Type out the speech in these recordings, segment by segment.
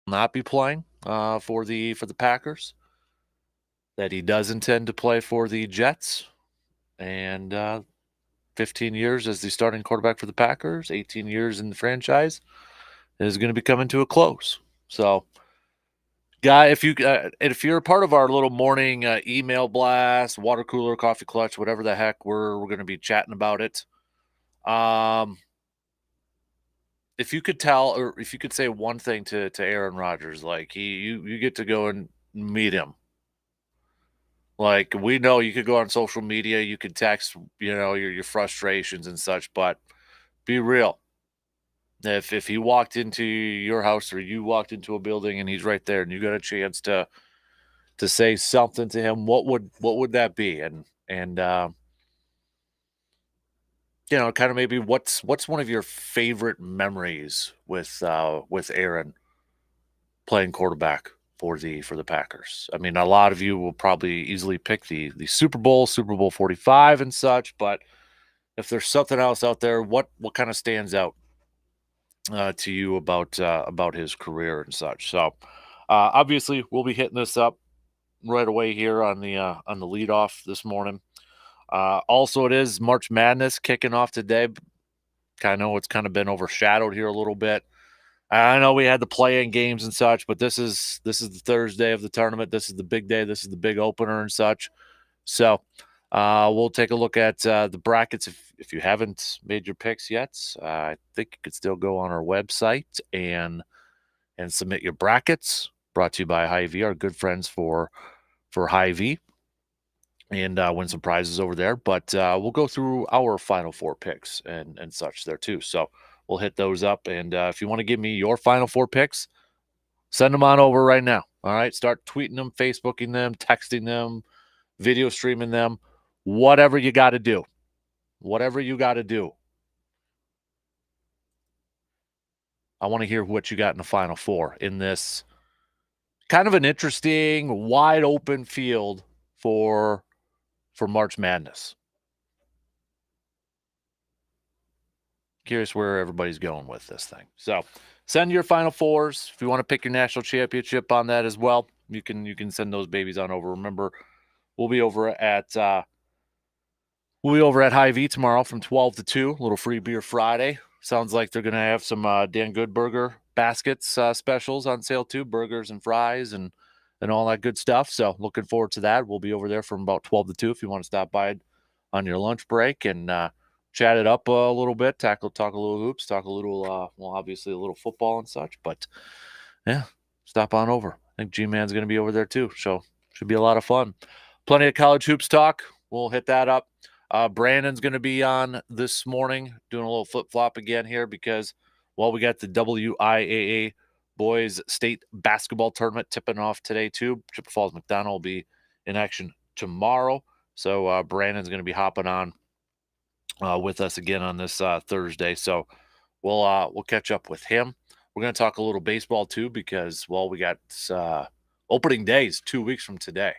not be playing for the Packers, that he does intend to play for the Jets, and 15 years as the starting quarterback for the Packers, 18 years in the franchise, is going to be coming to a close. So, guy, if you're a part of our little morning email blast, water cooler, coffee clutch, whatever the heck, we're going to be chatting about it. If you could tell, or if you could say one thing to Aaron Rodgers, like you get to go and meet him. Like, we know you could go on social media, you could text, your frustrations and such, but be real. If he walked into your house or you walked into a building and he's right there and you got a chance to say something to him, what would that be? And kind of maybe what's one of your favorite memories with Aaron playing quarterback for the Packers? I mean, a lot of you will probably easily pick the Super Bowl 45 and such, but if there's something else out there, what kind of stands out to you about his career and such? So, obviously, we'll be hitting this up right away here on the leadoff this morning. Also, it is March Madness kicking off today. I know it's kind of been overshadowed here a little bit. I know we had the play-in games and such, but this is the Thursday of the tournament. This is the big day. This is the big opener and such. So we'll take a look at the brackets. If you haven't made your picks yet, I think you could still go on our website and submit your brackets. Brought to you by Hy-Vee, our good friends for Hy-Vee, and win some prizes over there. But we'll go through our Final Four picks and such there too. So we'll hit those up. And if you want to give me your Final Four picks, send them on over right now. All right, start tweeting them, Facebooking them, texting them, video streaming them, whatever you got to do. Whatever you got to do. I want to hear what you got in the Final Four in this kind of an interesting, wide open field for March Madness. Curious where everybody's going with this thing. So send your Final Fours. If you want to pick your national championship on that as well, you can send those babies on over. Remember, we'll be over at Hy-Vee tomorrow from 12 to 2. A little free beer Friday. Sounds like they're going to have some Dan Goodburger baskets specials on sale too, burgers and fries and all that good stuff. So looking forward to that. We'll be over there from about 12 to 2 if you want to stop by on your lunch break and chat it up a little bit, talk a little hoops, talk a little, obviously a little football and such. But yeah, stop on over. I think G-Man's going to be over there too. So should be a lot of fun. Plenty of college hoops talk. We'll hit that up. Brandon's going to be on this morning doing a little flip-flop again here because, we got the WIAA Boys State Basketball Tournament tipping off today too. Chippewa Falls McDonald will be in action tomorrow. So Brandon's going to be hopping on with us again on this Thursday. So we'll catch up with him. We're going to talk a little baseball too because, we got opening days 2 weeks from today.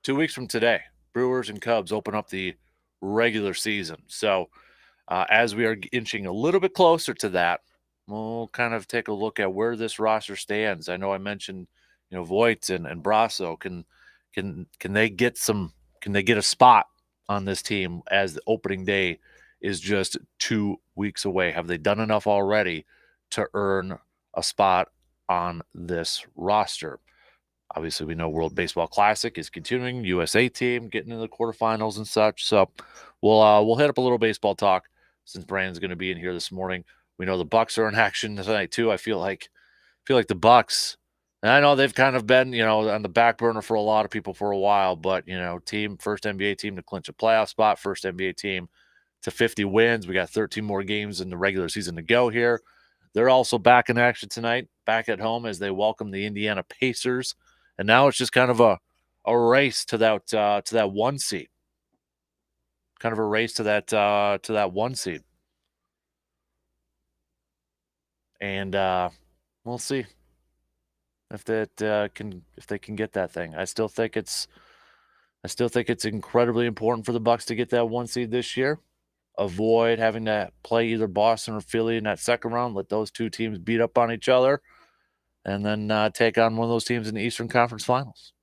2 weeks from today, Brewers and Cubs open up the regular season. So as we are inching a little bit closer to that, we'll kind of take a look at where this roster stands. I know I mentioned, Voigt and Brasso. Can they get a spot on this team as the opening day is just 2 weeks away? Have they done enough already to earn a spot on this roster? Obviously, we know World Baseball Classic is continuing. USA team getting into the quarterfinals and such. So we'll hit up a little baseball talk since Brandon's going to be in here this morning. We know the Bucks are in action tonight too. I feel like the Bucks. And I know they've kind of been, on the back burner for a lot of people for a while. But first NBA team to clinch a playoff spot, first NBA team to 50 wins. We got 13 more games in the regular season to go here. They're also back in action tonight, back at home as they welcome the Indiana Pacers. And now it's just kind of a race to that 1 seed. Kind of a race to that 1 seed. And we'll see if they can get that thing. I still think it's incredibly important for the Bucks to get that 1 seed this year. Avoid having to play either Boston or Philly in that second round. Let those two teams beat up on each other. and then take on one of those teams in the Eastern Conference Finals.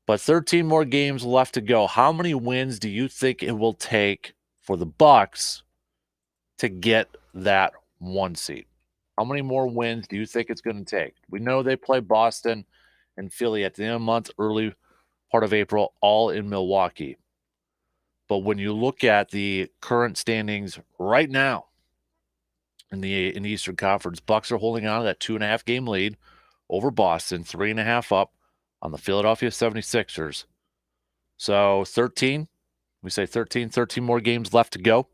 But 13 more games left to go. How many wins do you think it will take for the Bucks to get that 1 seed? How many more wins do you think it's going to take? We know they play Boston and Philly at the end of the month, early part of April, all in Milwaukee. But when you look at the current standings right now in the Eastern Conference, Bucks are holding on to that 2.5 game lead over Boston, 3.5 up on the Philadelphia 76ers. So 13 more games left to go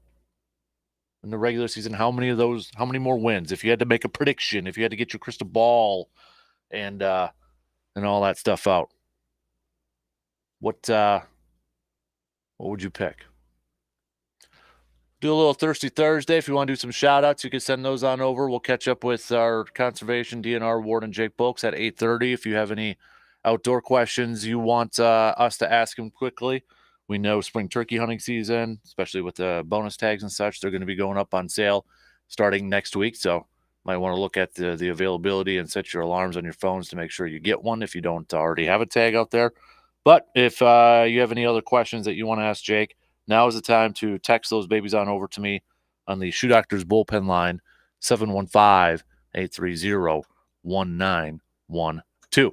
in the regular season. How many more wins? If you had to make a prediction, if you had to get your crystal ball and all that stuff out, what would you pick? Do a little Thirsty Thursday. If you want to do some shout outs, you can send those on over. We'll catch up with our conservation DNR warden Jake Bulks at 8:30. If you have any outdoor questions you want us to ask him quickly. We know spring turkey hunting season, especially with the bonus tags and such, they're going to be going up on sale starting next week. So might want to look at the availability and set your alarms on your phones to make sure you get one if you don't already have a tag out there. But if you have any other questions that you want to ask Jake, now is the time to text those babies on over to me on the Shoe Doctors bullpen line, 715-830-1912.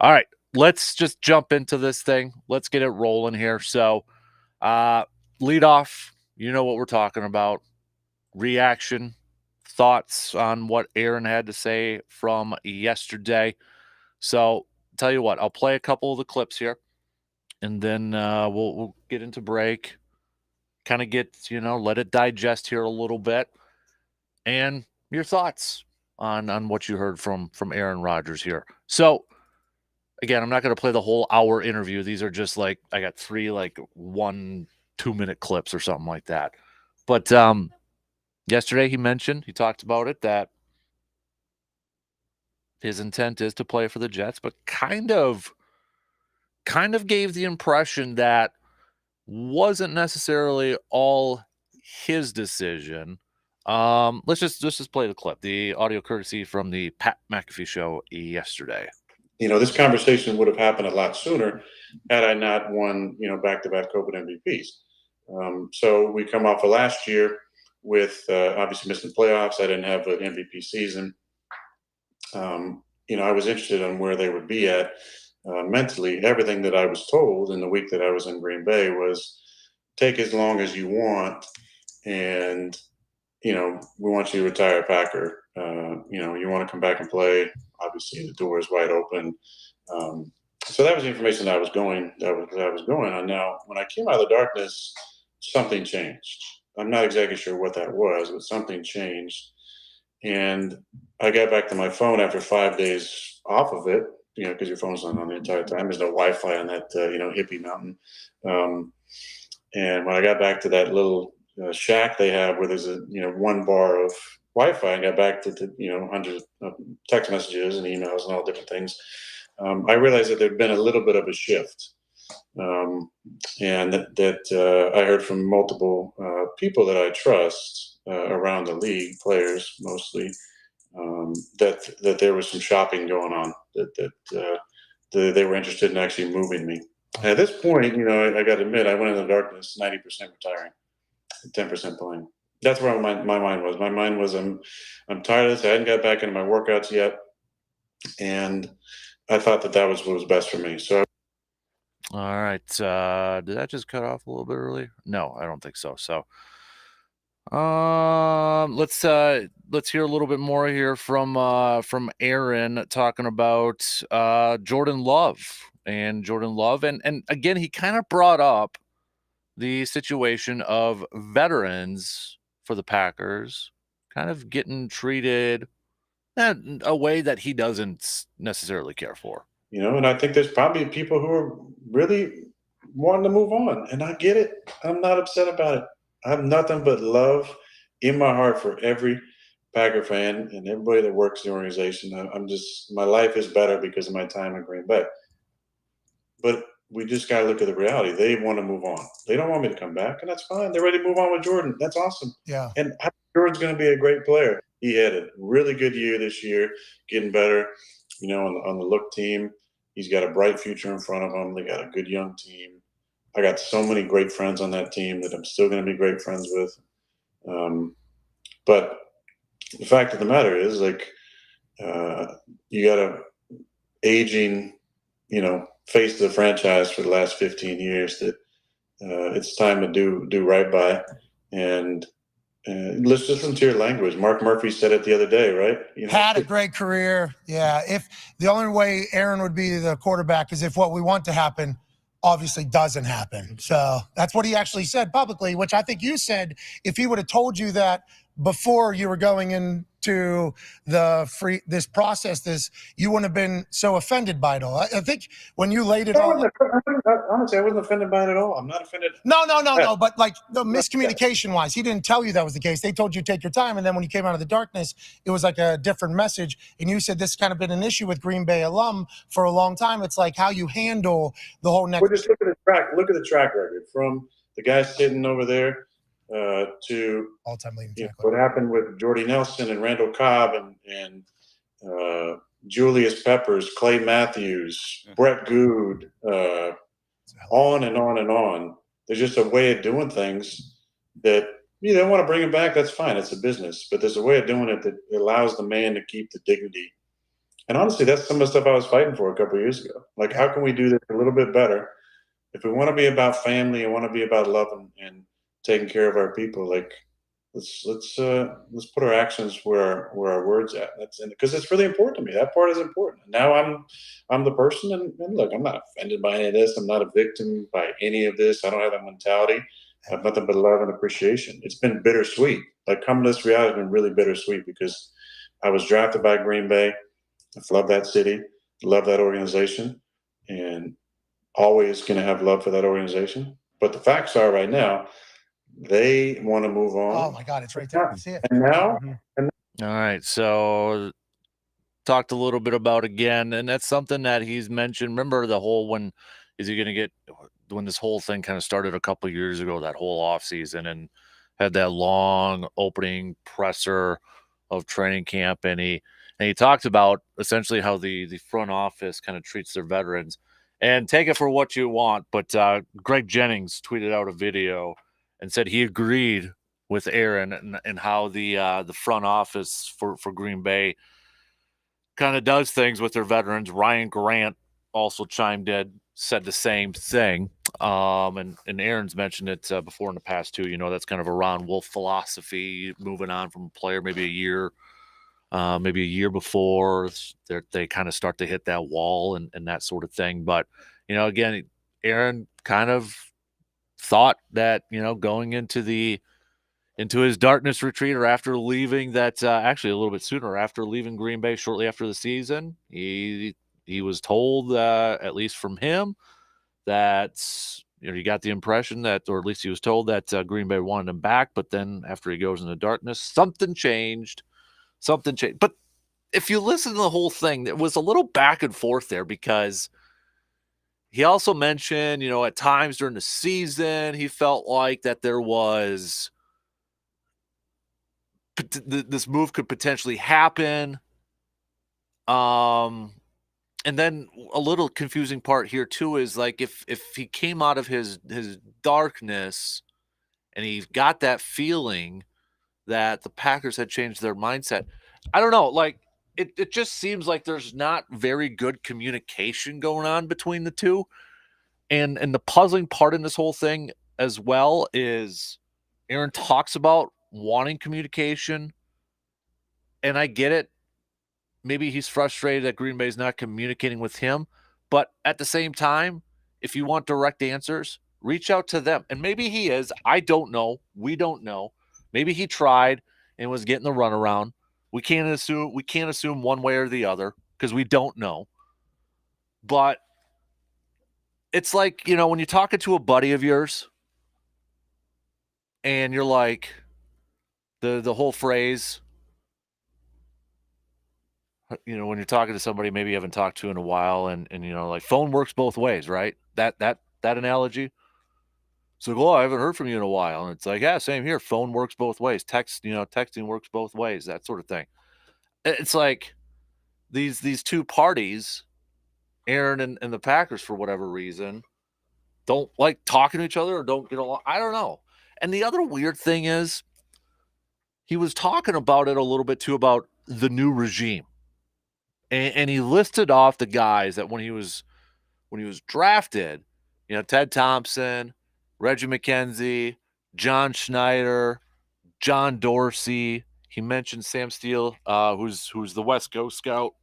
All right, let's just jump into this thing. Let's get it rolling here. So, lead off, you know what we're talking about. Reaction, thoughts on what Aaron had to say from yesterday. So, tell you what, I'll play a couple of the clips here, and then we'll get into break, kind of get, let it digest here a little bit, and your thoughts on what you heard from Aaron Rodgers here. So, again, I'm not going to play the whole hour interview. These are just I got 3 1 2-minute clips or something like that. But yesterday he talked about it, that his intent is to play for the Jets, but kind of gave the impression that wasn't necessarily all his decision. Let's just play the clip, the audio courtesy from the Pat McAfee show yesterday. This conversation would have happened a lot sooner had I not won, back-to-back COVID MVPs. So we come off of last year with obviously missing the playoffs. I didn't have an MVP season. I was interested in where they would be at mentally. Everything that I was told in the week that I was in Green Bay was take as long as you want, and we want you to retire a Packer. You want to come back and play. Obviously, the door is wide open. So that was the information that I was going on. Now, when I came out of the darkness, something changed. I'm not exactly sure what that was, but something changed. And I got back to my phone after 5 days off of it, because your phone's not on the entire time. There's no Wi-Fi on that, hippie mountain. And when I got back to that little shack they have where there's one bar of Wi-Fi, and got back to hundreds of text messages and emails and all different things, I realized that there'd been a little bit of a shift, and that I heard from multiple people that I trust around the league, players mostly, that there was some shopping going on, that they were interested in actually moving me. And at this point, I got to admit, I went in the darkness, 90% retiring, 10% playing. That's where my mind was. My mind was, I'm tired of this. I hadn't got back into my workouts yet, and I thought that was what was best for me. So, all right, did that just cut off a little bit early? No, I don't think so. So, let's hear a little bit more here from Aaron talking about Jordan Love, and again, he kind of brought up the situation of veterans for the Packers kind of getting treated in a way that he doesn't necessarily care for. And I think there's probably people who are really wanting to move on, and I get it. I'm not upset about it. I have nothing but love in my heart for every Packer fan and everybody that works in the organization. My life is better because of my time in Green Bay. But we just got to look at the reality. They want to move on. They don't want me to come back, and that's fine. They're ready to move on with Jordan. That's awesome. Yeah. And Jordan's going to be a great player. He had a really good year this year, getting better. You know, on the look team, he's got a bright future in front of him. They got a good young team. I got so many great friends on that team that I'm still going to be great friends with. But the fact of the matter is, like, you got a aging, face of the franchise for the last 15 years that it's time to do right by. And let's listen to your language. Mark Murphy said it the other day, right? Had a great career. Yeah. If the only way Aaron would be the quarterback is if what we want to happen obviously doesn't happen. So that's what he actually said publicly, which I think you said if he would have told you that before you were going into this process, you wouldn't have been so offended by it all. I think when you laid it all. Honestly, I wasn't offended by it at all. I'm not offended. No. But like the miscommunication wise, he didn't tell you that was the case. They told you to take your time. And then when you came out of the darkness, it was like a different message. And you said this has kind of been an issue with Green Bay alum for a long time. It's like how you handle the whole next. We're just look at the track. Look at the track record from the guy sitting over there to all-time leading tackler. What happened with Jordy Nelson and Randall Cobb and Julius Peppers, Clay Matthews, Brett Good, on and on and on. There's just a way of doing things that you don't want to bring him back. That's fine. It's a business, but there's a way of doing it that allows the man to keep the dignity. And honestly, that's some of the stuff I was fighting for a couple of years ago. Like, how can we do this a little bit better? If we want to be about family and want to be about love and taking care of our people, like let's put our actions where our words at. That's because it's really important to me. That part is important. Now I'm the person, and look, I'm not offended by any of this. I'm not a victim by any of this. I don't have that mentality. I have nothing but love and appreciation. It's been bittersweet. Like, coming to this reality has been really bittersweet because I was drafted by Green Bay. I love that city, love that organization, and always going to have love for that organization. But the facts are right now, they want to move on. Oh my God, it's right there. I see it. And now, all right. So talked a little bit about again, and that's something that he's mentioned. Remember the whole when this whole thing kind of started a couple of years ago, that whole off season, and had that long opening presser of training camp, and he talked about essentially how the front office kind of treats their veterans. And take it for what you want, but Greg Jennings tweeted out a video and said he agreed with Aaron and how the front office for Green Bay kind of does things with their veterans. Ryan Grant also chimed in, said the same thing. And Aaron's mentioned it before in the past too. That's kind of a Ron Wolf philosophy, moving on from a player maybe a year before they kind of start to hit that wall and that sort of thing. But, again, Aaron kind of thought that, going into his darkness retreat, or after leaving that, actually a little bit sooner, after leaving Green Bay shortly after the season, he was told, at least from him, that, he got the impression that, or at least he was told that Green Bay wanted him back. But then after he goes into darkness, something changed. But if you listen to the whole thing, there was a little back and forth there, because he also mentioned, at times during the season, he felt like that there was this move could potentially happen. And then a little confusing part here too is, like, if he came out of his darkness and he got that feeling that the Packers had changed their mindset, I don't know. Like, it just seems like there's not very good communication going on between the two. And the puzzling part in this whole thing as well is Aaron talks about wanting communication, and I get it. Maybe he's frustrated that Green Bay's not communicating with him, but at the same time, if you want direct answers, reach out to them. And maybe he is. I don't know. We don't know. Maybe he tried and was getting the runaround. We can't assume one way or the other because we don't know. But it's like, when you're talking to a buddy of yours and you're like, the whole phrase, when you're talking to somebody maybe you haven't talked to in a while, and like, phone works both ways, right? That analogy. It's like, oh, I haven't heard from you in a while. And it's like, yeah, same here. Phone works both ways. Texting works both ways, that sort of thing. It's like these two parties, Aaron and the Packers, for whatever reason, don't like talking to each other or don't get along. I don't know. And the other weird thing is he was talking about it a little bit too, about the new regime. And he listed off the guys that when he was drafted, Ted Thompson, Reggie McKenzie, John Schneider, John Dorsey. He mentioned Sam Steele, who's the West Coast scout.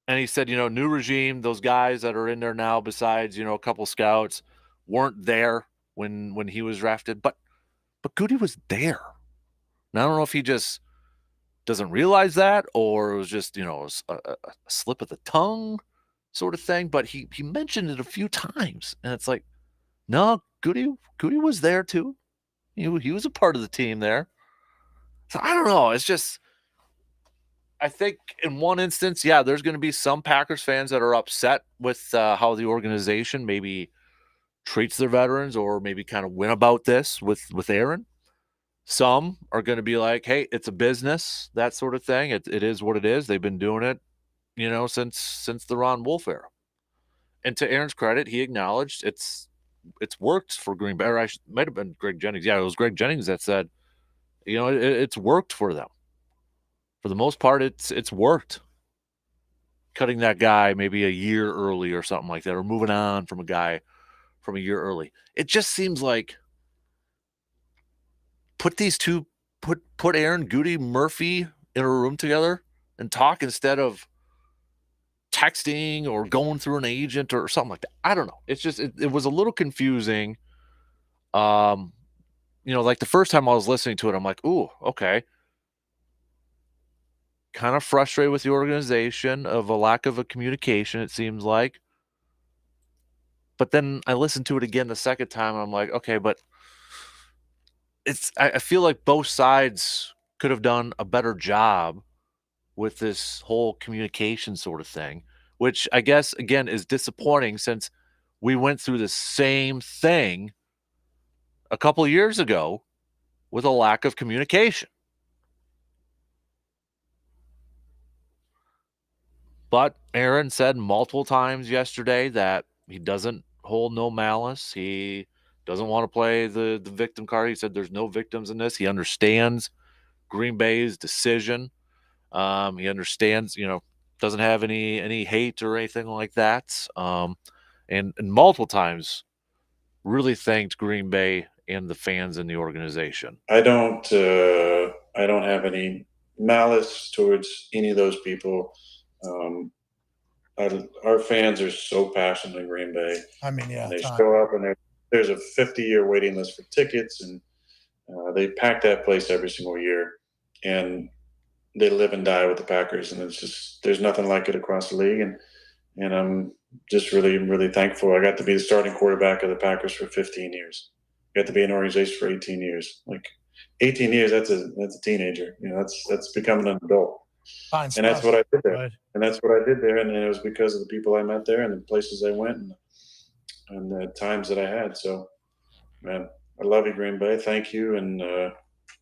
And he said, new regime, those guys that are in there now, besides, a couple scouts, weren't there when he was drafted. But Goody was there. Now, I don't know if he just doesn't realize that, or it was just, a slip of the tongue sort of thing. But he mentioned it a few times. And it's like, no, Goody was there too. He was a part of the team there. So I don't know. It's just, I think in one instance, yeah, there's going to be some Packers fans that are upset with how the organization maybe treats their veterans, or maybe kind of went about this with Aaron. Some are going to be like, hey, it's a business, that sort of thing. It is what it is. They've been doing it, since the Ron Wolf era. And to Aaron's credit, he acknowledged it's worked for Green Bay. Or might have been Greg Jennings. Yeah, it was Greg Jennings that said, it's worked for them. For the most part, it's worked. Cutting that guy maybe a year early or something like that, or moving on from a guy from a year early. It just seems like put Aaron, Goody, Murphy in a room together and talk instead of texting or going through an agent or something like that. I don't know. It's just it was a little confusing. Like the first time I was listening to it, I'm like, ooh, okay. Kind of frustrated with the organization of a lack of a communication, it seems like. But then I listened to it again the second time, and I'm like, okay, but I feel like both sides could have done a better job with this whole communication sort of thing, which I guess, again, is disappointing since we went through the same thing a couple of years ago with a lack of communication. But Aaron said multiple times yesterday that he doesn't hold no malice. He doesn't want to play the victim card. He said there's no victims in this. He understands Green Bay's decision. He understands, doesn't have any hate or anything like that. And multiple times really thanked Green Bay and the fans in the organization. I don't have any malice towards any of those people. Our fans are so passionate in Green Bay. I mean, yeah, they show up, and there's a 50-year waiting list for tickets, and they pack that place every single year, and they live and die with the Packers, and it's just, there's nothing like it across the league, and I'm just really, really thankful. I got to be the starting quarterback of the Packers for 15 years. I got to be in an organization for 18 years. Like 18 years, that's a teenager. That's becoming an adult. Fine and that's what I did there. Right. And that's what I did there. And it was because of the people I met there and the places I went and the times that I had. So, man, I love you, Green Bay. Thank you. And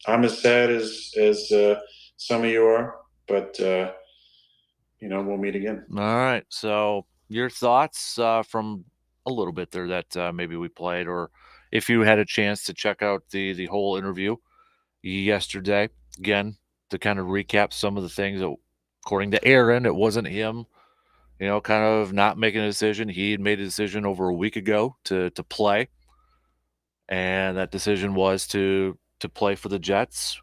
I'm as sad as some of you are, but we'll meet again. All right. So your thoughts from a little bit there that maybe we played, or if you had a chance to check out the whole interview yesterday, again, to kind of recap some of the things that, according to Aaron, it wasn't him, kind of not making a decision. He had made a decision over a week ago to play. And that decision was to play for the Jets.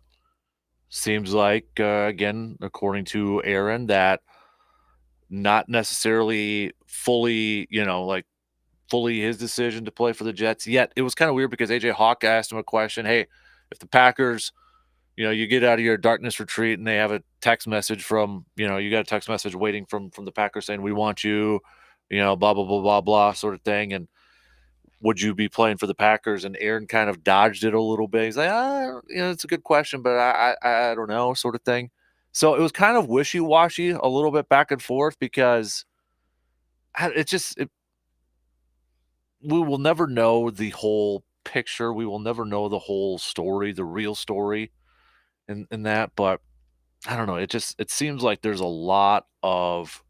Seems like, again, according to Aaron, that not necessarily fully, fully his decision to play for the Jets. Yet it was kind of weird because AJ Hawk asked him a question. Hey, if the Packers, you get out of your darkness retreat and they have a text message from, you got a text message waiting from the Packers saying, we want you, blah, blah, blah, blah, blah, sort of thing. And would you be playing for the Packers? And Aaron kind of dodged it a little bit. He's like, it's a good question, but I don't know, sort of thing. So it was kind of wishy-washy, a little bit back and forth, because we will never know the whole picture. We will never know the whole story, the real story in that. But I don't know. It seems like there's a lot of,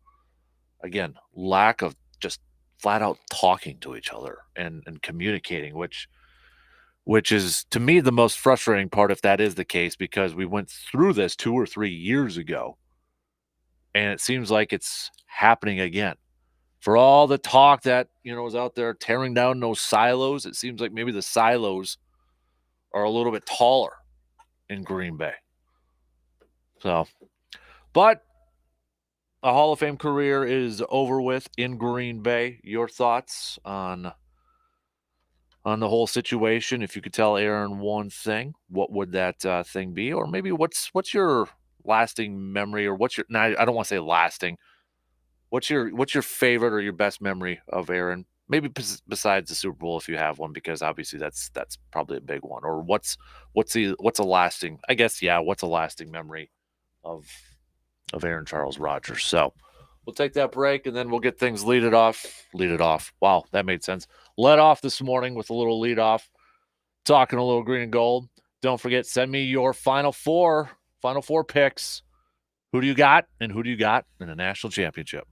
again, lack of just flat out talking to each other and communicating, which is to me the most frustrating part if that is the case, because we went through this 2 or 3 years ago and it seems like it's happening again. For all the talk that, was out there tearing down those silos, it seems like maybe the silos are a little bit taller in Green Bay. So, but a Hall of Fame career is over with in Green Bay. Your thoughts on the whole situation? If you could tell Aaron one thing, what would that thing be? Or maybe what's your lasting memory, or what's your? Now, I don't want to say lasting. What's your favorite or your best memory of Aaron? Maybe besides the Super Bowl, if you have one, because obviously that's probably a big one. Or what's a lasting? I guess, yeah. What's a lasting memory of Aaron Charles Rodgers? So we'll take that break and then we'll get things lead it off. Lead it off. Wow, that made sense. Let off this morning with a little lead off, talking a little green and gold. Don't forget, send me your final four picks. Who do you got, and who do you got in the national championship?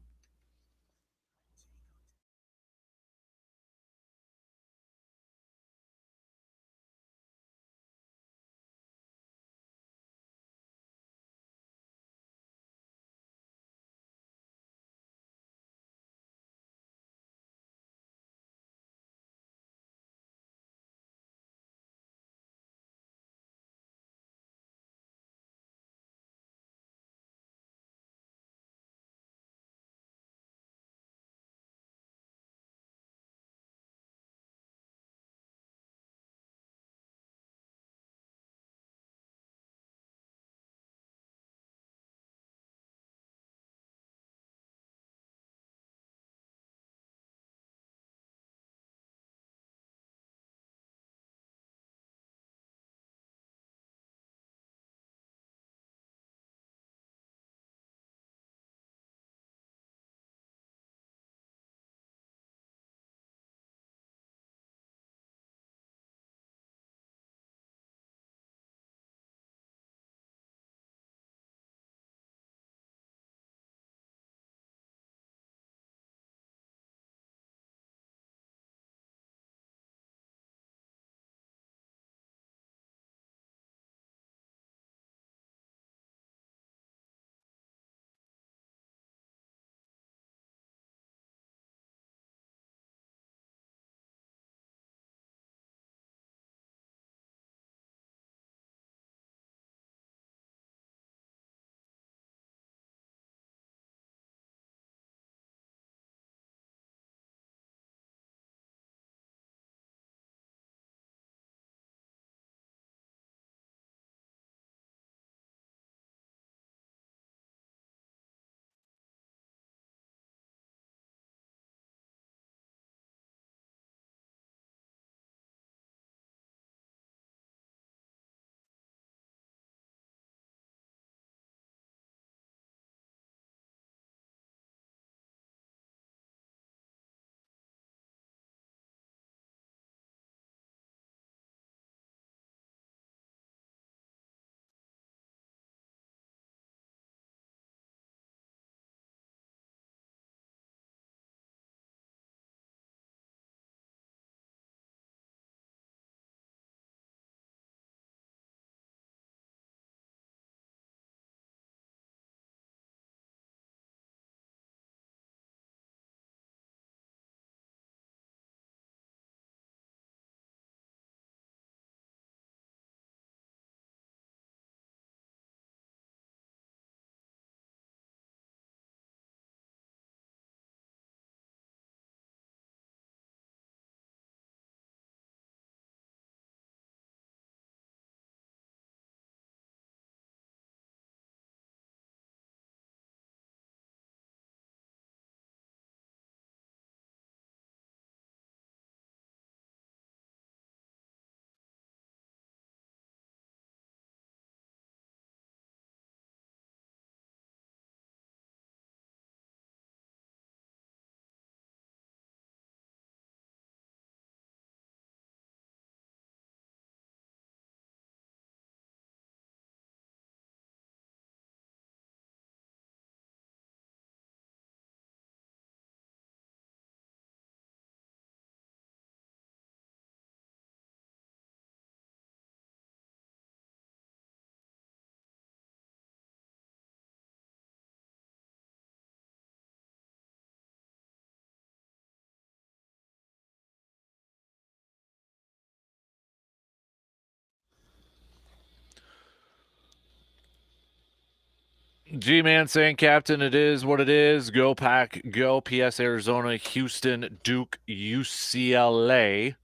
G-Man saying, Captain, it is what it is. Go Pack, go. PS Arizona, Houston, Duke, UCLA.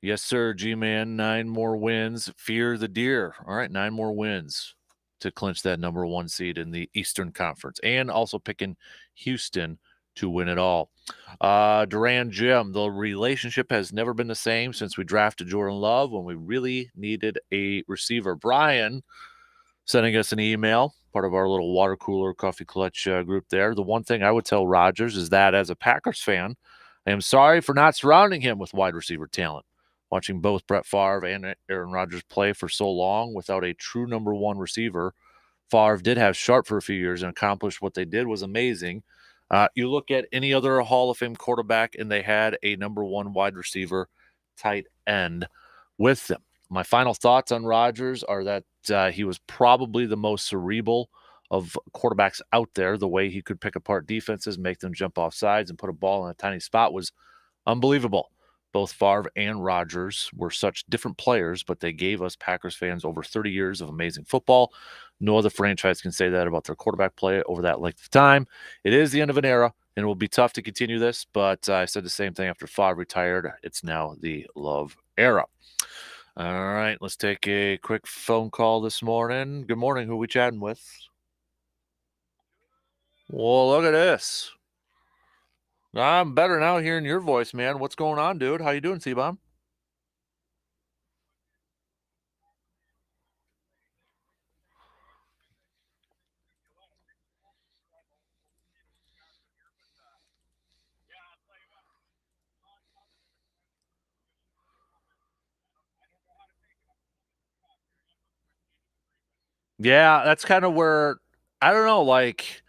Yes, sir, G-Man. 9 more wins. Fear the deer. All right, 9 more wins to clinch that number 1 seed in the Eastern Conference. And also picking Houston to win it all. Duran Jim, the relationship has never been the same since we drafted Jordan Love when we really needed a receiver. Brian sending us an email, part of our little water cooler coffee clutch group there. The one thing I would tell Rodgers is that as a Packers fan, I am sorry for not surrounding him with wide receiver talent. Watching both Brett Favre and Aaron Rodgers play for so long without a true number 1 receiver, Favre did have Sharp for a few years and accomplished what they did was amazing. You look at any other Hall of Fame quarterback, and they had a number 1 wide receiver, tight end with them. My final thoughts on Rodgers are that he was probably the most cerebral of quarterbacks out there. The way he could pick apart defenses, make them jump off sides, and put a ball in a tiny spot was unbelievable. Both Favre and Rodgers were such different players, but they gave us Packers fans over 30 years of amazing football. No other franchise can say that about their quarterback play over that length of time. It is the end of an era, and it will be tough to continue this, but I said the same thing after Favre retired. It's now the Love era. All right, let's take a quick phone call this morning. Good morning. Who we chatting with? Well, look at this. I'm better now hearing your voice, man. What's going on, dude? How you doing, C-Bomb? Yeah, that's kind of where I don't know, like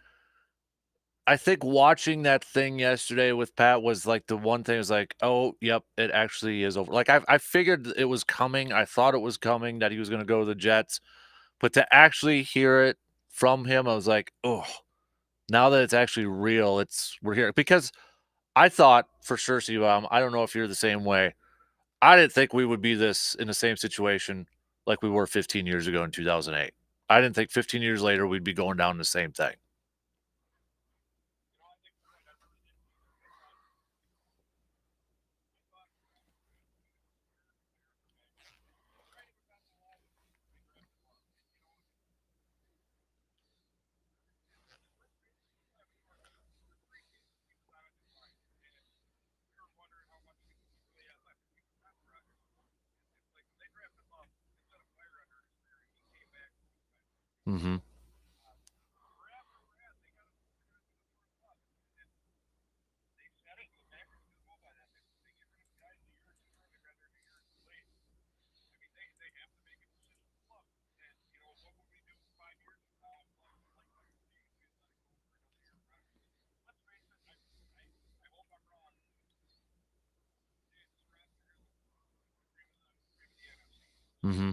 I think watching that thing yesterday with Pat was like the one thing was like, oh, yep, it actually is over. Like I figured it was coming. I thought it was coming that he was going to go to the Jets, but to actually hear it from him, I was like, oh, now that it's actually real, we're here because I thought for sure, C-Bomb, I don't know if you're the same way. I didn't think we would be this in the same situation like we were 15 years ago in 2008. I didn't think 15 years later we'd be going down the same thing. Mm-hmm. Mm-hmm.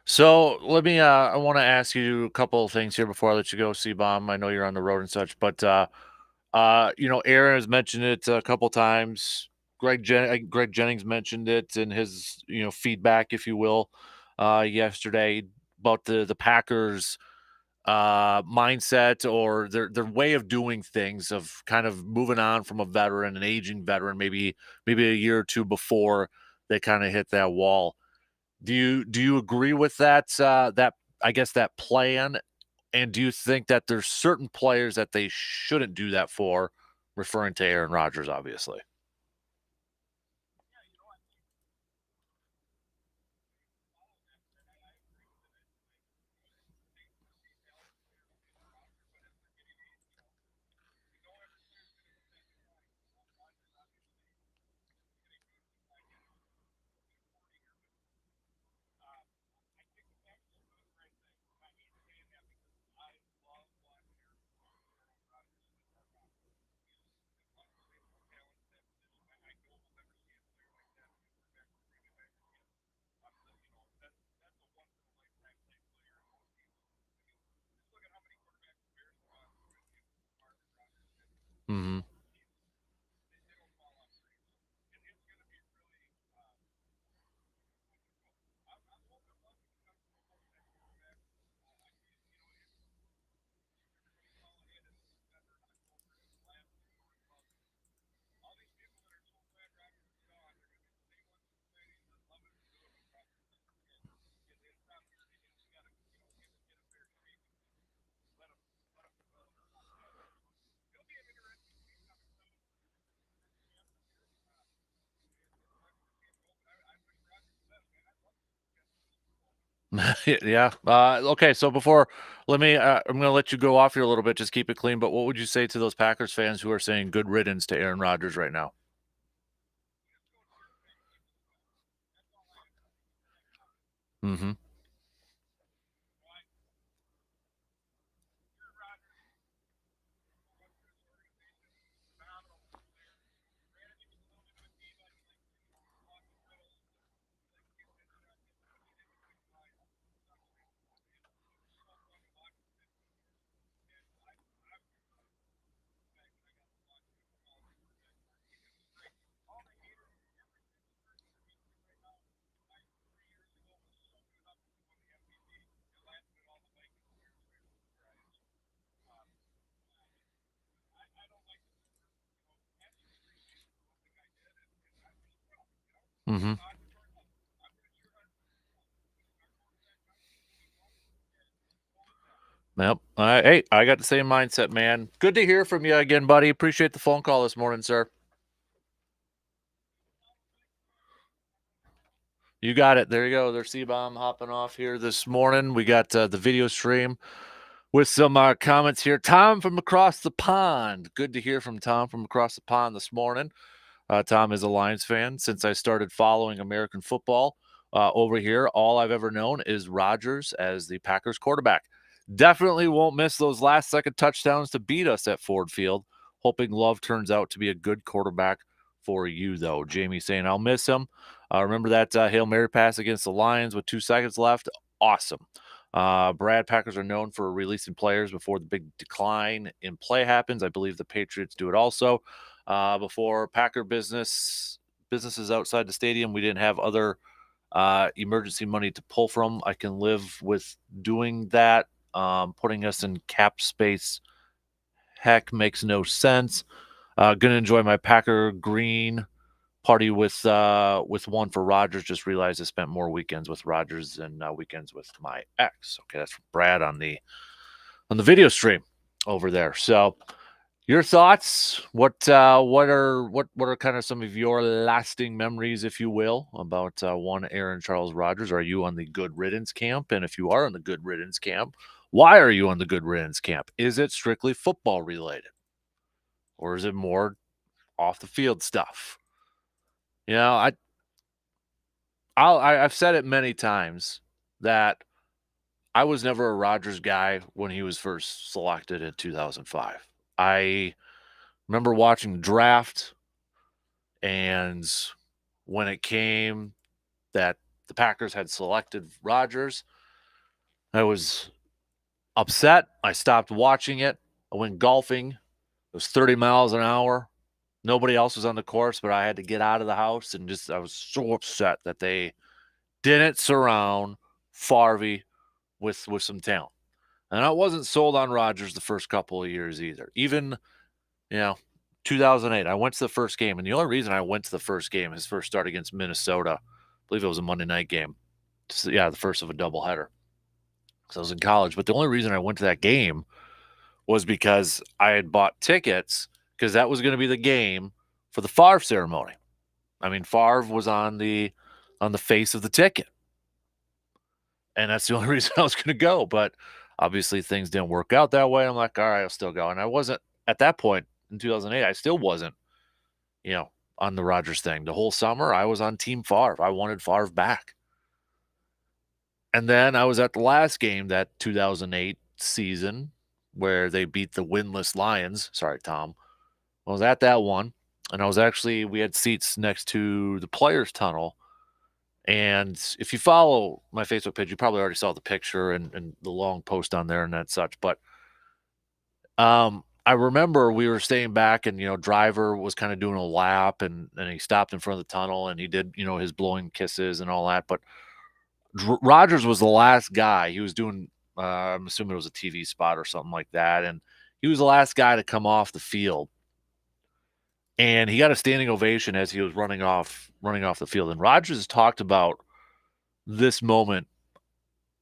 So let me I want to ask you a couple of things here before I let you go, C-Bomb. I know you're on the road and such, but Aaron has mentioned it a couple times. Greg Jennings mentioned it in his, feedback, if you will, yesterday about the Packers mindset or their way of doing things, of kind of moving on from a veteran, an aging veteran, maybe a year or two before they kind of hit that wall. Do you agree with that I guess that plan? And do you think that there's certain players that they shouldn't do that for, referring to Aaron Rodgers, obviously? Yeah. Okay. So before, I'm going to let you go off here a little bit. Just keep it clean. But what would you say to those Packers fans who are saying good riddance to Aaron Rodgers right now? Mm-hmm. Mm-hmm. Yep. Hey, I got the same mindset, man. Good to hear from you again, buddy. Appreciate the phone call this morning, sir. You got it. There you go. There's C-Bomb hopping off here this morning. We got the video stream with some comments here. Tom from across the pond. Good to hear from Tom from across the pond this morning. Tom is a Lions fan. Since I started following American football over here, all I've ever known is Rodgers as the Packers quarterback. Definitely won't miss those last second touchdowns to beat us at Ford Field. Hoping Love turns out to be a good quarterback for you, though. Jamie saying, I'll miss him. Remember that Hail Mary pass against the Lions with 2 seconds left? Awesome. Brad, Packers are known for releasing players before the big decline in play happens. I believe the Patriots do it also. Before Packer businesses outside the stadium, we didn't have other emergency money to pull from. I can live with doing that. Putting us in cap space, heck, makes no sense. Gonna enjoy my Packer green party with one for Rodgers. Just realized I spent more weekends with Rodgers than weekends with my ex. Okay, that's from Brad on the video stream over there. So, your thoughts? What are kind of some of your lasting memories, if you will, about one Aaron Charles Rodgers? Are you on the good riddance camp? And if you are on the good riddance camp, why are you on the good riddance camp? Is it strictly football related, or is it more off the field stuff? You know, I've said it many times that I was never a Rodgers guy when he was first selected in 2005. I remember watching the draft, and when it came that the Packers had selected Rodgers, I was upset. I stopped watching it. I went golfing. It was 30 miles an hour. Nobody else was on the course, but I had to get out of the house, and I was so upset that they didn't surround Favre with some talent. And I wasn't sold on Rodgers the first couple of years either. Even, 2008, I went to the first game, and the only reason I went to the first game, his first start against Minnesota, I believe it was a Monday night game. The first of a doubleheader. So I was in college, but the only reason I went to that game was because I had bought tickets because that was going to be the game for the Favre ceremony. I mean, Favre was on the face of the ticket, and that's the only reason I was going to go. But obviously, things didn't work out that way. I'm like, all right, I'll still go. And I wasn't at that point in 2008. I still wasn't, on the Rodgers thing. The whole summer, I was on Team Favre. I wanted Favre back. And then I was at the last game that 2008 season where they beat the winless Lions. Sorry, Tom. I was at that one, and we had seats next to the players' tunnel. And if you follow my Facebook page, you probably already saw the picture and the long post on there and that such. But I remember we were staying back, and Driver was kind of doing a lap, and he stopped in front of the tunnel, and he did his blowing kisses and all that. But Rodgers was the last guy. He was doing, I'm assuming it was a TV spot or something like that, and he was the last guy to come off the field. And he got a standing ovation as he was running off the field. And Rodgers has talked about this moment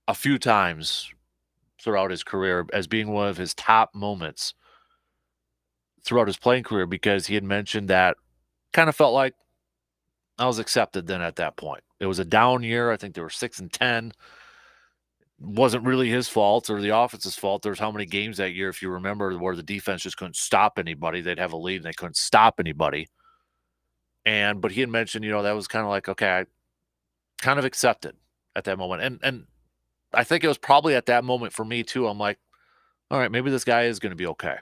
a few times throughout his career as being one of his top moments throughout his playing career, because he had mentioned that kind of felt like I was accepted then at that point. It was a down year. I think they were 6-10. wasn't really his fault or the offense's fault. There's how many games that year, if you remember, where the defense just couldn't stop anybody. They'd have a lead and they couldn't stop anybody. But he had mentioned, that was kind of like, okay, I kind of accepted at that moment. And I think it was probably at that moment for me too. I'm like, all right, maybe this guy is going to be okay.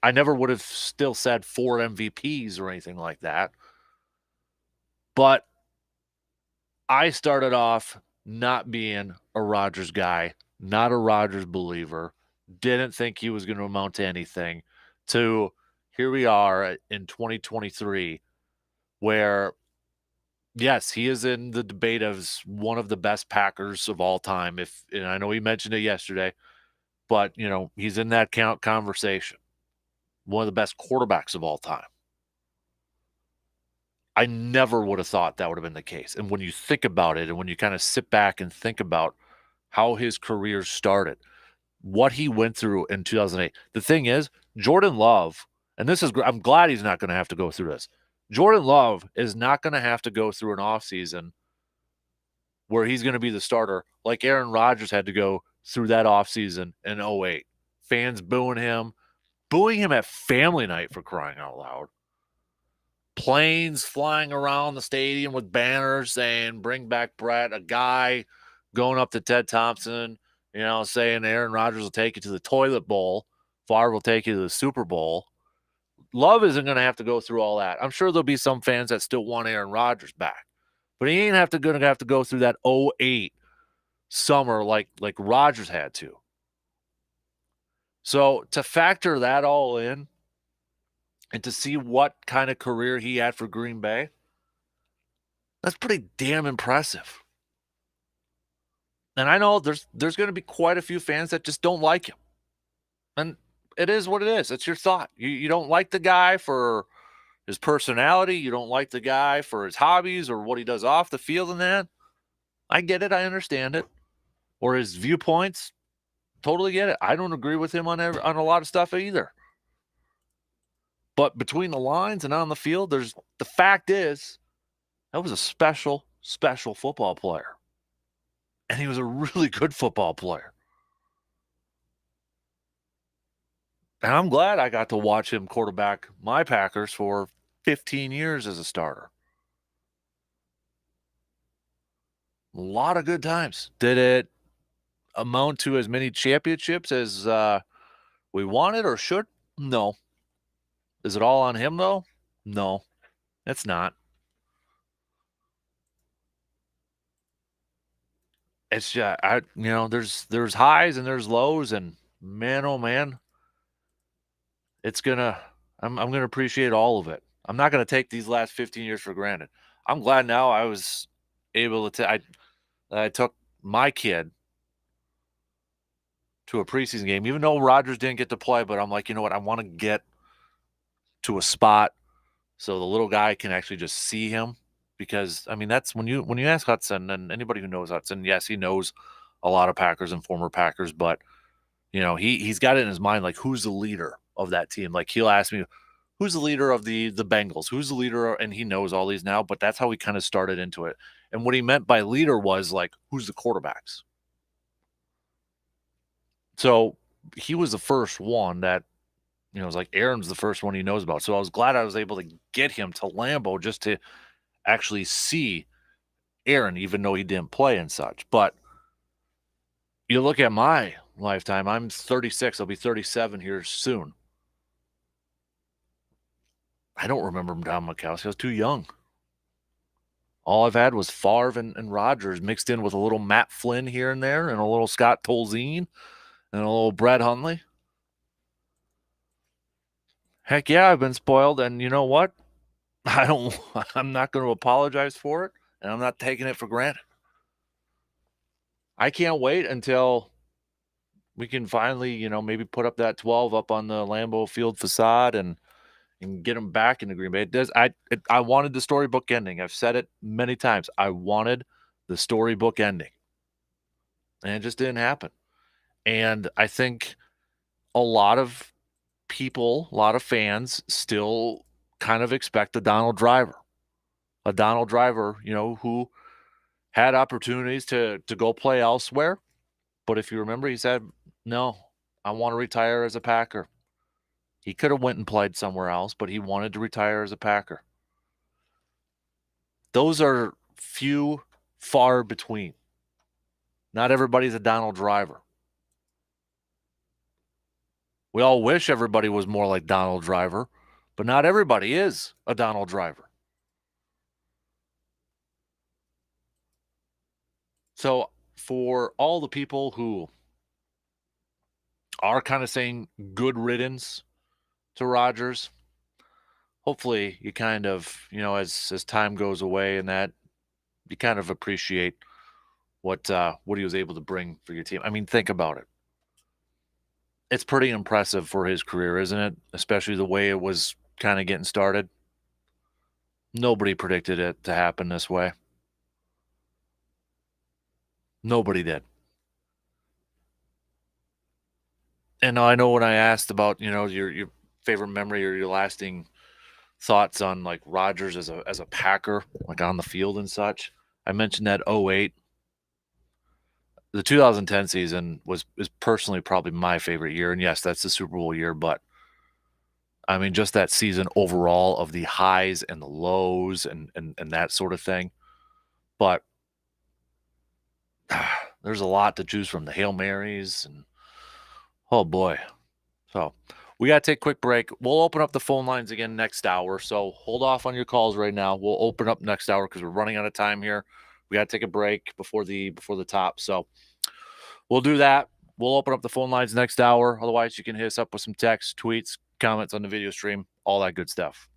I never would have still said 4 MVPs or anything like that. But I started off not being a Rodgers guy, not a Rodgers believer, didn't think he was going to amount to anything, to here we are in 2023 where, yes, he is in the debate as one of the best Packers of all time. And I know he mentioned it yesterday, but, he's in that conversation. One of the best quarterbacks of all time. I never would have thought that would have been the case. And when you think about it, and when you kind of sit back and think about how his career started, what he went through in 2008. The thing is, Jordan Love, and I'm glad he's not going to have to go through this. Jordan Love is not going to have to go through an offseason where he's going to be the starter like Aaron Rodgers had to go through that offseason in 08. Fans booing him at family night, for crying out loud. Planes flying around the stadium with banners saying, bring back Brett. A guy going up to Ted Thompson, saying Aaron Rodgers will take you to the toilet bowl. Favre will take you to the Super Bowl. Love isn't going to have to go through all that. I'm sure there'll be some fans that still want Aaron Rodgers back. But he ain't going to have to go through that 08 summer like Rodgers had to. So to factor that all in, and to see what kind of career he had for Green Bay, that's pretty damn impressive. And I know there's going to be quite a few fans that just don't like him. And it is what it is. It's your thought. You don't like the guy for his personality. You don't like the guy for his hobbies or what he does off the field and that. I get it. I understand it. Or his viewpoints. Totally get it. I don't agree with him on a lot of stuff either. But between the lines and on the field, the fact is, that was a special, special football player. And he was a really good football player. And I'm glad I got to watch him quarterback my Packers for 15 years as a starter. A lot of good times. Did it amount to as many championships as we wanted or should? No. Is it all on him, though? No, it's not. It's just, there's highs and there's lows, and man, oh man, I'm gonna appreciate all of it. I'm not gonna take these last 15 years for granted. I'm glad now I was able to. I took my kid to a preseason game, even though Rodgers didn't get to play. But I'm like, you know what? I want to get to a spot so the little guy can actually just see him. Because that's when you ask Hudson, and anybody who knows Hudson, yes, he knows a lot of Packers and former Packers, but he's got it in his mind, like, who's the leader of that team? Like, he'll ask me, who's the leader of the Bengals? Who's the leader? And he knows all these now, but that's how he kind of started into it. And what he meant by leader was like, who's the quarterbacks? So he was the first one that, it was like Aaron's the first one he knows about. So I was glad I was able to get him to Lambeau just to actually see Aaron, even though he didn't play and such. But you look at my lifetime, I'm 36. I'll be 37 here soon. I don't remember Don Majkowski. I was too young. All I've had was Favre and Rodgers mixed in with a little Matt Flynn here and there, and a little Scott Tolzien, and a little Brett Hundley. Heck yeah, I've been spoiled, and you know what? I'm not going to apologize for it, and I'm not taking it for granted. I can't wait until we can finally, maybe put up that 12 up on the Lambeau Field facade and get them back into Green Bay. I wanted the storybook ending. I've said it many times. I wanted the storybook ending, and it just didn't happen. And I think a lot of people, a lot of fans still kind of expect a Donald Driver, who had opportunities to go play elsewhere. But if you remember, he said, no, I want to retire as a Packer. He could have went and played somewhere else, but he wanted to retire as a Packer. Those are few, far between. Not everybody's a Donald Driver. We all wish everybody was more like Donald Driver, but not everybody is a Donald Driver. So for all the people who are kind of saying good riddance to Rodgers, hopefully you kind of, as time goes away and that, you kind of appreciate what he was able to bring for your team. I mean, think about it. It's pretty impressive for his career, isn't it? Especially the way it was kind of getting started. Nobody predicted it to happen this way. Nobody did. And I know when I asked about, your favorite memory or your lasting thoughts on like Rodgers as a Packer, like on the field and such, I mentioned that 08. The 2010 season is personally probably my favorite year. And yes, that's the Super Bowl year, but I mean, just that season overall of the highs and the lows and that sort of thing. But there's a lot to choose from. The Hail Marys and oh boy. So we got to take a quick break. We'll open up the phone lines again next hour. So hold off on your calls right now. We'll open up next hour because we're running out of time here. We got to take a break before the top. So we'll do that. We'll open up the phone lines next hour. Otherwise, you can hit us up with some texts, tweets, comments on the video stream, all that good stuff.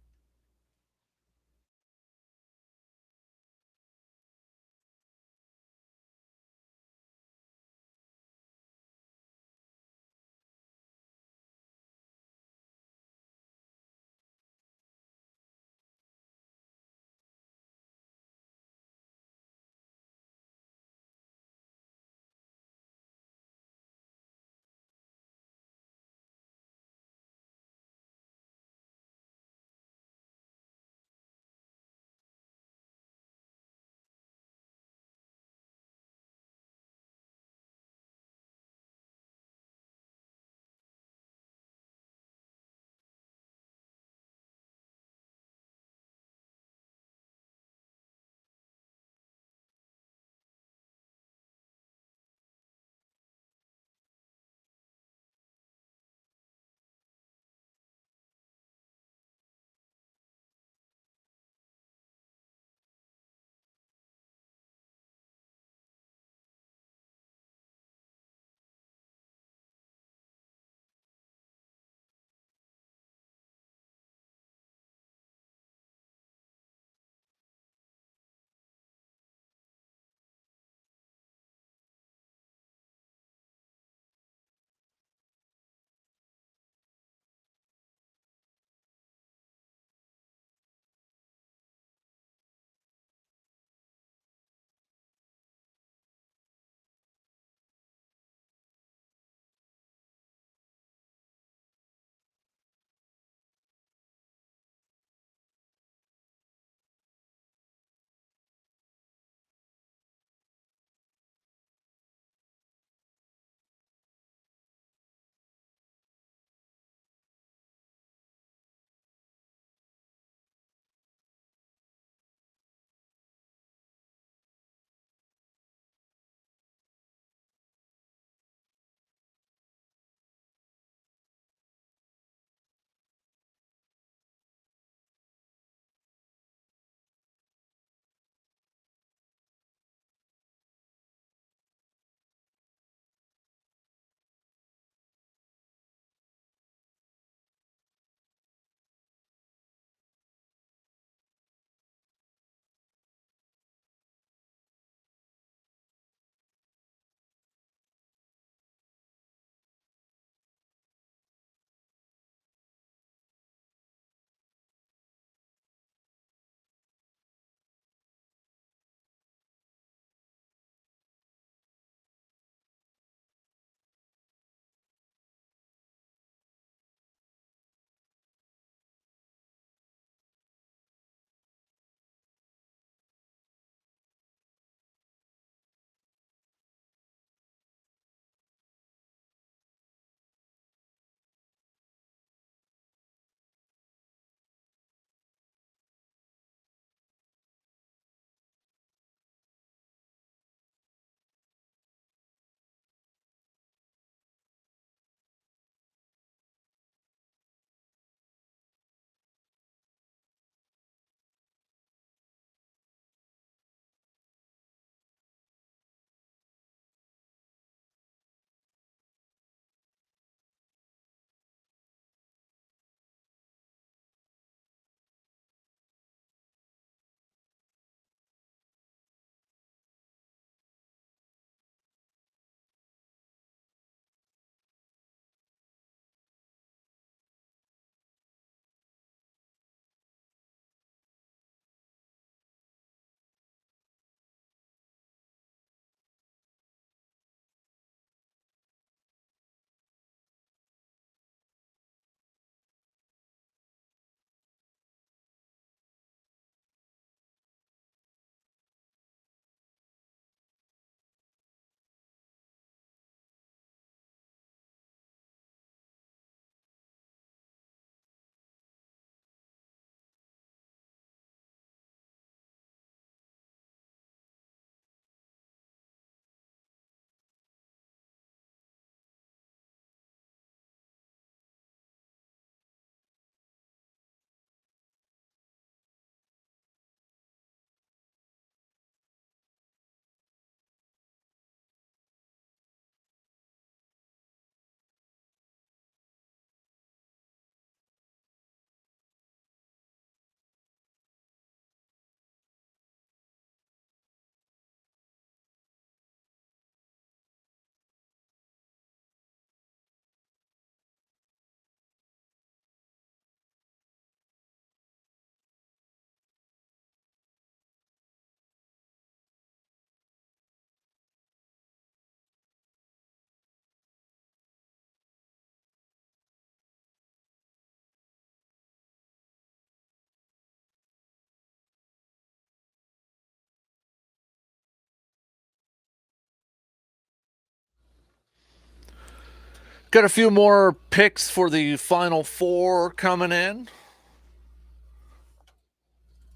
Got a few more picks for the Final Four coming in.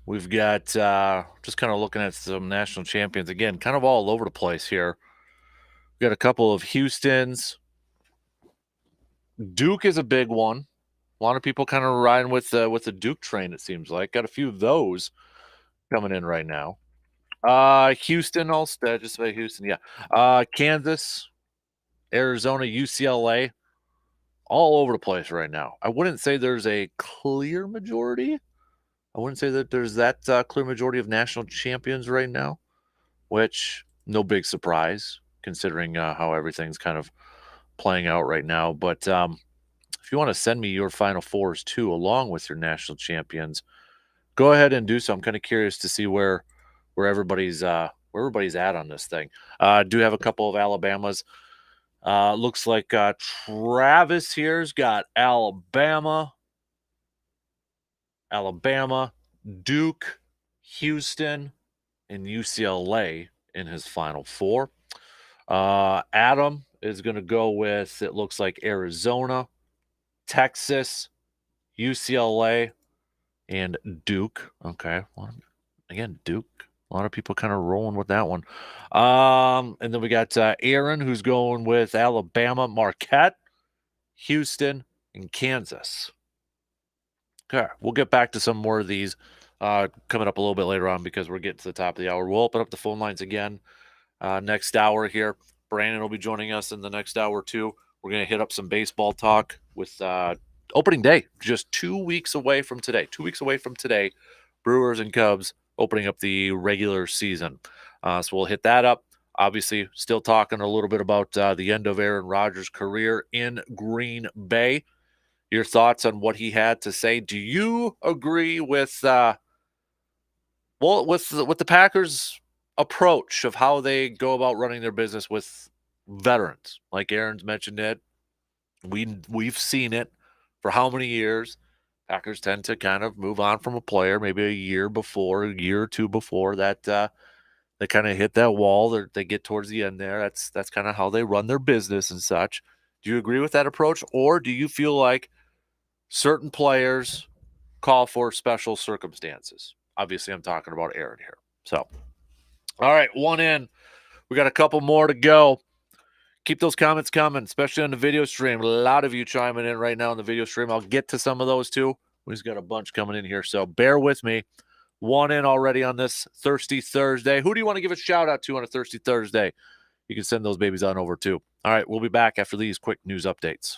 We've got just kind of looking at some national champions again, kind of all over the place here. We've got a couple of Houstons. Duke is a big one. A lot of people kind of riding with the Duke train. It seems like got a few of those coming in right now. Houston, just say Houston, yeah. Kansas, Arizona, UCLA, all over the place right now. I wouldn't say there's a clear majority. I wouldn't say that there's that clear majority of national champions right now, which no big surprise considering how everything's kind of playing out right now. But if you want to send me your Final Fours too, along with your national champions, go ahead and do so. I'm kind of curious to see where everybody's at on this thing. Do have a couple of Alabamas. Looks like Travis here's got Alabama, Duke, Houston, and UCLA in his Final Four. Adam is going to go with, it looks like, Arizona, Texas, UCLA, and Duke. Okay. Well, again, Duke. A lot of people kind of rolling with that one. And then we got Aaron, who's going with Alabama, Marquette, Houston, and Kansas. Okay. We'll get back to some more of these coming up a little bit later on because we're getting to the top of the hour. We'll open up the phone lines again next hour here. Brandon will be joining us in the next hour too. We're going to hit up some baseball talk with opening day, just 2 weeks away from today. 2 weeks away from today, Brewers and Cubs opening up the regular season. So we'll hit that up. Obviously, still talking a little bit about the end of Aaron Rodgers' career in Green Bay. Your thoughts on what he had to say? Do you agree with with the Packers' approach of how they go about running their business with veterans? Like Aaron's mentioned it, we've seen it for how many years. Packers tend to kind of move on from a player maybe a year or two before that they kind of hit that wall. They get towards the end there. That's kind of how they run their business and such. Do you agree with that approach, or do you feel like certain players call for special circumstances? Obviously, I'm talking about Aaron here. So, all right, one in. We got a couple more to go. Keep those comments coming, especially on the video stream. A lot of you chiming in right now on the video stream. I'll get to some of those too. We've got a bunch coming in here, so bear with me. One in already on this Thirsty Thursday. Who do you want to give a shout out to on a Thirsty Thursday? You can send those babies on over too. All right, we'll be back after these quick news updates.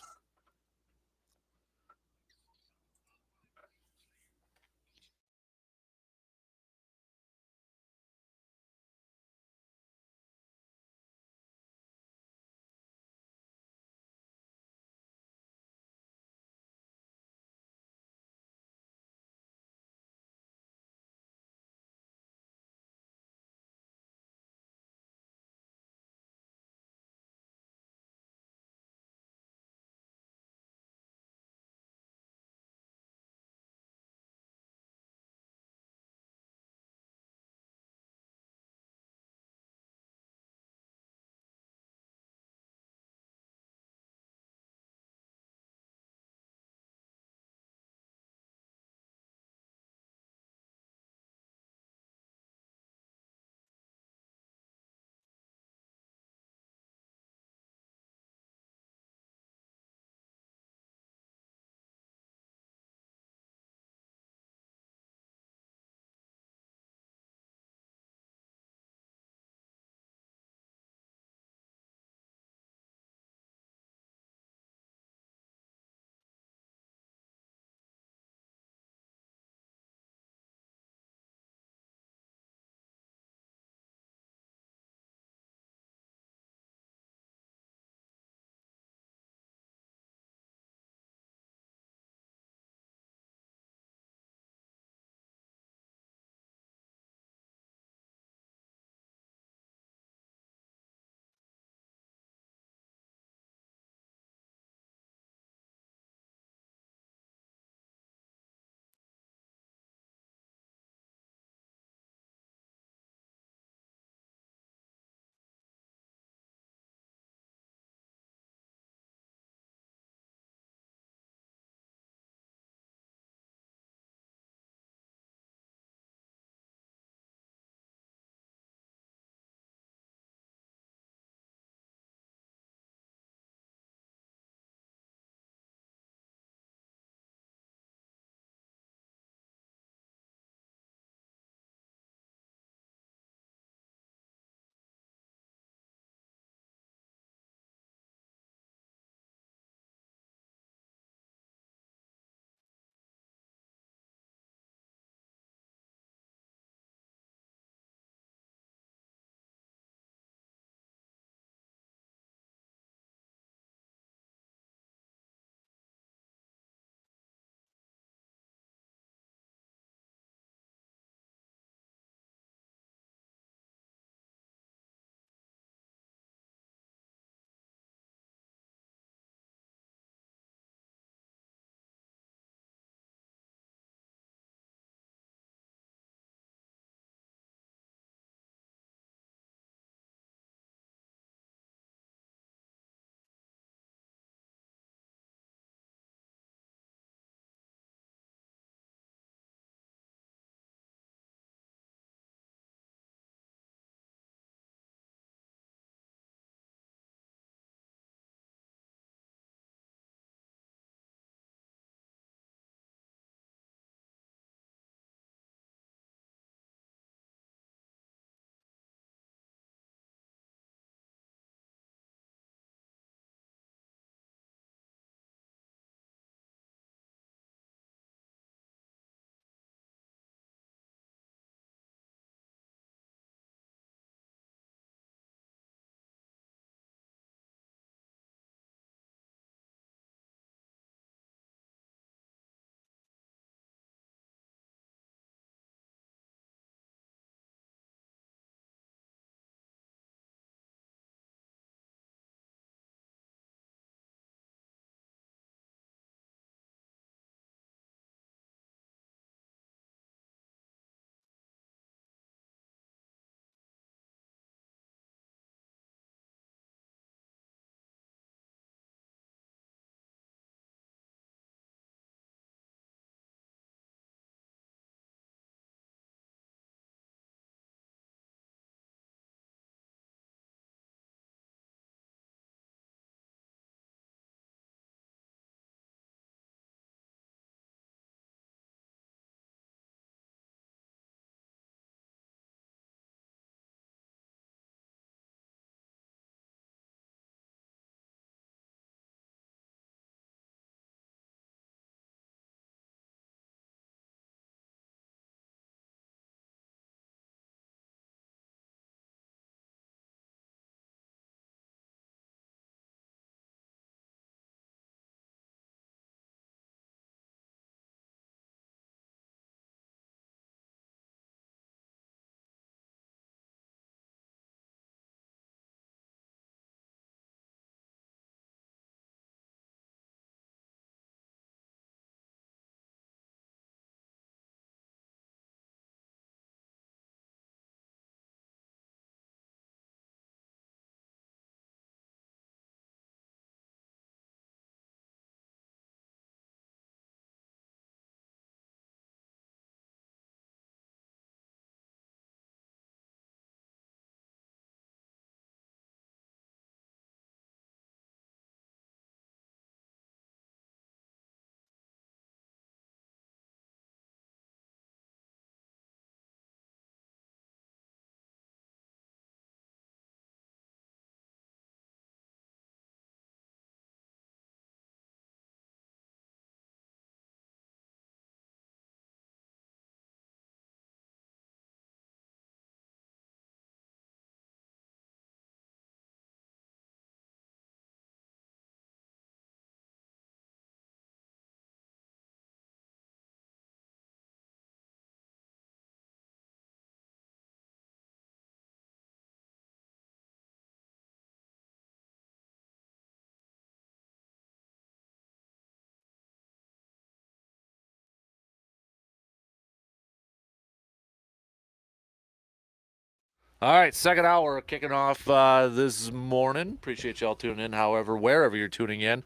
All right, second hour kicking off this morning. Appreciate y'all tuning in, however, wherever you're tuning in.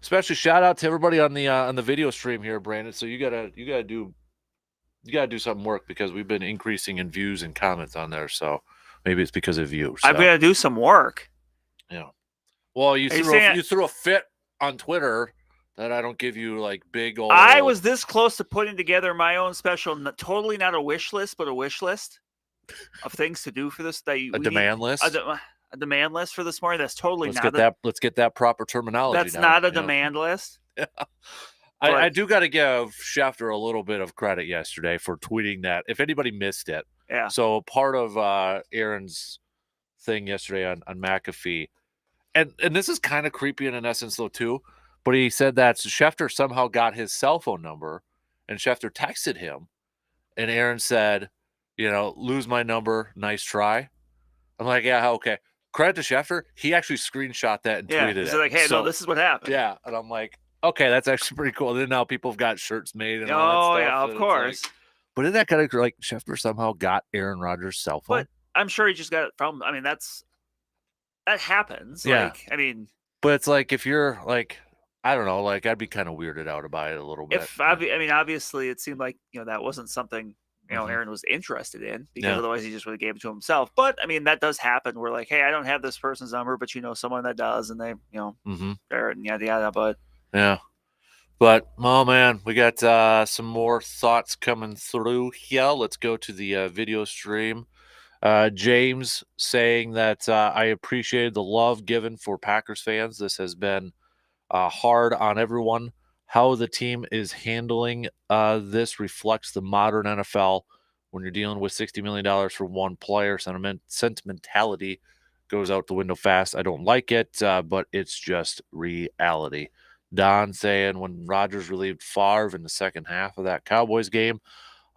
Especially shout out to everybody on the video stream here, Brandon. So you gotta do some work because we've been increasing in views and comments on there. So maybe it's because of you. So. I've got to do some work. Yeah. Well, you Are you threw saying you threw a fit on Twitter that I don't give you like big old. I was this close to putting together my own special, totally not a wish list, but a wish list of things to do for this. Demand list. A demand list for this morning. That's totally Let's not get that. Let's get that proper terminology. That's now, not a you know? demand list. Yeah. But- I do got to give Schefter a little bit of credit yesterday for tweeting that. If anybody missed it, Yeah. so part of Aaron's thing yesterday on McAfee, and this is kind of creepy in an essence though too, but he said that Schefter somehow got his cell phone number, and Schefter texted him, and Aaron said, lose my number, nice try. I'm like, yeah, okay. Credit to Schefter, he actually screenshot that and Yeah. tweeted He's it. like, hey, no, this is what happened. Yeah, and I'm like, okay, that's actually pretty cool. Then now people have got shirts made and all that Oh, stuff. yeah, and of it's course. like, but isn't that kind of like Schefter somehow got Aaron Rodgers' cell phone? But I'm sure he just got it from. I mean, that happens. Yeah. Like, I mean, but it's like if you're like, I don't know, like I'd be kind of weirded out about it a little bit. I mean, obviously, it seemed like that wasn't something Mhm. Aaron was interested in, because Yeah. otherwise he just would have gave it to himself. But I mean, that does happen. We're like, hey, I don't have this person's number, but someone that does, and they Mm-hmm. share it and yada yada. But Yeah. But, oh man, we got some more thoughts coming through here. Let's go to the video stream. James saying that I appreciated the love given for Packers fans. This has been hard on everyone. How the team is handling this reflects the modern NFL. When you're dealing with $60 million for one player, sentimentality goes out the window fast. I don't like it, but it's just reality. Don saying when Rodgers relieved Favre in the second half of that Cowboys game,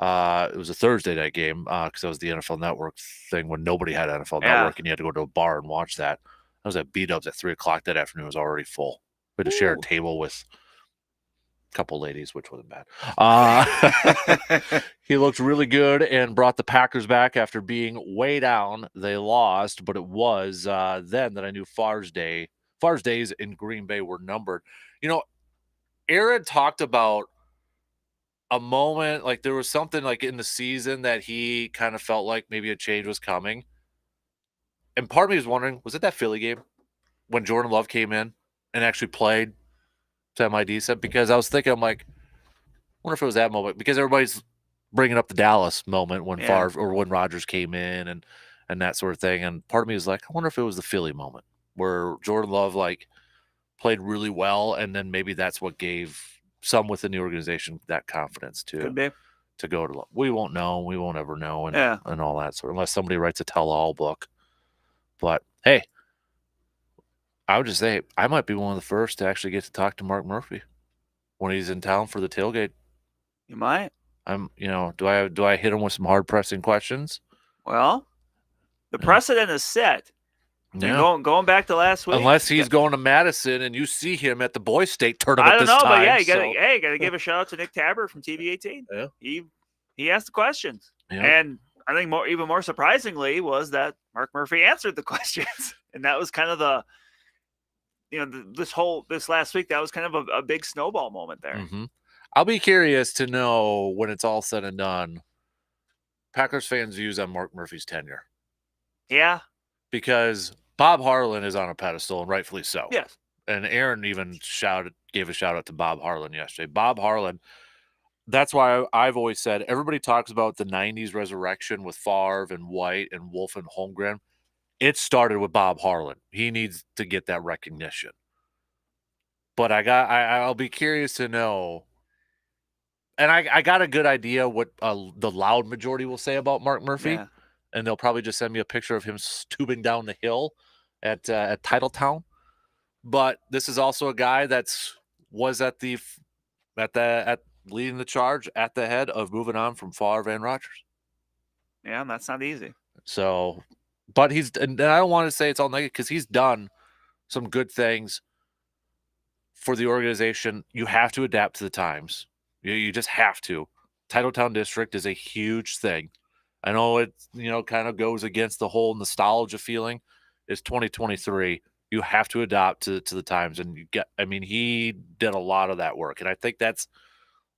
it was a Thursday night game because that was the NFL Network thing when nobody had NFL Yeah. Network and you had to go to a bar and watch that. I was at B-Dubs at 3 o'clock that afternoon. It was already full. We had to share a Ooh. table with a couple ladies, which wasn't bad. He looked really good and brought the Packers back after being way down. They lost, but it was then that I knew Favre's days in Green Bay were numbered. Aaron talked about a moment, like there was something like in the season that he kind of felt like maybe a change was coming. And part of me was wondering, was it that Philly game when Jordan Love came in and actually played semi-decent? Because I was thinking, I'm like, I wonder if it was that moment, because everybody's bringing up the Dallas moment when Favre or when Rodgers came in and that sort of thing. And part of me was like, I wonder if it was the Philly moment where Jordan Love like played really well, and then maybe that's what gave some within the organization that confidence could be. to go to. We won't know. We won't ever know, and Yeah. and all that sort. Unless somebody writes a tell-all book. But hey, I would just say I might be one of the first to actually get to talk to Mark Murphy when he's in town for the tailgate. You might. Do I hit him with some hard pressing questions? Well, the Yeah. precedent is set. Yeah. Going back to last week. Unless he's going to Madison and you see him at the boys' state tournament. I don't this know, time, but yeah, you so. gotta give a shout out to Nick Tabor from TV18. Yeah. He asked the questions, Yeah. and I think even more surprisingly was that Mark Murphy answered the questions, and that was kind of this last week, that was kind of a big snowball moment there. Mm-hmm. I'll be curious to know when it's all said and done, Packers fans' views on Mark Murphy's tenure. Yeah. Because Bob Harlan is on a pedestal, and rightfully so. Yes. And Aaron even gave a shout out to Bob Harlan yesterday. Bob Harlan, that's why I've always said everybody talks about the 90s resurrection with Favre and White and Wolf and Holmgren. It started with Bob Harlan. He needs to get that recognition. But I'll be curious to know. And I got a good idea what the loud majority will say about Mark Murphy. Yeah. And they'll probably just send me a picture of him tubing down the hill at Titletown. But this is also a guy was at leading the charge at the head of moving on from Favre and Rodgers. Yeah, and that's not easy. So, but and I don't want to say it's all negative because he's done some good things for the organization. You have to adapt to the times. You just have to. Titletown District is a huge thing. I know it, kind of goes against the whole nostalgia feeling. It's 2023. You have to adapt to the times, and he did a lot of that work, and I think that's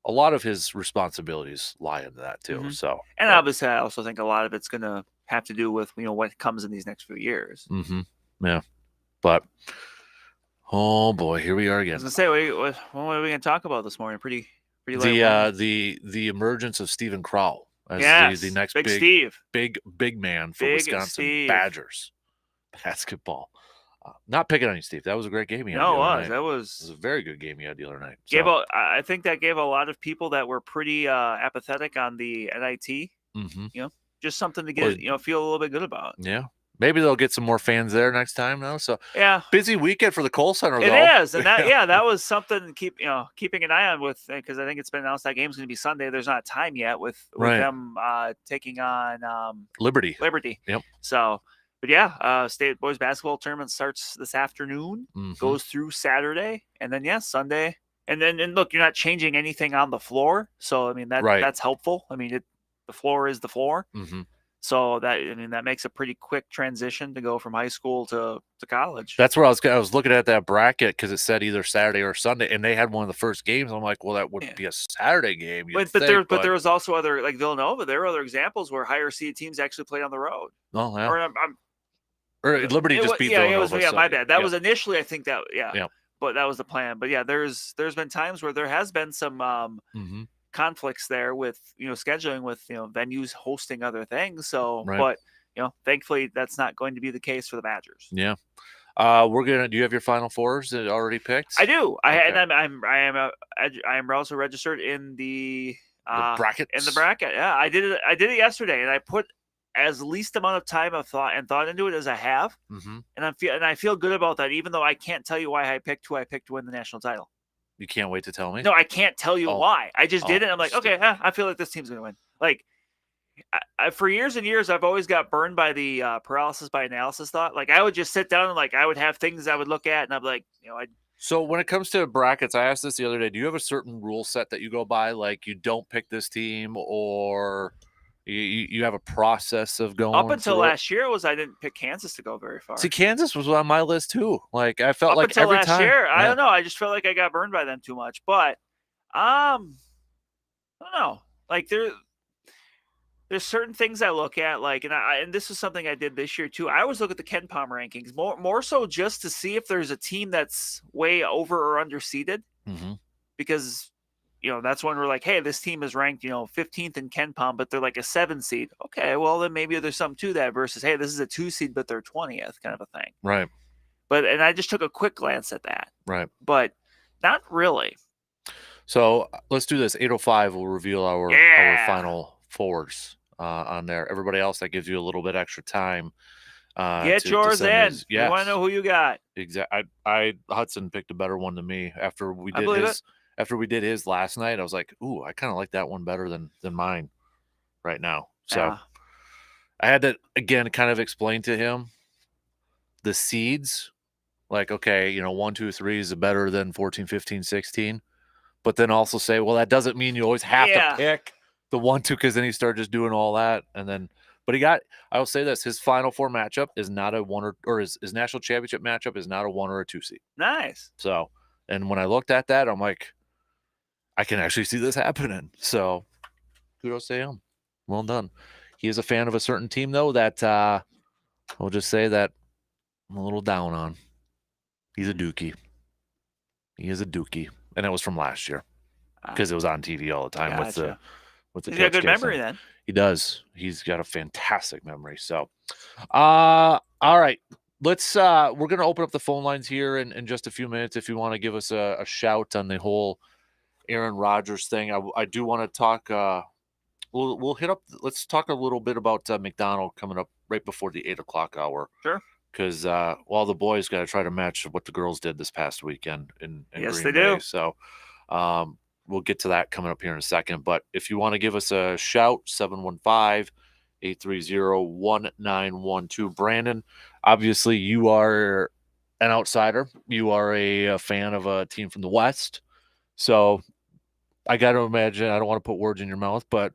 a lot of his responsibilities lie into that too. Mhm. So, And obviously, I also think a lot of it's going to have to do with what comes in these next few years. yeah, but oh boy, here we are I again. was gonna say, what are we gonna talk about this morning? Pretty light. The emergence of Steven Crowell as the next Big Steve, big man for Big Wisconsin Steve. Badgers basketball. Not picking on you, Steve. That was a great game you had. No, the it other was. night. That It was was a very good game you had the other night. I think that gave a lot of people that were pretty apathetic on the NIT. Just something to get feel a little bit good about. Yeah, maybe they'll get some more fans there next time now. So yeah, busy weekend for the Kohl Center. It though. is, and that was something to keeping an eye on with, because I think it's been announced that game's going to be Sunday. There's not time yet with them taking on Liberty. Yep. So, but yeah, state boys basketball tournament starts this afternoon, goes through Saturday, and then Sunday, and look, you're not changing anything on the floor, so I mean that's helpful. I mean the floor is the floor. So that makes a pretty quick transition to go from high school to college. That's where I was looking at that bracket because it said either Saturday or Sunday, and they had one of the first games. I'm like, well, that would be a Saturday game. But there was also other, like Villanova. There are other examples where higher seed teams actually played on the road. Oh yeah. Or Liberty just beat Villanova. My bad. That was initially, I think that but that was the plan. But yeah, there's been times where there has been some conflicts there with scheduling with venues hosting other things. So but thankfully that's not going to be the case for the Badgers. Do you have your Final Fours already picked? I do. I am also registered in the bracket. Yeah, I did it yesterday, and I put as least amount of time of thought into it as I have, and I feel good about that, even though I can't tell you why I picked who I picked to win the national title. You can't wait to tell me? No, I can't tell you why. I just did it. I'm like, okay, I feel like this team's going to win. Like, for years and years, I've always got burned by the paralysis by analysis thought. Like, I would just sit down and I would have things I would look at, and I'm like, So when it comes to brackets, I asked this the other day. Do you have a certain rule set that you go by? Like, you don't pick this team, or you have a process of going up until last year I didn't pick Kansas to go very far. See, Kansas was on my list too. Like, I felt like until every last time. Year, I don't know. I just felt like I got burned by them too much. But I don't know. Like there's certain things I look at, like, and this is something I did this year too. I always look at the Ken Palm rankings more so just to see if there's a team that's way over or underseeded, because that's when we're like, hey, this team is ranked 15th in Ken Palm, but they're like a 7 seed. Okay, well then maybe there's something to that versus, hey, this is a 2 seed, but they're 20th, kind of a thing. Right. And I just took a quick glance at that. Right. But not really. So let's do this. 8:05 will reveal our final fours on there. Everybody else, that gives you a little bit extra time. Get yours in. Yes. You want to know who you got? Exactly. Hudson picked a better one than me after we did his. After we did his last night, I was like, ooh, I kind of like that one better than mine right now. So I had to, again, kind of explain to him the seeds. Like, okay, 1, 2, 3 is better than 14, 15, 16. But then also say, well, that doesn't mean you always have to pick the 1, 2, because then he started just doing all that. And then, but I will say this, his Final Four matchup is not a 1 or his national championship matchup is not a 1 or a 2 seed. Nice. So, and when I looked at that, I'm like, I can actually see this happening. So kudos to him. Well done. He is a fan of a certain team, though, that I'll just say that I'm a little down on. He's a Dookie. He is a Dookie. And it was from last year because it was on TV all the time with the He's got a good memory then. He does. He's got a fantastic memory. So, all right. Let's we're going to open up the phone lines here in just a few minutes. If you want to give us a shout on the whole Aaron Rodgers thing, I do want to talk. We'll hit up. Let's talk a little bit about McDonald coming up right before the 8:00 hour. Sure. Because the boys got to try to match what the girls did this past weekend in yes, Green they Bay. do. So we'll get to that coming up here in a second. But if you want to give us a shout, 715-830-1912. Brandon, obviously you are an outsider. You are a fan of a team from the West. So I got to imagine, I don't want to put words in your mouth, but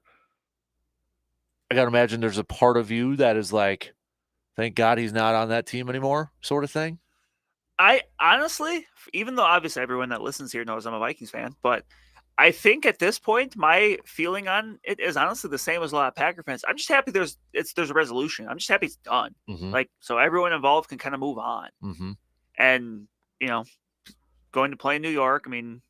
I got to imagine there's a part of you that is like, thank God he's not on that team anymore, sort of thing. I honestly, even though obviously everyone that listens here knows I'm a Vikings fan, but I think at this point my feeling on it is honestly the same as a lot of Packer fans. I'm just happy there's a resolution. I'm just happy it's done. Mm-hmm. Like, so everyone involved can kind of move on. Mm-hmm. And going to play in New York, I mean,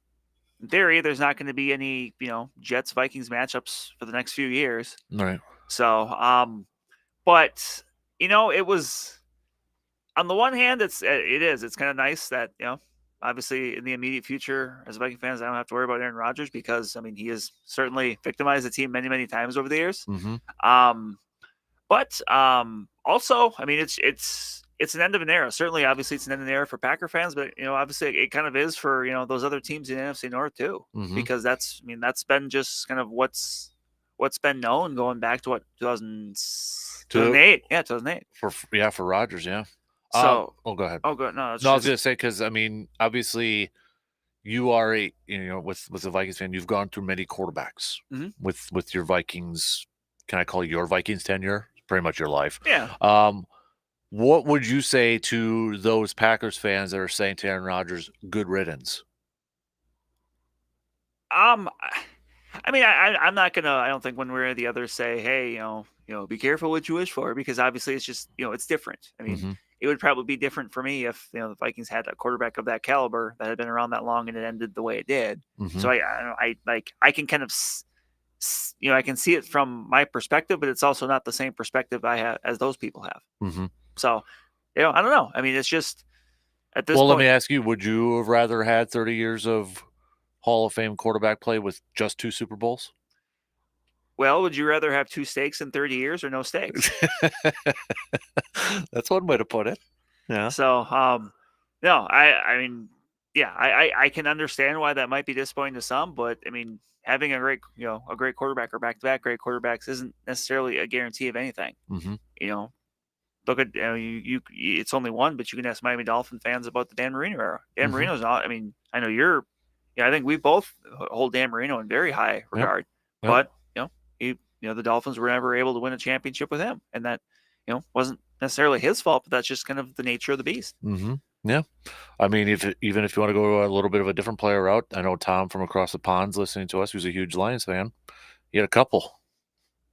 in theory, there's not going to be any Jets Vikings matchups for the next few years. Right. So, but it was. On the one hand, it's kind of nice that obviously in the immediate future as Viking fans, I don't have to worry about Aaron Rodgers because I mean he has certainly victimized the team many times over the years. Mm-hmm. But also, I mean it's an end of an era. Certainly, obviously, it's an end of an era for Packer fans, but obviously it kind of is for those other teams in the NFC North too, Mm-hmm. because that's been just kind of what's been known going back to 2008. Yeah, 2008 for Rodgers. Yeah. So, go ahead. Oh, good. No, I was gonna say because I mean, obviously, you are with the Vikings fan. You've gone through many quarterbacks with your Vikings. Can I call it your Vikings tenure? Pretty much your life. Yeah. What would you say to those Packers fans that are saying to Aaron Rodgers, "Good riddance"? I mean, I'm not gonna. I don't think one way or the other say, "Hey, be careful what you wish for," because obviously it's just it's different. I mean, it would probably be different for me if the Vikings had a quarterback of that caliber that had been around that long and it ended the way it did. So I can kind of I can see it from my perspective, but it's also not the same perspective I have as those people have. So I don't know. I mean, it's just at this point. Well, let me ask you: would you have rather had 30 years of Hall of Fame quarterback play with just 2 Super Bowls? Well, would you rather have 2 steaks in 30 years or no steaks? That's one way to put it. Yeah. So, no, I mean, yeah, I can understand why that might be disappointing to some, but I mean, having a great quarterback or back-to-back great quarterbacks isn't necessarily a guarantee of anything. Look at it's only one, but you can ask Miami Dolphin fans about the Dan Marino era. Dan Marino's not. I mean, I know you're. Yeah, I think we both hold Dan Marino in very high regard, but the Dolphins were never able to win a championship with him, and that wasn't necessarily his fault, but that's just kind of the nature of the beast. Yeah, I mean, even if you want to go a little bit of a different player route, I know Tom from across the pond's listening to us, who's a huge Lions fan. He had a couple,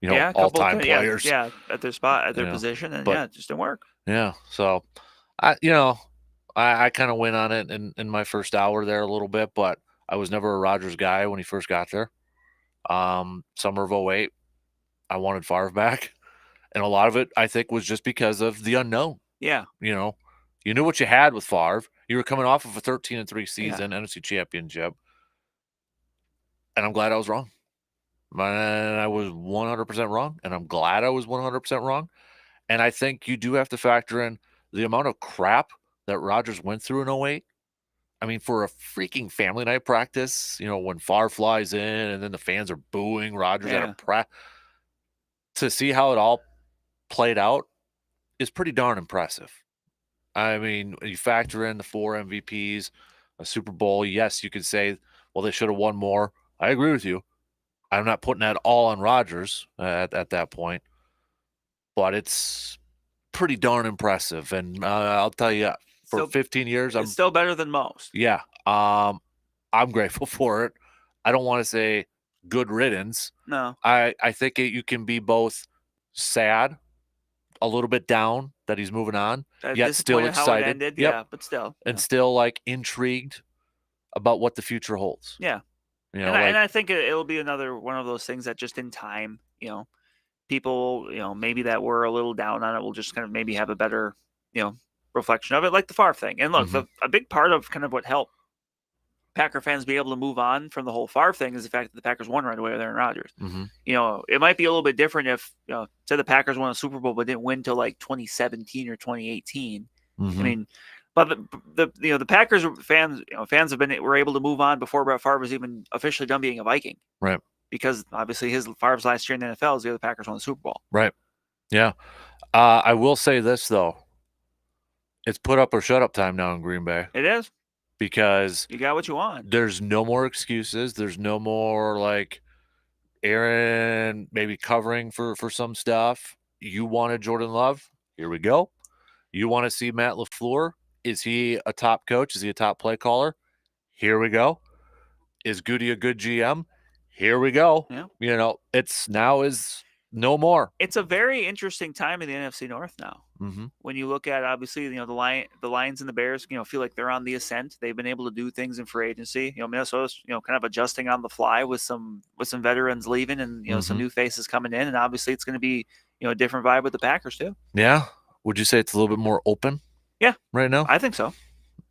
all-time players, at their spot, at their position, and it just didn't work. Yeah, so I kind of went on it in my first hour there a little bit, but I was never a Rodgers guy when he first got there. Summer of 2008, I wanted Favre back. And a lot of it, I think, was just because of the unknown. Yeah. You knew what you had with Favre. You were coming off of a 13-3 season, NFC Championship. And I'm glad I was wrong. And I was 100% wrong. And I'm glad I was 100% wrong. And I think you do have to factor in the amount of crap that Rodgers went through in 2008. I mean, for a freaking family night practice, when Favre flies in and then the fans are booing Rodgers at a practice, to see how it all played out is pretty darn impressive. I mean, you factor in the 4 MVPs, a Super Bowl. Yes, you could say, well, they should have won more. I agree with you. I'm not putting that all on Rodgers at that point, but it's pretty darn impressive. And I'll tell you, for 15 years, it's still better than most. Yeah, I'm grateful for it. I don't want to say good riddance. No, I think you can be both sad, a little bit down that he's moving on, yet still excited. How it ended, but still, and still like intrigued about what the future holds. Yeah, and I think it'll be another one of those things that just in time, people, maybe that were a little down on it will just kind of maybe have a better, reflection of it, like the Favre thing. And look, a big part of kind of what helped Packer fans be able to move on from the whole Favre thing is the fact that the Packers won right away with Aaron Rodgers. It might be a little bit different if, say the Packers won a Super Bowl but didn't win till like 2017 or 2018. I mean, but the Packers fans were able to move on before Brett Favre was even officially done being a Viking, right? Because obviously Favre's last year in the NFL is the other Packers won the Super Bowl, right? Yeah, I will say this though. It's put up or shut up time now in Green Bay. It is. Because you got what you want. There's no more excuses. There's no more like Aaron maybe covering for some stuff. You wanted Jordan Love. Here we go. You want to see Matt LaFleur. Is he a top coach? Is he a top play caller? Here we go. Is Goody a good GM? Here we go. Yeah. It's now is no more. It's a very interesting time in the NFC North now. Mm-hmm. When you look at, obviously, the Lions and the Bears, feel like they're on the ascent. They've been able to do things in free agency. Minnesota's, kind of adjusting on the fly with some veterans leaving and some new faces coming in, and obviously it's going to be a different vibe with the Packers too. Yeah. Would you say it's a little bit more open? Yeah. Right now, I think so.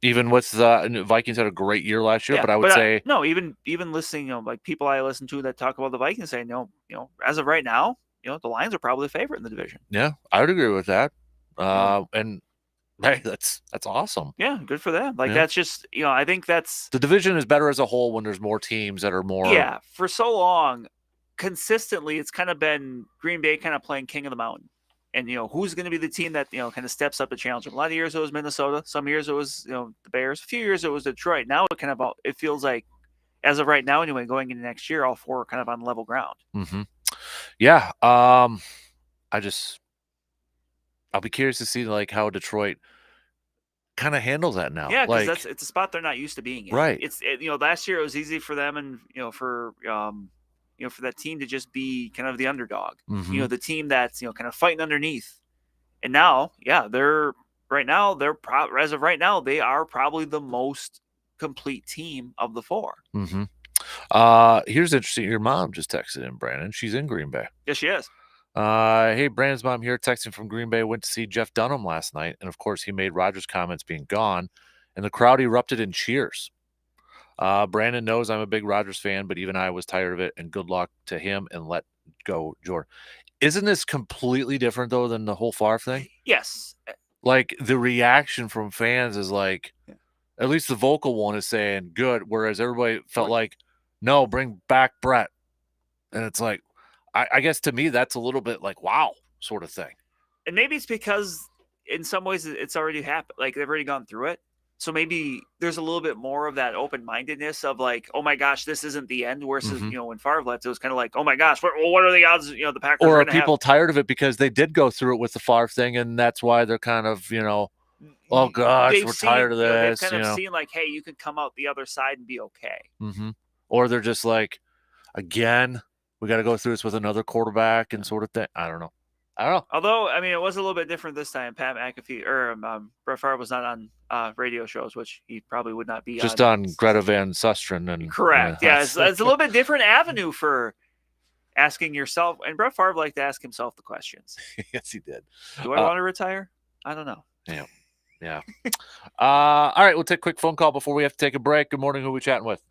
Even with the Vikings had a great year last year, Yeah, but I would say no. Even listening, like people I listen to that talk about the Vikings say, no, as of right now, the Lions are probably the favorite in the division. Yeah, I would agree with that. And hey, that's awesome. Yeah, good for them. Like that's just I think that's the division is better as a whole when there's more teams that are more. Yeah, for so long, consistently, it's kind of been Green Bay kind of playing king of the mountain. And, who's going to be the team that, kind of steps up to challenge them? A lot of years it was Minnesota. Some years it was, the Bears. A few years it was Detroit. Now it feels like, as of right now anyway, going into next year, all four are kind of on level ground. Mm-hmm. Yeah. I'll be curious to see like how Detroit kind of handles that now. Yeah, because it's a spot they're not used to being in. Right. Last year it was easy for them and, for that team to just be kind of the underdog, the team that's, kind of fighting underneath. And now, yeah, as of right now, they are probably the most complete team of the four. Mm-hmm. Here's interesting. Your mom just texted in, Brandon. She's in Green Bay. Yes, she is. Hey, Brandon's mom here texting from Green Bay. Went to see Jeff Dunham last night. And of course, he made Rodgers' comments being gone. And the crowd erupted in cheers. Brandon knows I'm a big Rodgers fan, but even I was tired of it. And good luck to him and let go, Jordan. Isn't this completely different, though, than the whole Favre thing? Yes. Like, the reaction from fans is like, at least the vocal one is saying good, whereas everybody felt like, no, bring back Brett. And it's like, I guess to me, that's a little bit like, wow, sort of thing. And maybe it's because in some ways it's already happened. Like, they've already gone through it. So maybe there's a little bit more of that open-mindedness of like, oh my gosh, this isn't the end. Versus, when Favre left, it was kind of like, oh my gosh, what are the odds? The Packers. Or are people tired of it because they did go through it with the Favre thing, and that's why they're kind of, oh gosh, we're tired of this. They've kind of seen like, hey, you can come out the other side and be okay. Mm-hmm. Or they're just like, again, we got to go through this with another quarterback and sort of thing. I don't know. Although, I mean, it was a little bit different this time. Pat McAfee or Brett Favre was not on radio shows, which he probably would not be just on Greta Van Susteren. And correct. Yeah, it's a little bit different avenue for asking yourself. And Brett Favre liked to ask himself the questions. Yes, he did. Do I want to retire? I don't know. Yeah. All right, we'll take a quick phone call before we have to take a break. Good morning. Who are we chatting with?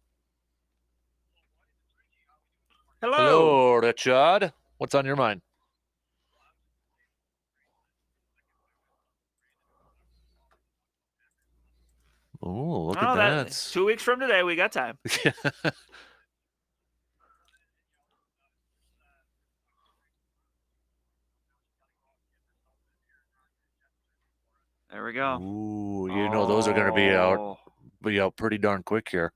Hello, Richard. What's on your mind? Oh, look at that. 2 weeks from today, we got time. There we go. Ooh, those are going to be out pretty darn quick here.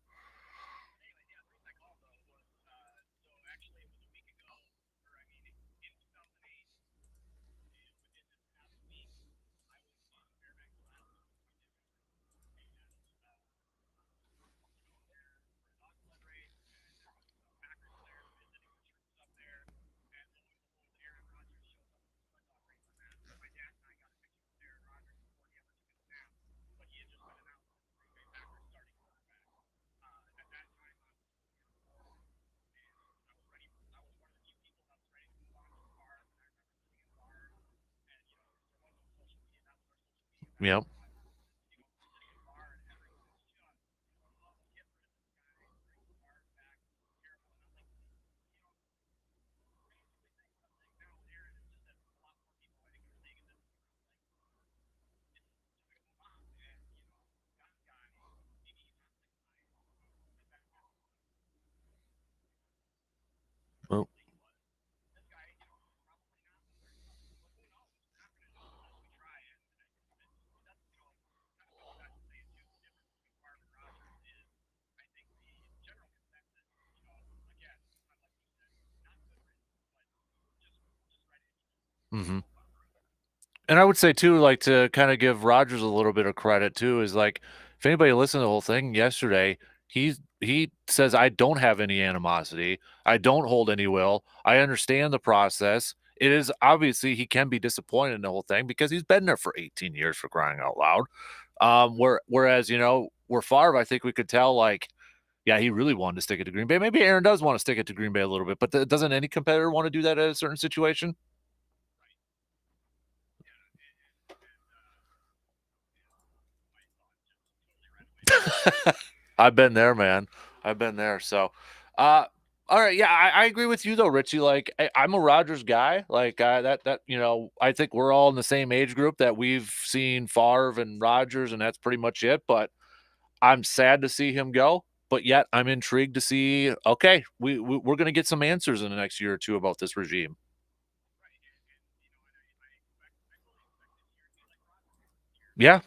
Yep. Oh. Mm-hmm. And I would say too, like to kind of give Rogers a little bit of credit too, is like if anybody listened to the whole thing yesterday, he says I don't have any animosity, I don't hold any will, I understand the process. It is obviously he can be disappointed in the whole thing because he's been there for 18 years for crying out loud. Whereas where Favre, I think we could tell like, yeah, he really wanted to stick it to Green Bay. Maybe Aaron does want to stick it to Green Bay a little bit, but doesn't any competitor want to do that at a certain situation? I've been there, man. I've been there. So, all right, yeah, I agree with you though, Richie. Like, I'm a Rodgers guy. Like, I think we're all in the same age group that we've seen Favre and Rodgers, and that's pretty much it. But I'm sad to see him go. But yet, I'm intrigued to see. Okay, we're going to get some answers in the next year or two about this regime. Yeah.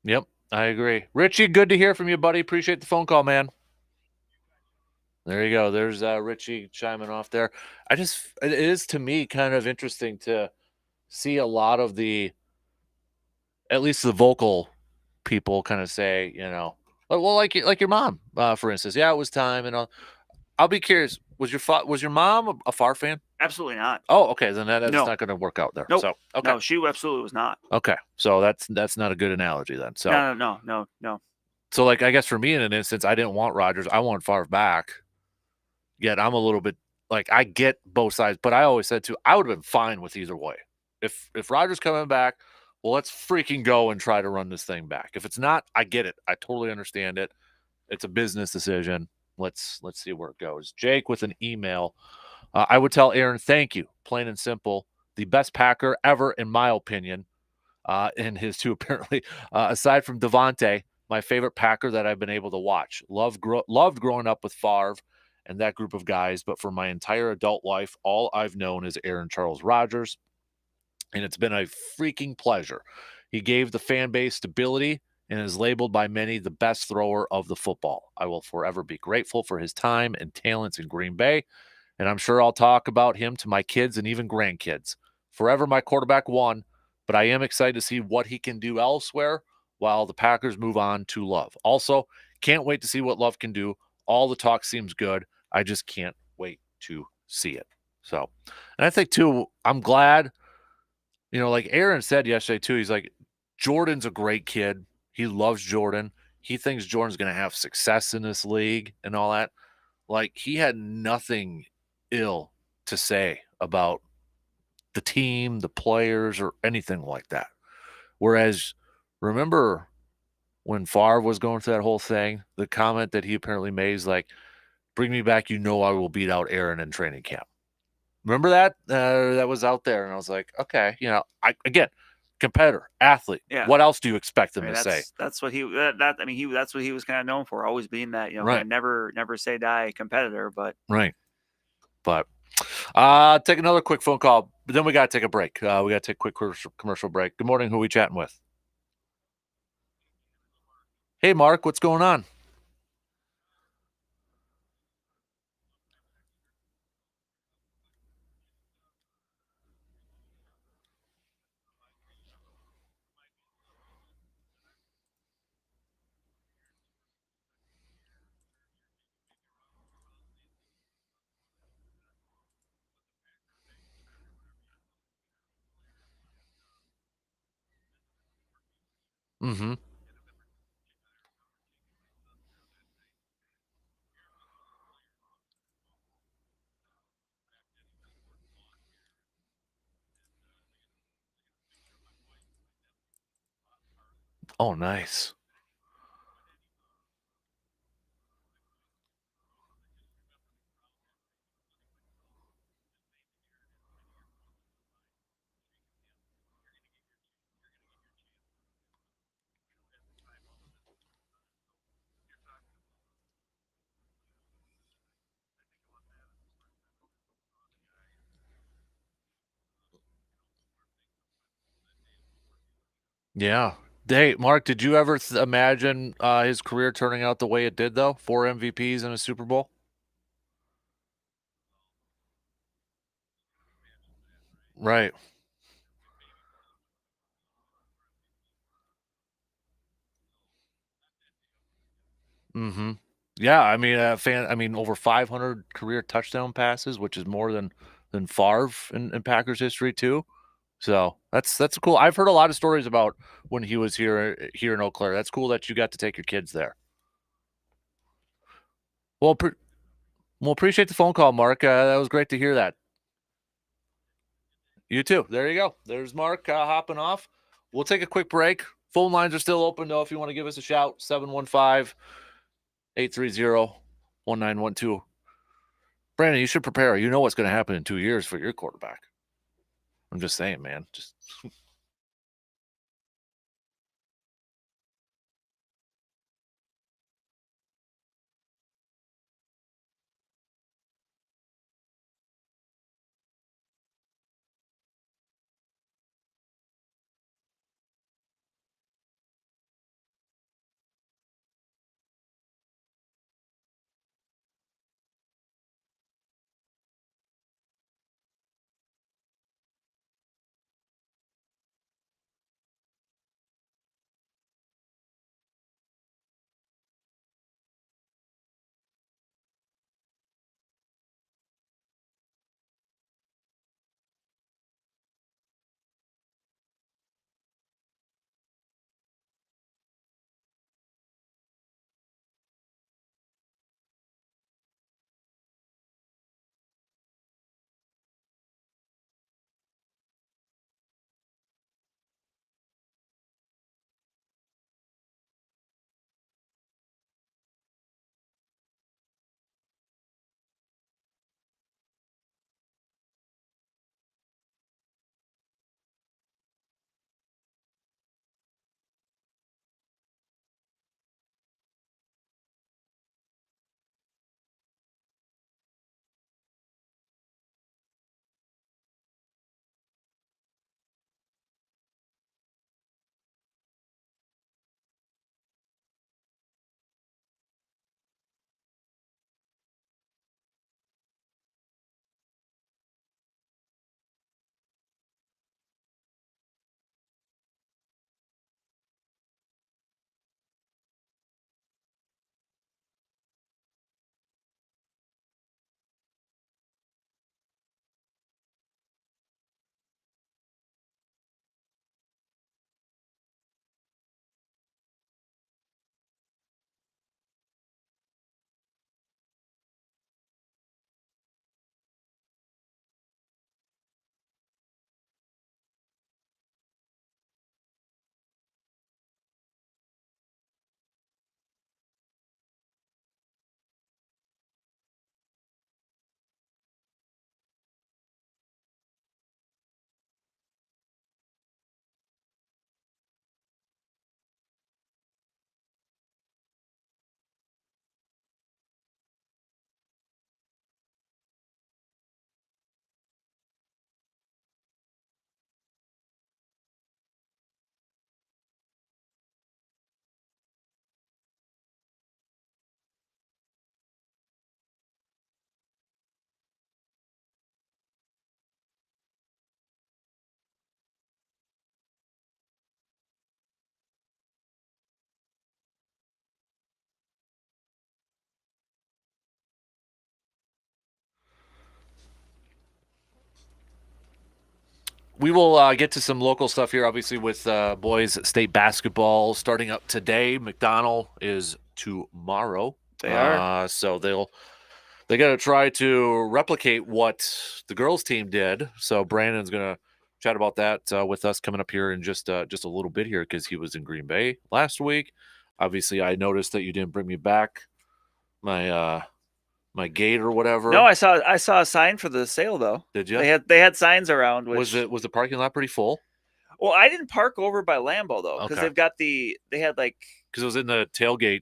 Yep, I agree. Richie, good to hear from you, buddy. Appreciate the phone call, man. There you go. There's Richie chiming off there. It is to me kind of interesting to see a lot of at least the vocal people kind of say, well, like your mom, for instance. Yeah, it was time, and I'll be curious. Was your mom a Far fan? Absolutely not. Oh, okay. Then that's No. not going to work out there. Nope. So okay. No, she absolutely was not. Okay, so that's not a good analogy then. So No. so like I guess for me in an instance, I didn't want Rogers. I want Favre back. Yet I'm a little bit like I get both sides, but I always said too, I would have been fine with either way. If Rogers coming back, well, let's freaking go and try to run this thing back. If it's not, I get it. I totally understand it. It's a business decision. Let's see where it goes. Jake with an email. I would tell Aaron, thank you, plain and simple. The best Packer ever, in my opinion. And his two apparently. Aside from Devontae, my favorite Packer that I've been able to watch. Loved growing up with Favre and that group of guys, but for my entire adult life, all I've known is Aaron Charles Rodgers, and it's been a freaking pleasure. He gave the fan base stability and is labeled by many the best thrower of the football. I will forever be grateful for his time and talents in Green Bay, and I'm sure I'll talk about him to my kids and even grandkids. Forever my quarterback one, but I am excited to see what he can do elsewhere while the Packers move on to Love. Also, can't wait to see what Love can do. All the talk seems good. I just can't wait to see it. So, and I think too, I'm glad, like Aaron said yesterday too, he's like, Jordan's a great kid. He loves Jordan. He thinks Jordan's going to have success in this league and all that. Like, he had nothing ill to say about the team, the players, or anything like that. Whereas, remember when Favre was going through that whole thing, the comment that he apparently made is like, bring me back, I will beat out Aaron in training camp. Remember that? That was out there, and I was like, okay, again, competitor, athlete. Yeah. What else do you expect them to say? That's what that's what he was kind of known for, always being that, Right. never say die competitor. But Right. But take another quick phone call, but then we got to take a break. We got to take a quick commercial break. Good morning. Who are we chatting with? Hey, Mark, what's going on? Mm-hmm. Oh, nice. Yeah. Hey, Mark, did you ever imagine his career turning out the way it did, though? 4 MVPs and a Super Bowl? Right. Mm-hmm. Yeah, I mean, over 500 career touchdown passes, which is more than Favre in Packers history too. So that's cool. I've heard a lot of stories about when he was here in Eau Claire. That's cool that you got to take your kids there. Well, appreciate the phone call, Mark. That was great to hear that. You too. There you go. There's Mark hopping off. We'll take a quick break. Phone lines are still open, though, if you want to give us a shout. 715-830-1912. Brandon, you should prepare. You know what's going to happen in 2 years for your quarterback. I'm just saying, man. Just we will get to some local stuff here, obviously, with boys state basketball starting up today. McDonald is tomorrow. They are. So they got to try to replicate what the girls team did. So Brandon's gonna chat about that with us coming up here in just a little bit here because he was in Green Bay last week. Obviously, I noticed that you didn't bring me back my gate or whatever. No, I saw a sign for the sale though. Did you? They had signs around. Which Was the parking lot pretty full? Well, I didn't park over by Lambeau though, because Okay. they had like because it was in the tailgate,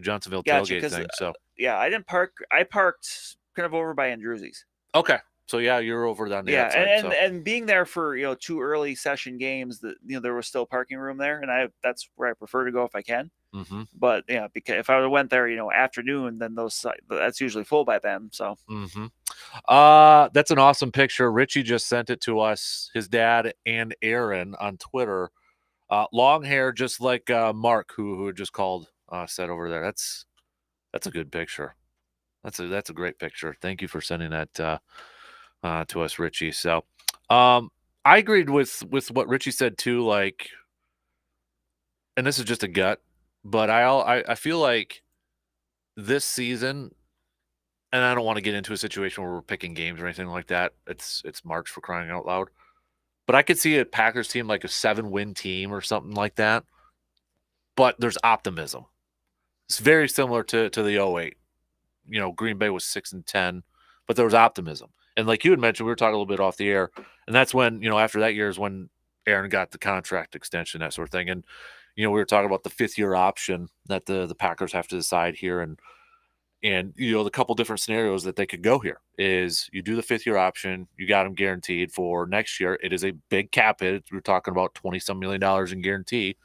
Johnsonville Gotcha, tailgate 'cause, thing. So yeah, I didn't park. I parked kind of over by Andrewsi's. okay, So yeah, you're over on the Yeah, outside. and, So. and being there for 2 early session games, that there was still parking room there, and that's where I prefer to go if I can. Mm-hmm. But yeah, because if I went there, afternoon, then that's usually full by then. So Mm-hmm. That's an awesome picture. Richie just sent it to us, his dad and Aaron on Twitter. Long hair, just like Mark, who just called, said over there. That's a good picture. That's a great picture. Thank you for sending that to us, Richie. So, I agreed with what Richie said too. Like, and this is just a gut, but I feel like this season, and I don't want to get into a situation where we're picking games or anything like that. It's March, for crying out loud. But I could see a Packers team like a 7-win team or something like that. But there's optimism. It's very similar to the 08. Green Bay was 6-10, but there was optimism. And like you had mentioned, we were talking a little bit off the air, and that's when, after that year is when Aaron got the contract extension, that sort of thing. And, we were talking about the 5th-year option that the Packers have to decide here. And the couple different scenarios that they could go here is you do the 5th-year option, you got him guaranteed for next year. It is a big cap hit. We're talking about $20-some million in guarantee.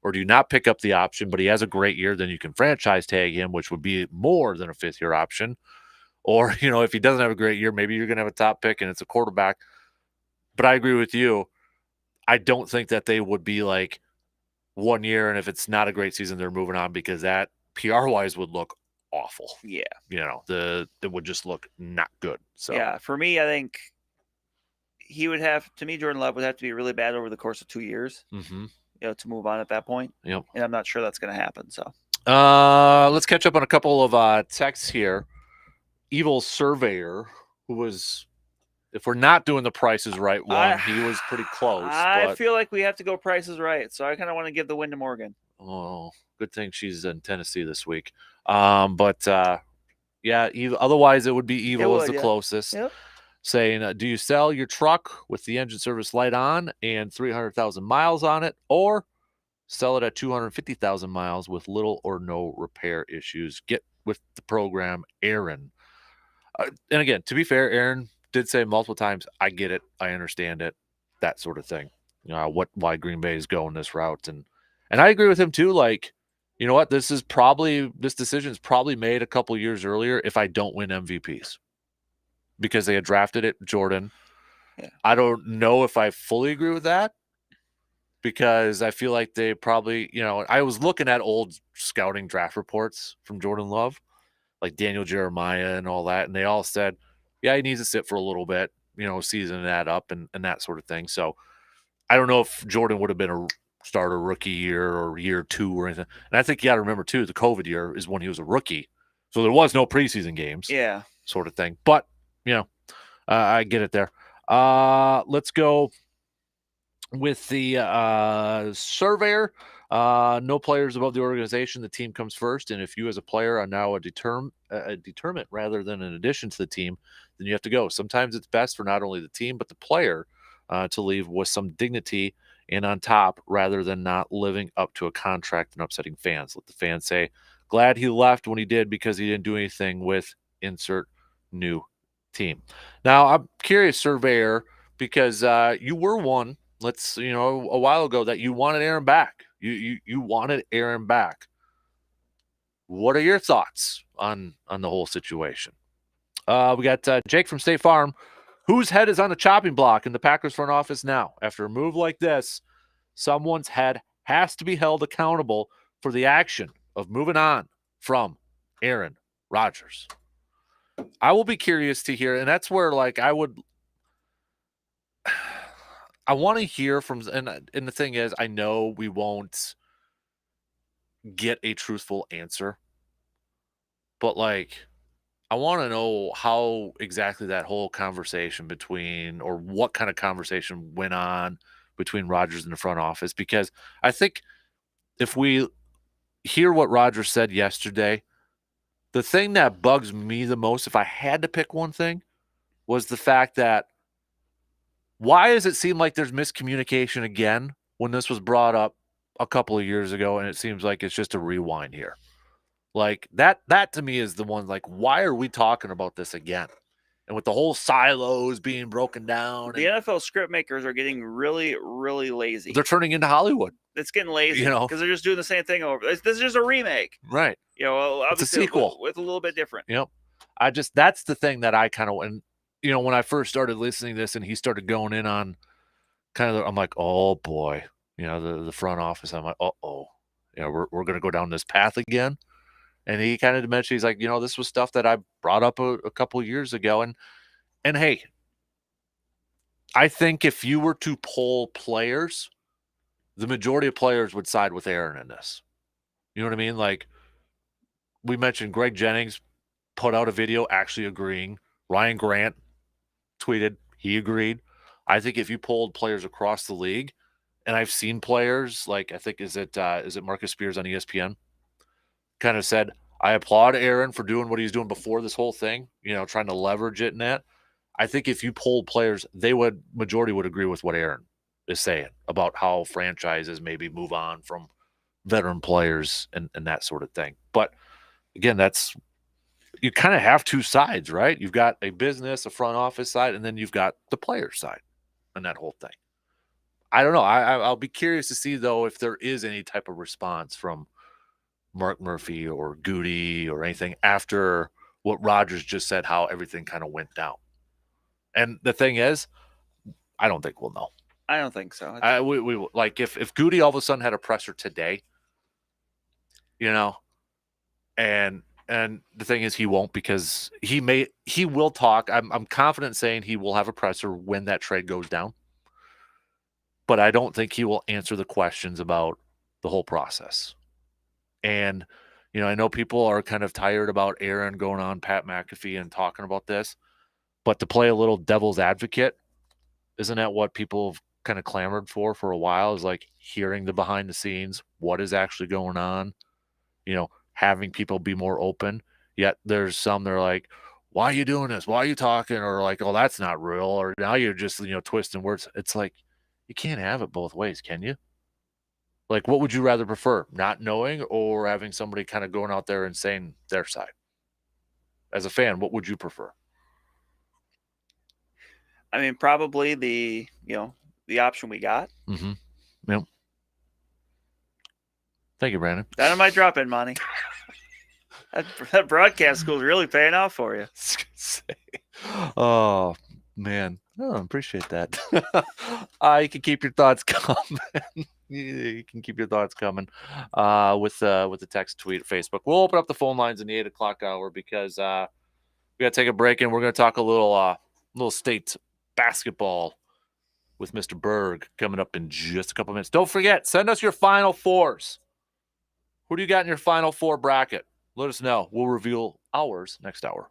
Or do you not pick up the option, but he has a great year, then you can franchise tag him, which would be more than a 5th-year option. Or, if he doesn't have a great year, maybe you're going to have a top pick and it's a quarterback. But I agree with you. I don't think that they would be like 1 year, and if it's not a great season, they're moving on, because that PR-wise would look awful. yeah, it would just look not good. So yeah, for me, I think Jordan Love would have to be really bad over the course of 2 years. Mm-hmm. To move on at that point. Yep. And I'm not sure that's going to happen. So, let's catch up on a couple of texts here. Evil Surveyor, who was, if we're not doing the prices right one, he was pretty close. I feel like we have to go prices right. So I kind of want to give the win to Morgan. Oh, good thing she's in Tennessee this week. Yeah, otherwise it would be Evil as the closest. Yep. Saying, do you sell your truck with the engine service light on and 300,000 miles on it, or sell it at 250,000 miles with little or no repair issues? Get with the program, Aaron. And again, to be fair, Aaron did say multiple times, I get it, I understand it, that sort of thing. Why Green Bay is going this route, and I agree with him too. Like, you know what, this decision is probably made a couple years earlier if I don't win MVPs. Because they had drafted it, Jordan. Yeah. I don't know if I fully agree with that, because I feel like they probably, I was looking at old scouting draft reports from Jordan Love, like Daniel Jeremiah and all that, and they all said, yeah, he needs to sit for a little bit, season that up and that sort of thing. So I don't know if Jordan would have been a starter rookie year or year 2 or anything. And I think you got to remember too, the COVID year is when he was a rookie, so there was no preseason games, sort of thing. But I get it there. Let's go with the Surveyor. No players above the organization. The team comes first. And if you as a player are now a determinant rather than an addition to the team, then you have to go. Sometimes it's best for not only the team, but the player to leave with some dignity and on top, rather than not living up to a contract and upsetting fans. Let the fans say, glad he left when he did, because he didn't do anything with insert new team. Now, I'm curious, Surveyor, because you were one, a while ago, that you wanted Aaron back. You wanted Aaron back. What are your thoughts on the whole situation? We got Jake from State Farm, whose head is on the chopping block in the Packers front office now. After a move like this, someone's head has to be held accountable for the action of moving on from Aaron Rodgers. I will be curious to hear, and that's where, like, I want to hear from, and the thing is, I know we won't get a truthful answer, but like, I want to know how exactly that whole conversation or what kind of conversation went on between Rodgers and the front office, because I think if we hear what Rodgers said yesterday, the thing that bugs me the most, if I had to pick one thing, was the fact that why does it seem like there's miscommunication again when this was brought up a couple of years ago, and it seems like it's just a rewind here? Like that to me is the one, like, why are we talking about this again? and with the whole silos being broken down, The NFL script makers are getting really, really lazy. they're turning into Hollywood. It's getting lazy, You know. because they're just doing the same thing over. This is just a remake, Right. you know. It's a Obviously, sequel. with a little bit different. Yep. That's the thing that I kind of, and you know, when I first started listening to this and he started going in on kind of, I'm like, oh boy, you know, the front office. I'm like, oh, you know, we're going to go down this path again. And he kind of mentioned, he's like, you know, this was stuff that I brought up a couple of years ago. And hey, I think if you were to poll players, the majority of players would side with Aaron in this. You know what I mean? Like we mentioned, Greg Jennings put out a video actually agreeing. Ryan Grant tweeted he agreed. I think if you polled players across the league, and I've seen players like, I think is it Marcus Spears on ESPN kind of said, I applaud Aaron for doing what he's doing before this whole thing, you know, trying to leverage it in that. I think if you polled players, majority would agree with what Aaron is saying about how franchises maybe move on from veteran players and that sort of thing. But again, you kind of have two sides, right? You've got a business, a front office side, and then you've got the player side and that whole thing. I don't know. I'll be curious to see, though, if there is any type of response from Mark Murphy or Goody or anything after what Rodgers just said, how everything kind of went down. And the thing is, I don't think we'll know. I don't think so. We like if Goody all of a sudden had a presser today, you know, and the thing is he won't, because he will talk. I'm confident saying he will have a presser when that trade goes down. But I don't think he will answer the questions about the whole process. And, you know, I know people are kind of tired about Aaron going on Pat McAfee and talking about this, but to play a little devil's advocate, isn't that what people have kind of clamored for a while, is like hearing the behind the scenes, what is actually going on, you know, having people be more open. Yet there's some that are like, why are you doing this? Why are you talking? Or like, oh, that's not real. Or now you're just, you know, twisting words. It's like, you can't have it both ways, can you? Like, what would you rather prefer? Not knowing or having somebody kind of going out there and saying their side? As a fan, what would you prefer? I mean, probably the option we got. Mm-hmm. Yep. Thank you, Brandon. Dynamite drop-in money. That broadcast school is really paying off for you. Oh, man. Oh, I appreciate that. You can keep your thoughts coming. You can keep your thoughts coming with the text, tweet, Facebook. We'll open up the phone lines in the 8 o'clock hour because we got to take a break, and we're going to talk a little state basketball with Mr. Berg coming up in just a couple minutes. Don't forget, send us your Final Fours. Who do you got in your Final Four bracket? Let us know. We'll reveal ours next hour.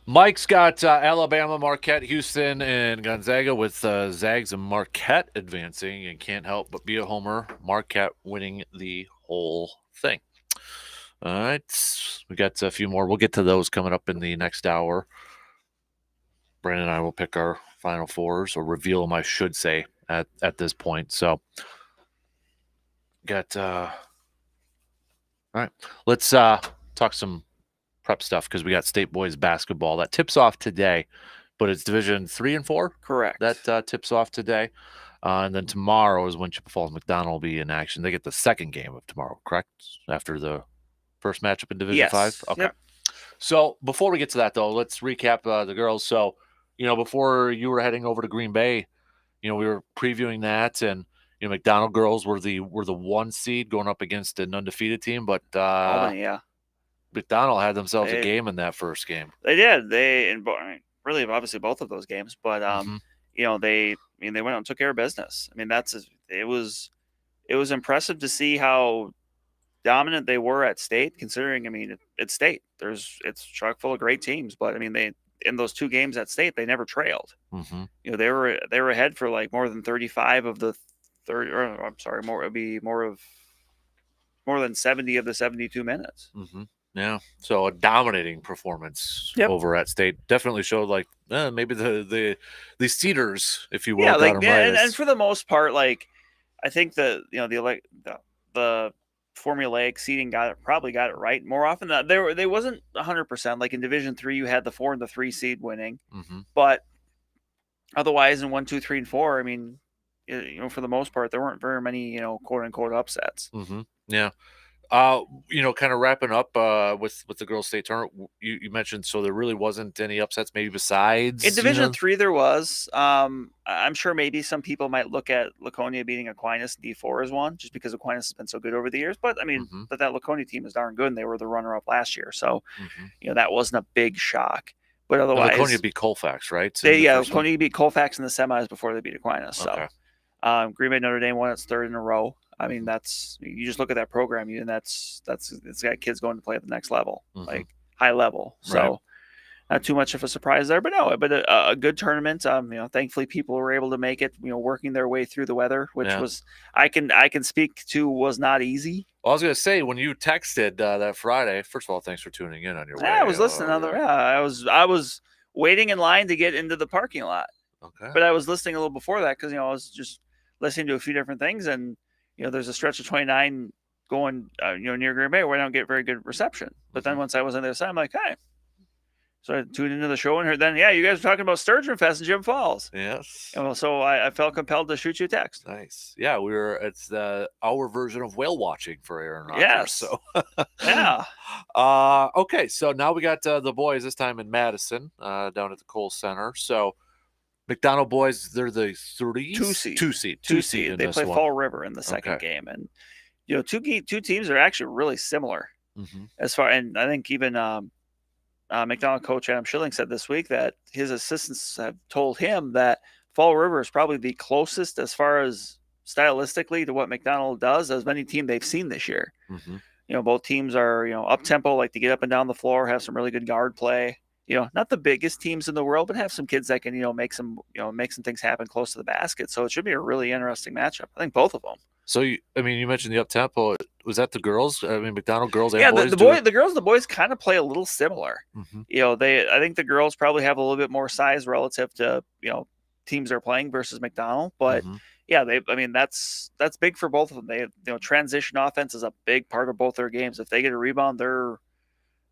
Mike's got Alabama, Marquette, Houston, and Gonzaga with Zags and Marquette advancing, and can't help but be a homer. Marquette winning the whole thing. All right, we got a few more. We'll get to those coming up in the next hour. Brandon and I will pick our Final Fours, or reveal them, I should say, at this point. So, got all right. Let's talk some prep stuff, because we got State Boys basketball that tips off today, but it's Division 3 and 4. Correct. That tips off today, and then tomorrow is when Chippewa Falls McDonald will be in action. They get the second game of tomorrow, correct? After the first matchup in Division 5. Okay. Yep. So before we get to that, though, let's recap the girls. So, before you were heading over to Green Bay, we were previewing that, and McDonald girls were the 1 seed going up against an undefeated team, but Albany, yeah. McDonald had themselves a game in that first game. They did. Really, obviously, both of those games. But they went out and took care of business. I mean, it was impressive to see how dominant they were at State. Considering, it's State. It's chock full of great teams. But in those 2 games at State, they never trailed. Mm-hmm. They were ahead for like more than 35 of the 30. Or I'm sorry, more than 70 of the 72 minutes. Mm-hmm. Yeah, so a dominating performance over at State definitely showed maybe the Cedars, if you will. Yeah, and for the most part, I think the formulaic seeding probably got it right more often. They wasn't 100%. Like in Division 3, you had the 4 and the 3 seed winning, but otherwise in 1, 2, 3, and 4, for the most part, there weren't very many quote unquote upsets. Mm-hmm. Yeah. Kind of wrapping up with the girls' state tournament, you mentioned, so there really wasn't any upsets, maybe besides in Division 3 there was. I'm sure maybe some people might look at Laconia beating Aquinas D4 as one, just because Aquinas has been so good over the years. But but that Laconia team is darn good, and they were the runner-up last year, so that wasn't a big shock. But otherwise, Laconia beat Colfax, right? Laconia beat Colfax in the semis before they beat Aquinas. Okay. So Green Bay Notre Dame won its 3rd in a row. That's, you just look at that program, and it's got kids going to play at the next level, like high level. So not too much of a surprise there, but a good tournament. Thankfully people were able to make it, working their way through the weather, which was, I can speak to, was not easy. Well, I was going to say, when you texted that Friday, first of all, thanks for tuning in on your way. I was listening I was waiting in line to get into the parking lot. Okay. But I was listening a little before that, because, I was just listening to a few different things, and there's a stretch of 29 going, near Green Bay where I don't get very good reception. But then once I was on the other side, I'm like, hey. So I tuned into the show and heard then, you guys were talking about Sturgeon Fest in Jim Falls. Yes. And so I felt compelled to shoot you a text. Nice. Yeah, it's our version of whale watching for Aaron Rodgers. Yes. So. Yeah. Okay, so now we got the boys this time in Madison, down at the Kohl Center. So McDonald boys, they're the 30s? 2 seed. They play Fall River in the second game. And, two teams are actually really similar as far, and I think even McDonald coach Adam Schilling said this week that his assistants have told him that Fall River is probably the closest as far as stylistically to what McDonald does as any team they've seen this year. Both teams are, up tempo, like to get up and down the floor, have some really good guard play. Not the biggest teams in the world, but have some kids that can, make some things happen close to the basket. So it should be a really interesting matchup. I think both of them. So you mentioned the up tempo. Was that the girls? McDonald girls and boys. The boys kind of play a little similar. I think the girls probably have a little bit more size relative to teams they're playing versus McDonald. But that's big for both of them. They transition offense is a big part of both their games. If they get a rebound, they're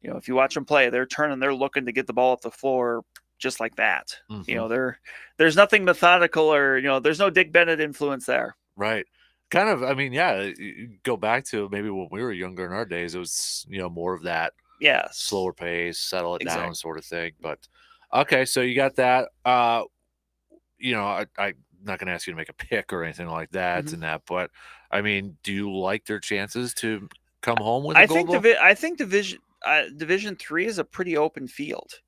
if you watch them play, they're looking to get the ball off the floor just like that. There's nothing methodical or, there's no Dick Bennett influence there. Right. Kind of, you go back to maybe when we were younger in our days, it was, more of that slower pace, settle it down sort of thing. But, okay, so you got that. I'm not going to ask you to make a pick or anything like that and that, but, do you like their chances to come home with a gold? I think Division 3 is a pretty open field.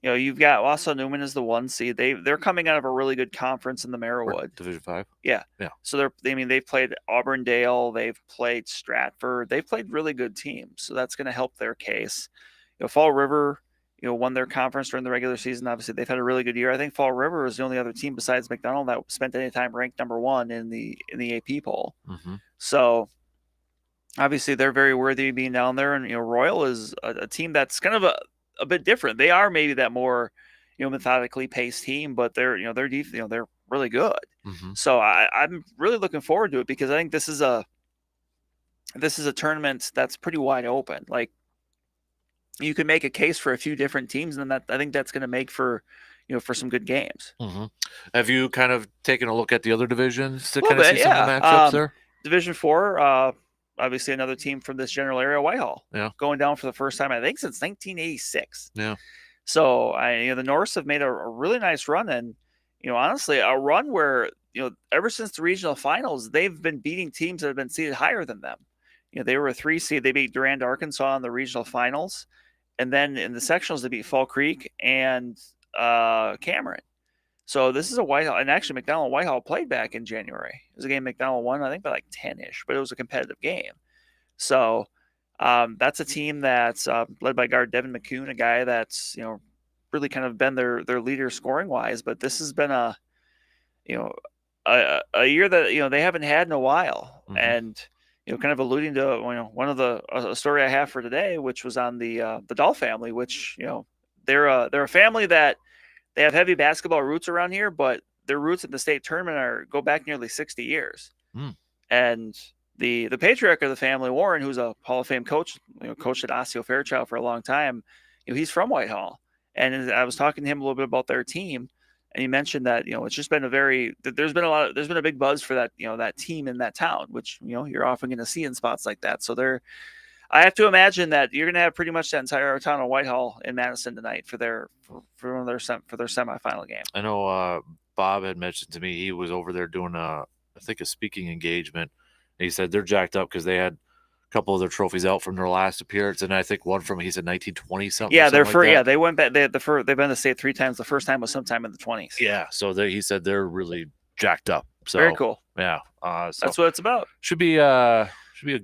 You've got Wausau Newman as the 1 seed. They're coming out of a really good conference in the Merriwood. Division 5. Yeah. So they've played Auburndale, they've played Stratford, they've played really good teams. So that's going to help their case. Fall River won their conference during the regular season. Obviously, they've had a really good year. I think Fall River is the only other team besides McDonald that spent any time ranked number 1 in the AP poll. Mm-hmm. So obviously, they're very worthy of being down there. And Royal is a team that's kind of a bit different. They are maybe that more methodically paced team, but they're they're really good. Mm-hmm. So I'm really looking forward to it because I think this is a tournament that's pretty wide open. Like, you can make a case for a few different teams, and I think that's going to make for for some good games. Mm-hmm. Have you kind of taken a look at the other divisions to A little kind of see bit, some of the yeah. matchups there? Division 4, obviously another team from this general area, Whitehall, Yeah. going down for the first time I think since 1986. Yeah. So the Norse have made a really nice run, and honestly, a run where ever since the regional finals, they've been beating teams that have been seated higher than them. They were a 3 seed. They beat Durand, Arkansas in the regional finals, and then in the sectionals they beat Fall Creek and Cameron. So this is a Whitehall, and actually McDonald and Whitehall played back in January. It was a game McDonald won, I think, by like 10-ish, but it was a competitive game. So that's a team that's led by guard Devin McCune, a guy that's really kind of been their leader scoring wise. But this has been a year that they haven't had in a while, Mhm. and kind of alluding to one of the a story I have for today, which was on the Dahl family, which they're a family that they have heavy basketball roots around here, but their roots at the state tournament go back nearly 60 years. Mm. And the patriarch of the family, Warren, who's a Hall of Fame coach, coached at Osseo Fairchild for a long time, he's from Whitehall. And I was talking to him a little bit about their team, and he mentioned that it's just been there's been a big buzz for that that team in that town, which you're often going to see in spots like that. So I have to imagine that you're going to have pretty much that entire town of Whitehall in Madison tonight for their semifinal game. I know Bob had mentioned to me he was over there doing I think a speaking engagement. And he said they're jacked up because they had a couple of their trophies out from their last appearance, and I think one from he said 1920 something. Yeah, they're first. Yeah, they went back. They've been to state 3 times. The first time was sometime in the 20s. Yeah, so he said they're really jacked up. So very cool. Yeah, so that's what it's about. Should be a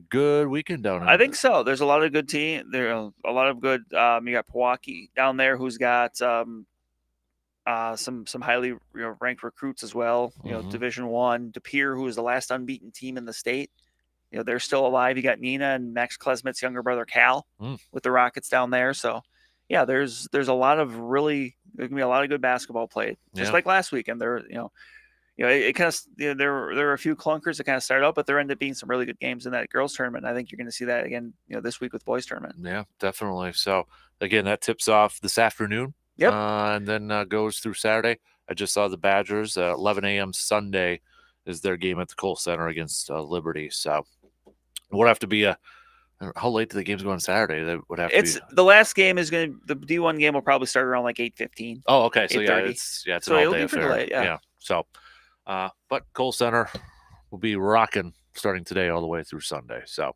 good weekend down there. I think so. There's a lot of good team. There are a lot of good. You got Pewaukee down there, who's got some highly ranked recruits as well. Division 1. De Pere, who is the last unbeaten team in the state. They're still alive. You got Nina and Max Klesmit's younger brother Cal with the Rockets down there. So yeah, there's a lot of there's gonna be a lot of good basketball played, just like last weekend. It kind of there were a few clunkers that kind of started out, but there ended up being some really good games in that girls tournament. I think you're going to see that again, this week with boys tournament. Yeah, definitely. So again, that tips off this afternoon. Yep. And then goes through Saturday. I just saw the Badgers 11 a.m. Sunday is their game at the Cole Center against Liberty. So it would have to be how late do the games go on Saturday? That would have to be. The last game is going to, the D1 game will probably start around like 8:15. Oh, okay. So 8:30. it's an all-day affair. Late, yeah. So, but Cole Center will be rocking starting today all the way through Sunday. So,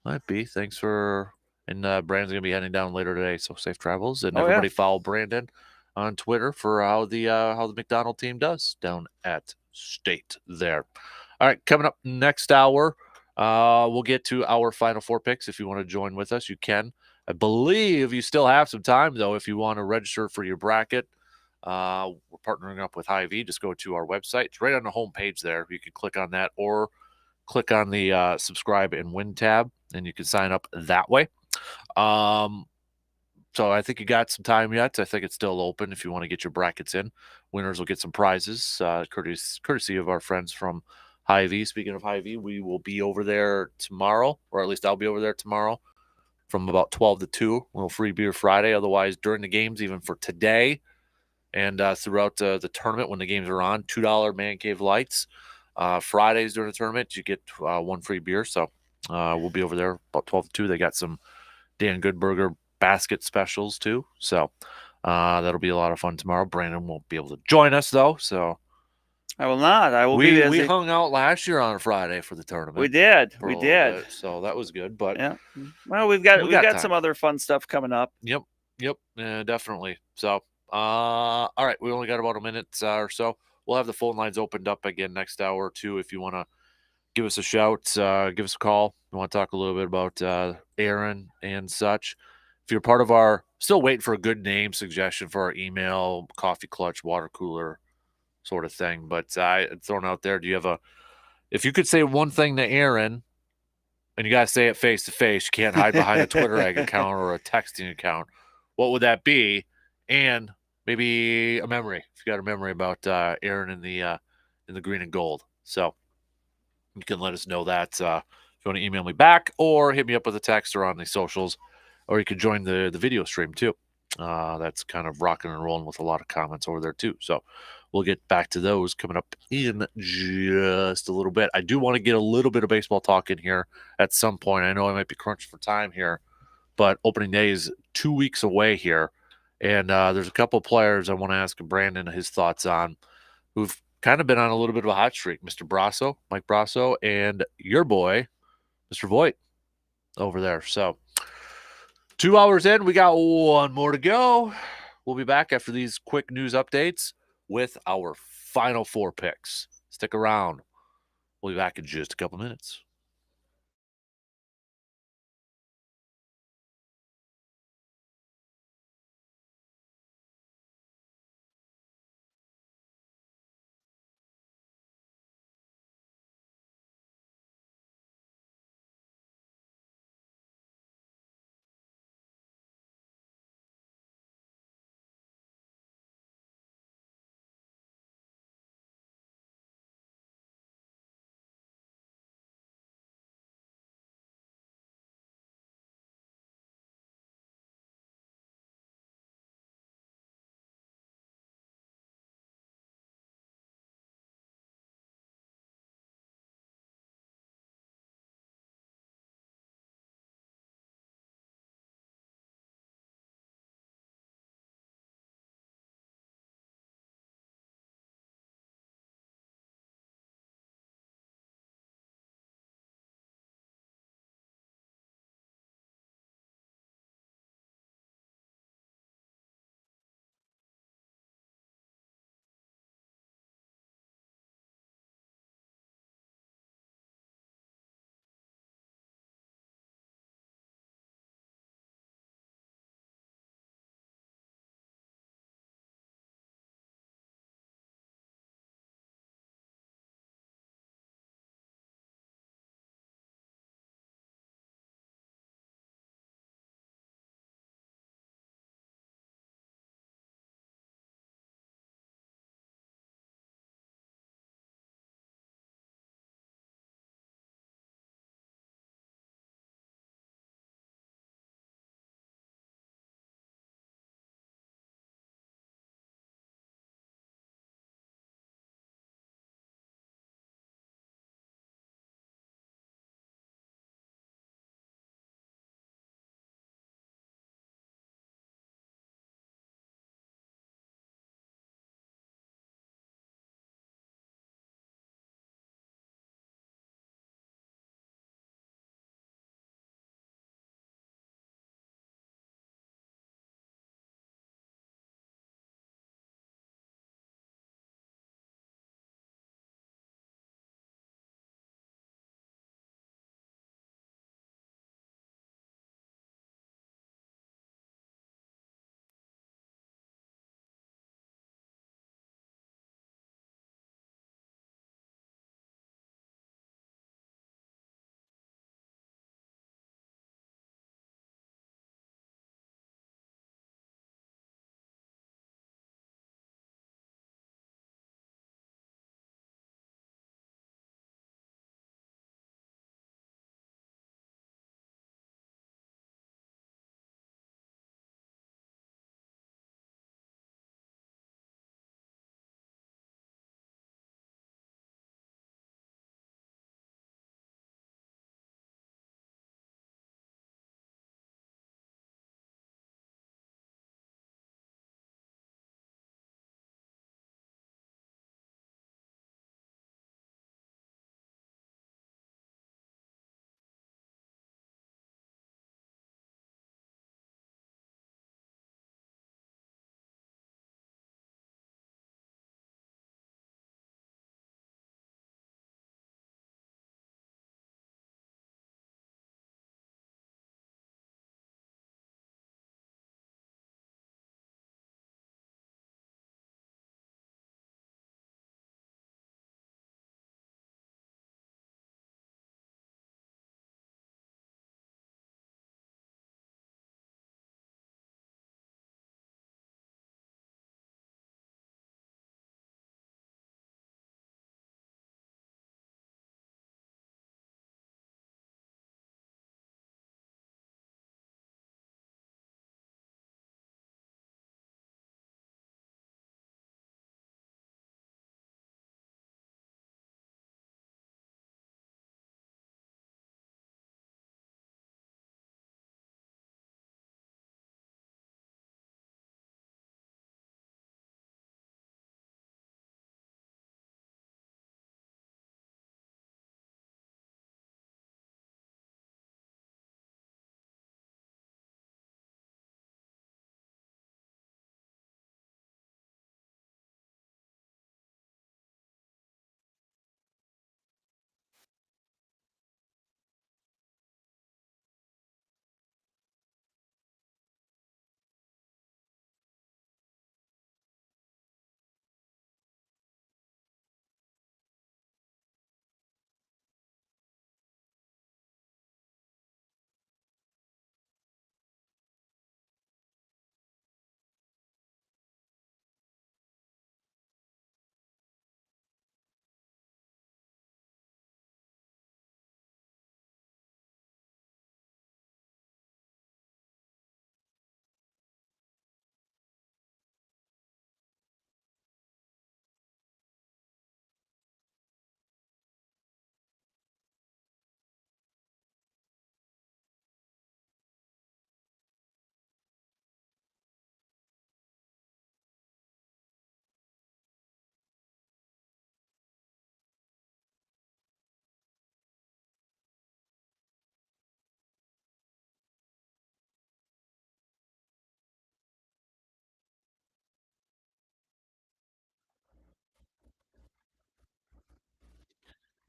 might be. Thanks for. And Brandon's gonna be heading down later today. So safe travels, and everybody follow Brandon on Twitter for how the McDonald team does down at State there. All right, coming up next hour. We'll get to our Final Four picks. If you want to join with us, you can. I believe you still have some time, though, if you want to register for your bracket. We're partnering up with Hy-Vee. Just go to our website. It's right on the home page there. You can click on that or click on the subscribe and win tab, and you can sign up that way. So I think you got some time yet. I think it's still open if you want to get your brackets in. Winners will get some prizes, courtesy of our friends from Hy-Vee. Speaking of Hy-Vee, we will be over there tomorrow, or at least I'll be over there tomorrow from about 12 to 2. A little free beer Friday. Otherwise, during the games, even for today and throughout the tournament when the games are on, $2 Man Cave Lights. Fridays during the tournament, you get one free beer. So we'll be over there about 12 to 2. They got some Dan Goodburger basket specials too. So that'll be a lot of fun tomorrow. Brandon won't be able to join us though. So I will not. I will be busy. We hung out last year on a Friday for the tournament. We did. Bit, so that was good. But yeah. Well, we've got some other fun stuff coming up. Yep. Yeah, definitely. So all right. We only got about a minute or so. We'll have the phone lines opened up again next hour or two if you want to give us a shout, give us a call. We want to talk a little bit about Aaron and such. if you're part of our, still waiting for a good name suggestion for our email, coffee clutch, water cooler sort of thing. But I thrown out there, do you have if you could say one thing to Aaron, and you got to say it face to face, you can't hide behind a Twitter egg account or a texting account, what would that be? And maybe a memory, if you got a memory about Aaron in the green and gold. So you can let us know that if you want to email me back or hit me up with a text or on the socials, or you can join the video stream too. That's kind of rocking and rolling with a lot of comments over there too. So we'll get back to those coming up in just a little bit. I do want to get a little bit of baseball talk in here at some point. I know I might be crunched for time here, but opening day is 2 weeks away here. And there's a couple of players I want to ask Brandon his thoughts on who've kind of been on a little bit of a hot streak. Mr. Brasso, Mike Brasso, and your boy, Mr. Voigt, over there. So 2 hours in, we got one more to go. We'll be back after these quick news updates with our final 4 picks. Stick around. We'll be back in just a couple minutes.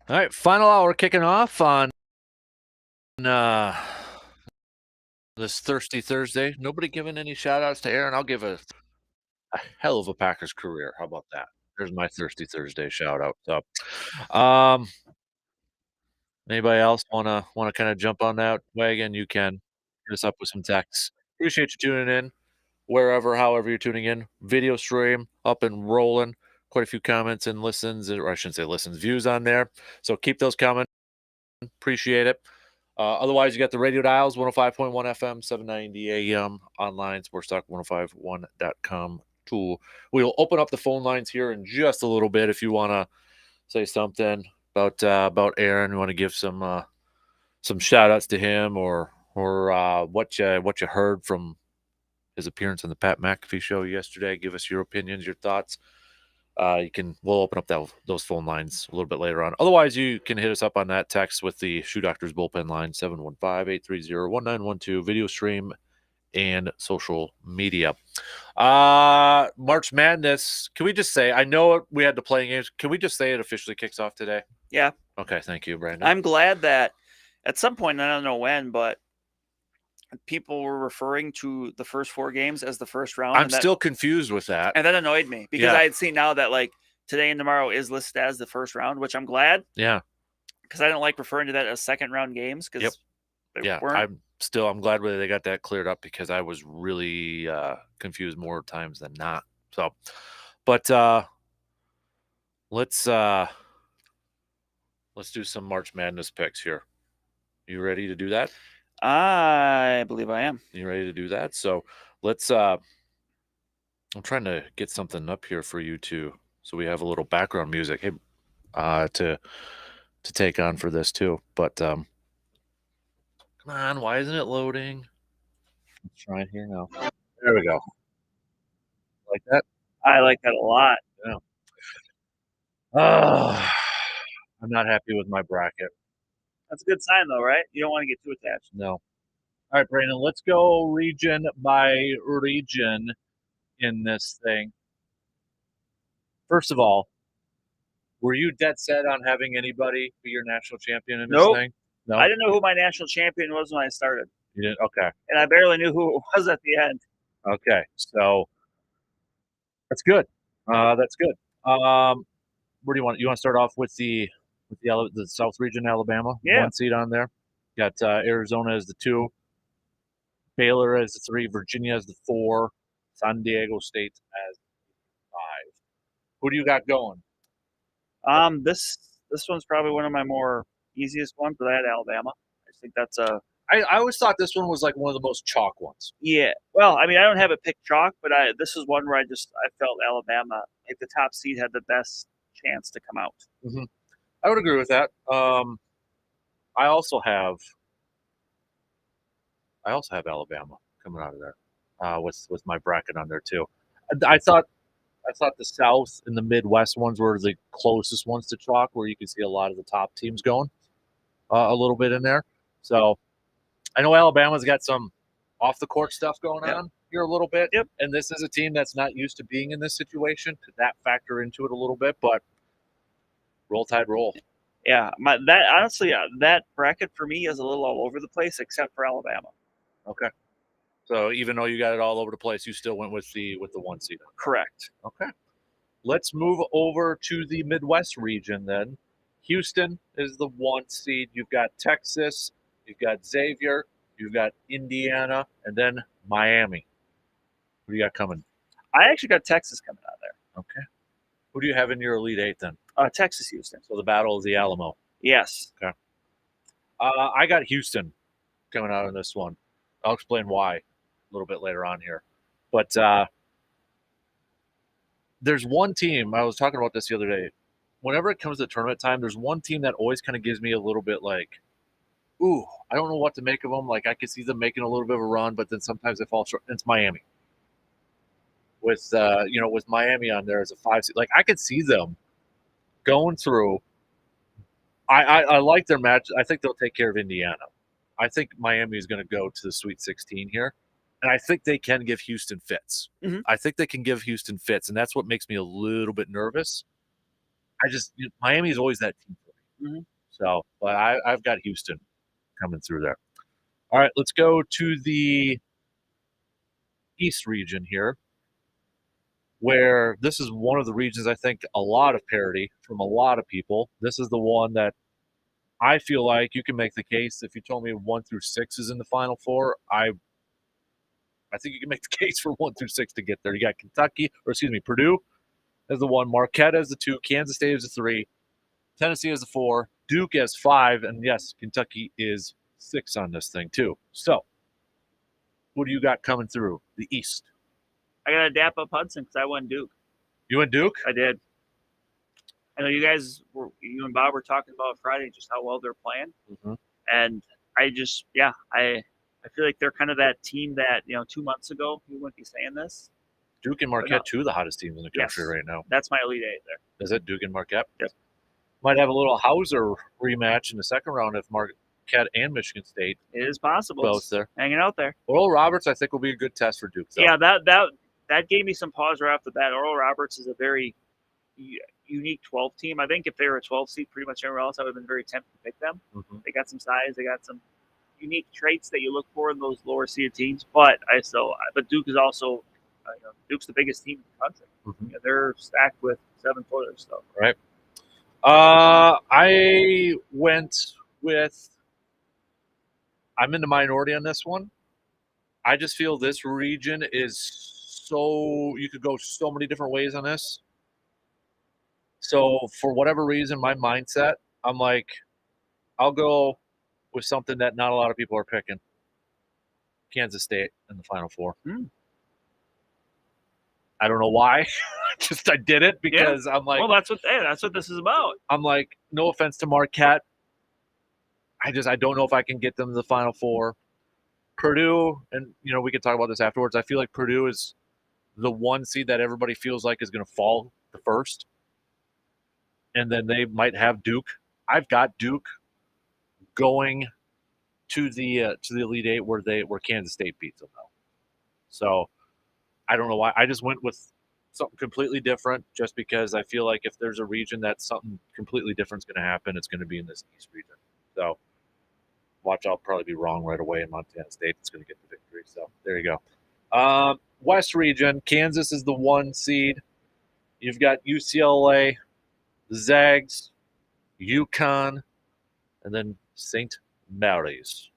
All right, final hour kicking off on this Thirsty Thursday. Nobody giving any shout outs to Aaron. I'll give a hell of a Packers career. How about that? There's my Thirsty Thursday shout out. So, anybody else wanna kind of jump on that wagon? You can hit us up with some texts. Appreciate you tuning in wherever, however you're tuning in. Video stream up and rolling. Quite a few comments and listens, or I shouldn't say listens, views on there. So keep those coming. Appreciate it. Otherwise, you got the radio dials 105.1 FM, 790 AM, online, sportstalk1051.com. Too. We'll open up the phone lines here in just a little bit if you want to say something about Aaron. You want to give some shout outs to him or what you heard from his appearance on the Pat McAfee show yesterday. Give us your opinions, your thoughts. We'll open up those phone lines a little bit later on. Otherwise, you can hit us up on that text with the Shoe Doctors bullpen line 715-830-1912, video stream and social media. March Madness. Can we just say, I know we had the playing games. Can we just say it officially kicks off today? Yeah. Okay. Thank you, Brandon. I'm glad that at some point, I don't know when, but people were referring to the first 4 games as the first round. I'm still confused with that. And that annoyed me because I had seen now that like today and tomorrow is listed as the first round, which I'm glad. Yeah. Because I don't like referring to that as second round games. Because I'm glad they got that cleared up because I was really confused more times than not. So, but let's do some March Madness picks here. You ready to do that? I believe I am. You ready to do that? So let's I'm trying to get something up here for you too, so we have a little background music to take on for this too. But come on, why isn't it loading? Let's try it here now. There we go. Like that? I like that a lot. Yeah. I'm not happy with my bracket. That's a good sign, though, right? You don't want to get too attached. No. All right, Brandon, let's go region by region in this thing. First of all, were you dead set on having anybody be your national champion in this thing? No. I didn't know who my national champion was when I started. You didn't? Okay. And I barely knew who it was at the end. Okay. So that's good. That's good. Where do you want? You want to start off with the South region, Alabama? Yeah. 1 seed on there. Got Arizona as the 2, Baylor as the 3, Virginia as the 4, San Diego State as the 5. Who do you got going? This one's probably one of my more easiest ones, but I had Alabama. I think that's a. I always thought this one was like one of the most chalk ones. Yeah. Well, I mean, I don't have a pick chalk, but this is one where I felt Alabama, like the top seed, had the best chance to come out. Mm-hmm. I would agree with that. I also have Alabama coming out of there with my bracket on there too. I thought the South and the Midwest ones were the closest ones to chalk, where you could see a lot of the top teams going a little bit in there. So I know Alabama's got some off the court stuff going on here a little bit. Yep. And this is a team that's not used to being in this situation. Could that factor into it a little bit? But roll Tide, roll. Yeah, that bracket for me is a little all over the place, except for Alabama. Okay. So even though you got it all over the place, you still went with the 1 seed. Correct. Okay. Let's move over to the Midwest region then. Houston is the 1 seed. You've got Texas, you've got Xavier, you've got Indiana, and then Miami. Who do you got coming? I actually got Texas coming out of there. Okay. Who do you have in your Elite 8 then? Texas, Houston. So the Battle of the Alamo. Yes. Okay. I got Houston coming out of this one. I'll explain why a little bit later on here. But there's one team, I was talking about this the other day. Whenever it comes to tournament time, there's one team that always kind of gives me a little bit like, ooh, I don't know what to make of them. Like I could see them making a little bit of a run, but then sometimes they fall short. It's Miami. With Miami on there as a 5 seed. Like I could see them going through. I like their match. I think they'll take care of Indiana. I think Miami is going to go to the Sweet 16 here. And I think they can give Houston fits. Mm-hmm. I think they can give Houston fits. And that's what makes me a little bit nervous. Miami is always that team for me. Mhm. So, but I've got Houston coming through there. All right, let's go to the East region here, where this is one of the regions I think a lot of parity from a lot of people. This is the one that I feel like you can make the case. If you told me 1 through 6 is in the Final Four, I think you can make the case for 1 through 6 to get there. You got Purdue as the 1, Marquette as the 2, Kansas State as the 3, Tennessee as the 4, Duke as 5, and yes, Kentucky is 6 on this thing too. So, who do you got coming through the East? I got to dap up Hudson because I won Duke. You and Duke? I did. I know you and Bob were talking about Friday just how well they're playing, and I feel like they're kind of that team that 2 months ago you wouldn't be saying this. Duke and Marquette, two of the hottest teams in the country right now. That's my Elite Eight there. Is it Duke and Marquette? Yep. Might have a little Hauser rematch in the second round if Marquette and Michigan State. It is possible. Both there. Hanging out there. Oral Roberts, I think, will be a good test for Duke, though. Yeah, that gave me some pause right off the bat. Oral Roberts is a very unique 12 team. I think if they were a 12 seed, pretty much everywhere else, I would have been very tempted to pick them. They got some size. They got some unique traits that you look for in those lower seeded teams. But Duke is also Duke's the biggest team in the country. They're stacked with 7-footers. So. Right. I went with. I'm in the minority on this one. I just feel this region is so you could go so many different ways on this. So for whatever reason, my mindset, I'm like, I'll go with something that not a lot of people are picking. Kansas State in the Final Four. I don't know why. I did it because I'm like, well, that's what this is about. I'm like, no offense to Marquette. I don't know if I can get them to the Final Four. Purdue, and we can talk about this afterwards. I feel like Purdue is the 1 seed that everybody feels like is going to fall the first. And then they might have Duke. I've got Duke going to the Elite Eight where Kansas State beats them though. So I don't know why. I just went with something completely different just because I feel like if there's a region that something completely different is going to happen, it's going to be in this East region. So watch, I'll probably be wrong right away in Montana State. It's going to get the victory. So there you go. West region, Kansas is the 1 seed. You've got UCLA, the Zags, UConn, and then St. Mary's.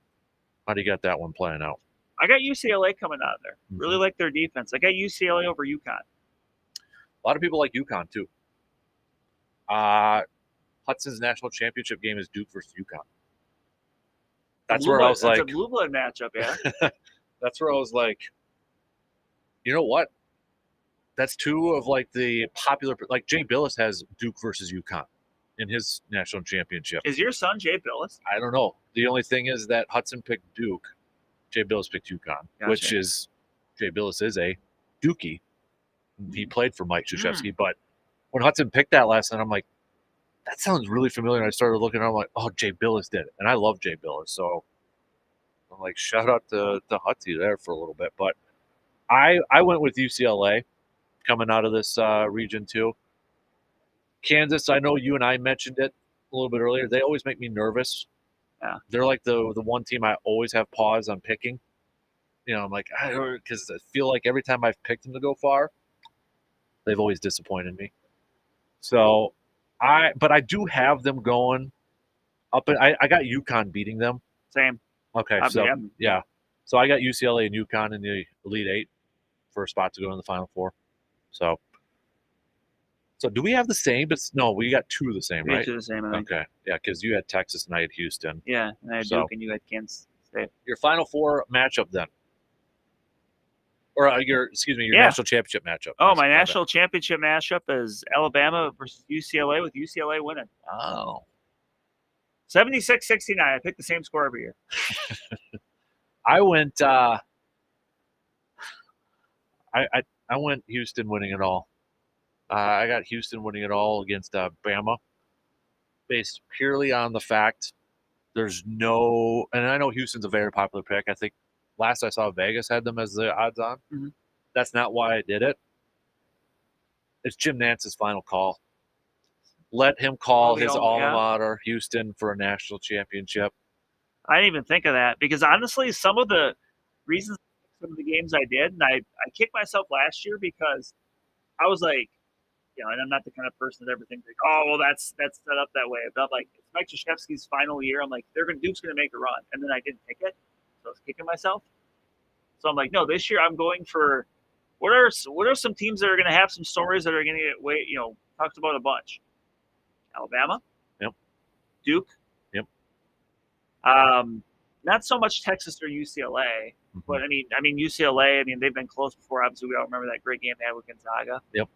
How do you got that one playing out? I got UCLA coming out of there. Really like their defense. I got UCLA over UConn. A lot of people like UConn, too. Hudson's national championship game is Duke versus UConn. That's where I was like... That's a blue blood matchup, yeah. That's where I was like, you know what? That's 2 of like the popular... Like Jay Billis has Duke versus UConn in his national championship. Is your son Jay Billis? I don't know. The only thing is that Hudson picked Duke. Jay Billis picked UConn, which is... Jay Billis is a Dookie. He played for Mike Krzyzewski, but when Hudson picked that last night, I'm like, that sounds really familiar. And I started looking, and I'm like, oh, Jay Billis did it. And I love Jay Billis. So I'm like, shout out to Hudsy there for a little bit. But I went with UCLA coming out of this region too. Kansas, I know you and I mentioned it a little bit earlier. They always make me nervous. Yeah. They're like the 1 team I always have pause on picking. I'm like, because I feel like every time I've picked them to go far, they've always disappointed me. So I do have them going up. I got UConn beating them. Same. Okay, yeah. So I got UCLA and UConn in the Elite Eight for a spot to go in the Final Four. So do we have the same? But no, we got 2 of the same, right? 2 of the same, I think. Okay, yeah, because you had Texas and I had Houston. Yeah, and I had Duke and you had Kansas State. Your Final Four matchup then. Or your national championship matchup. Oh, my national championship matchup is Alabama versus UCLA with UCLA winning. Oh. 76-69. I pick the same score every year. I went I went Houston winning it all. I got Houston winning it all against Bama based purely on the fact there's no – and I know Houston's a very popular pick. I think last I saw Vegas had them as the odds on. That's not why I did it. It's Jim Nance's final call. let him call the his only- alma yeah. mater, Houston, for a national championship. I didn't even think of that because honestly, some of the reasons some of the games I did, and I kicked myself last year because I was like, you know, and I'm not the kind of person that ever thinks like, oh, well, that's set up that way. But I'm like, it's Mike Krzyzewski's final year. I'm like, Duke's going to make a run, and then I didn't pick it, so I was kicking myself. So I'm like, no, this year I'm going for what are some teams that are going to have some stories that are going to get talked about a bunch. Alabama. Yep. Duke. Yep. Not so much Texas or UCLA, but I mean UCLA. I mean they've been close before. Obviously, we all remember that great game they had with Gonzaga. Yep.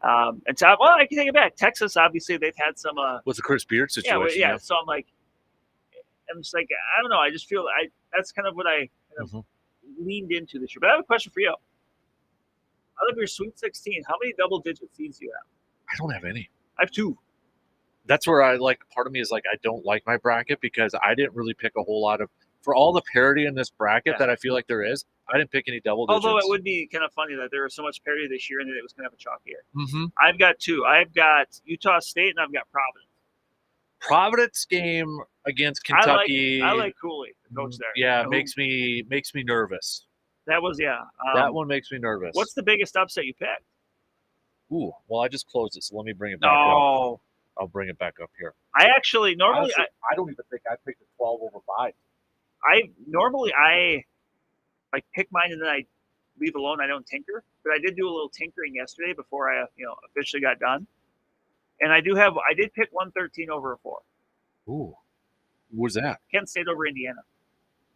And so, well, I can take it back. Texas, obviously, they've had some. With the Chris Beard situation. Yeah. So I'm just like, I don't know. I just feel that's kind of what I kind of leaned into this year. But I have a question for you. Out of your Sweet 16, how many double-digit seeds do you have? I don't have any. I have 2. That's where part of me is like, I don't like my bracket because I didn't really pick a whole lot of, for all the parity in this bracket that I feel like there is, I didn't pick any double digits. Although it would be kind of funny that there was so much parity this year and that it was going to have a chalk year. Mm-hmm. I've got 2. I've got Utah State and I've got Providence. Providence game against Kentucky. I like Cooley, the coach there. Yeah, makes me nervous. That was that one makes me nervous. What's the biggest upset you picked? Ooh, well, I just closed it, so let me bring it back up. I'll bring it back up here. I actually normally Honestly, I don't even think I picked a 12 over 5. I like pick mine and then I leave alone. I don't tinker, but I did do a little tinkering yesterday before I officially got done. And I did pick 113 over a 4. Ooh, what was that? Kent State over Indiana.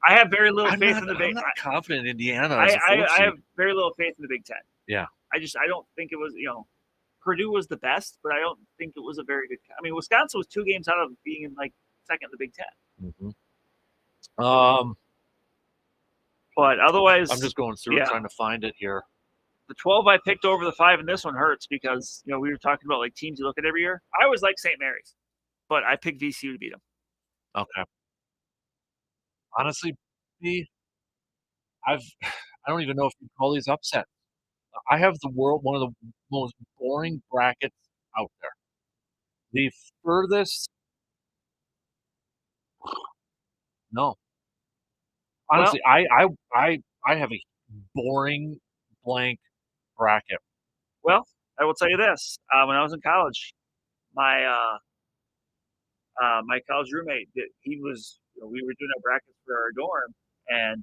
I have very little faith in the Big. I'm not confident in Indiana. I have very little faith in the Big Ten. Yeah. I don't think it was. Purdue was the best, but I don't think it was a very good. I mean, Wisconsin was 2 games out of being in second in the Big Ten. Mm-hmm. But otherwise, I'm just going through trying to find it here. The 12 I picked over the 5, and this one hurts because we were talking about teams you look at every year. I always like St. Mary's, but I picked VCU to beat them. Okay. Honestly, I don't even know if you call these upsets. I have one of the most boring brackets out there. The furthest, no. Honestly, well, I have a boring blank bracket. Well, I will tell you this: when I was in college, my college roommate, he was we were doing our brackets for our dorm, and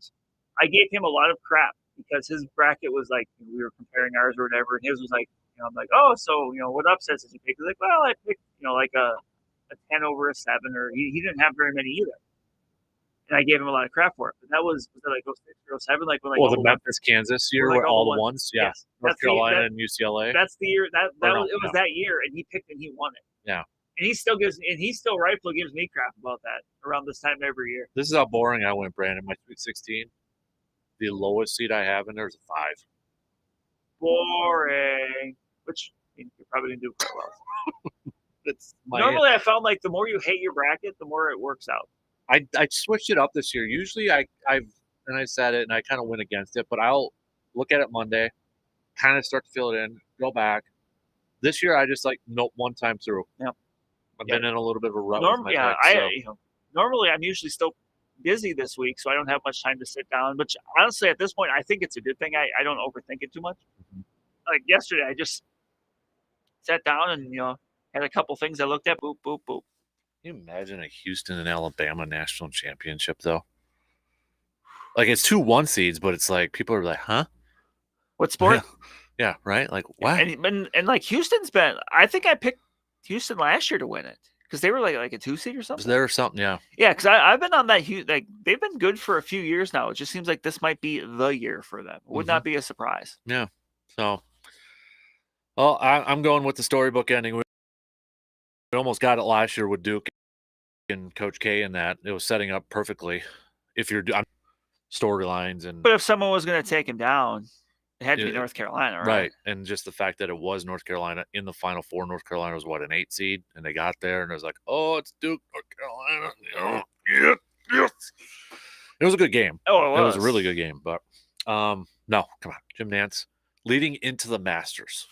I gave him a lot of crap because his bracket was we were comparing ours or whatever, and his was I'm like, oh, so what upsets did you pick? He's like, well, I picked like a 10 over a 7, or he didn't have very many either. And I gave him a lot of crap for it. But that was it 06 or 07? The Memphis, Kansas year with all the ones? Yeah. Yes. North Carolina and UCLA. That's the year. It was that year, and he picked and he won it. Yeah. And he still rightfully gives me crap about that around this time every year. This is how boring I went, Brandon. My Sweet 16, the lowest seed I have in there is a 5. Boring. Which you probably didn't do quite well. Normally, I found the more you hate your bracket, the more it works out. I switched it up this year. Usually I said it and I kind of went against it, but I'll look at it Monday, kind of start to fill it in, go back. This year I just nope, one time through. Yep. I've been in a little bit of a rut. Normally I'm usually still busy this week, so I don't have much time to sit down. But honestly, at this point, I think it's a good thing. I don't overthink it too much. Mm-hmm. Like yesterday, I just sat down and had a couple things I looked at. Boop, boop, boop. Can you imagine a Houston and Alabama national championship though? It's 2 1 seeds, but it's people are like, huh? What sport? Yeah, right. What? And Houston's been. I think I picked Houston last year to win it because they were like a 2 seed or something. Was there something? Yeah. Yeah, because I've been on that. They've been good for a few years now. It just seems like this might be the year for them. It would not be a surprise. Yeah. So, well, I'm going with the storybook ending. We almost got it last year with Duke and Coach K, and that it was setting up perfectly. If you're storylines and, but if someone was going to take him down, it had to be North Carolina, right? Right, and just the fact that it was North Carolina in the Final Four. North Carolina was an 8 seed, and they got there, and it was like, oh, it's Duke, North Carolina. Yes. It was a good game. Oh, it was a really good game, but no, come on, Jim Nantz leading into the Masters.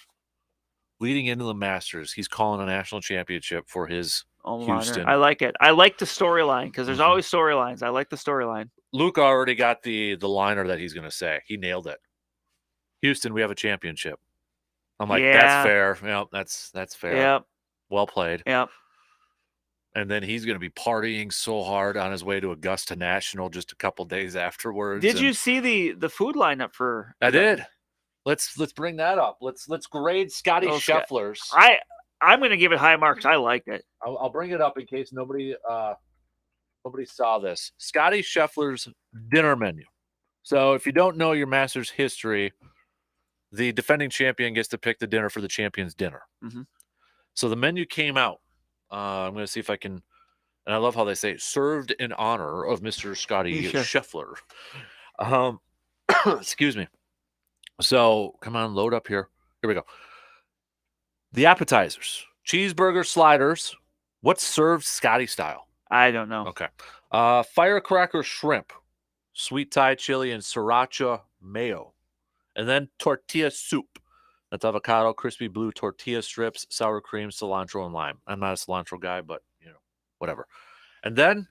leading into the Masters, he's calling a national championship for his Houston. I like it. I like the storyline because there's Mhm. always storylines. I like the storyline. Luke already got the liner that he's going to say. He nailed it. Houston, we have a championship. I'm like, Yeah. that's fair. Yep, that's fair. Yep. Well played. Yep. And then he's going to be partying so hard on his way to Augusta National just a couple days afterwards. Did you see the food lineup for? I did. Let's bring that up. Let's grade Scotty Scheffler's. I'm going to give it high marks. I liked it. I'll bring it up in case nobody saw this. Scotty Scheffler's dinner menu. So if you don't know your Masters history, the defending champion gets to pick the dinner for the champion's dinner. Mm-hmm. So the menu came out. I'm going to see if I can, and I love how they say served in honor of Mr. Scotty Scheffler. Excuse me. So come on, load up here. Here we go. The appetizers, cheeseburger sliders. What's served Scotty style? I don't know. Okay. Firecracker shrimp, sweet Thai chili, and sriracha mayo. And then tortilla soup. That's avocado, crispy blue tortilla strips, sour cream, cilantro, and lime. I'm not a cilantro guy, but whatever. And then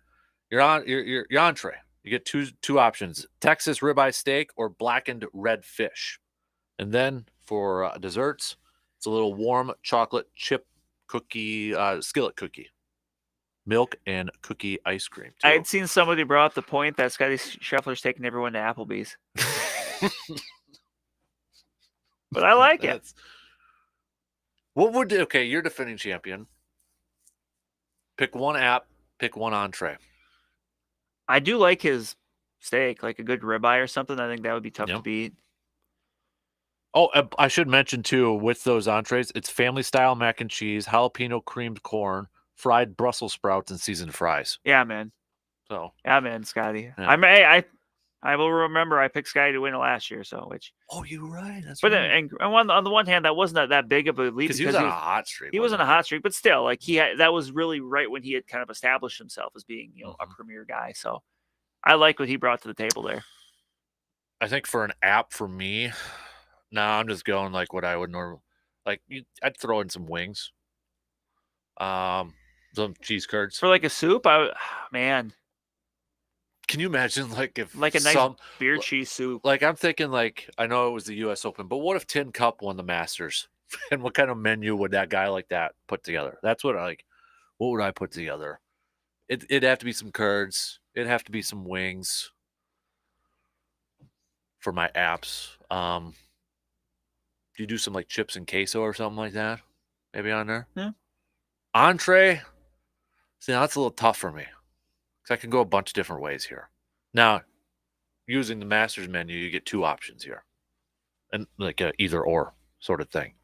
your entree. You get two options: Texas ribeye steak or blackened red fish. And then for desserts, it's a little warm chocolate chip cookie, skillet cookie, milk and cookie ice cream. I had seen somebody brought up the point that Scotty Scheffler's taking everyone to Applebee's. But I like it. Okay, you're defending champion. Pick one app, pick one entree. I do like his steak, like a good ribeye or something. I think that would be tough to beat. Oh, I should mention too, with those entrees, it's family style mac and cheese, jalapeno creamed corn, fried Brussels sprouts, and seasoned fries. Yeah, man. So yeah, man, Scotty. Yeah. I will remember I picked Scotty to win it last year. So Oh, you're right. That's but right. and on the one hand, that wasn't that big of a lead Because he was on a hot streak. He was on a hot streak, but still, like that was really right when he had kind of established himself as being a premier guy. So I like what he brought to the table there. I think for an app for me, I'm just going like what I would normally like. I'd throw in some wings, some cheese curds for like a soup. Man. Can you imagine if a nice beer cheese soup? I'm thinking I know it was the U.S. Open, but what if Tin Cup won the Masters? And what kind of menu would that guy like that put together? That's what what would I put together? It'd have to be some curds. It'd have to be some wings for my apps. Do you do some chips and queso or something like that? Maybe on there? Yeah. Entree? See, now that's a little tough for me. I can go a bunch of different ways here. Now, using the Masters menu, you get two options here. And a either or sort of thing.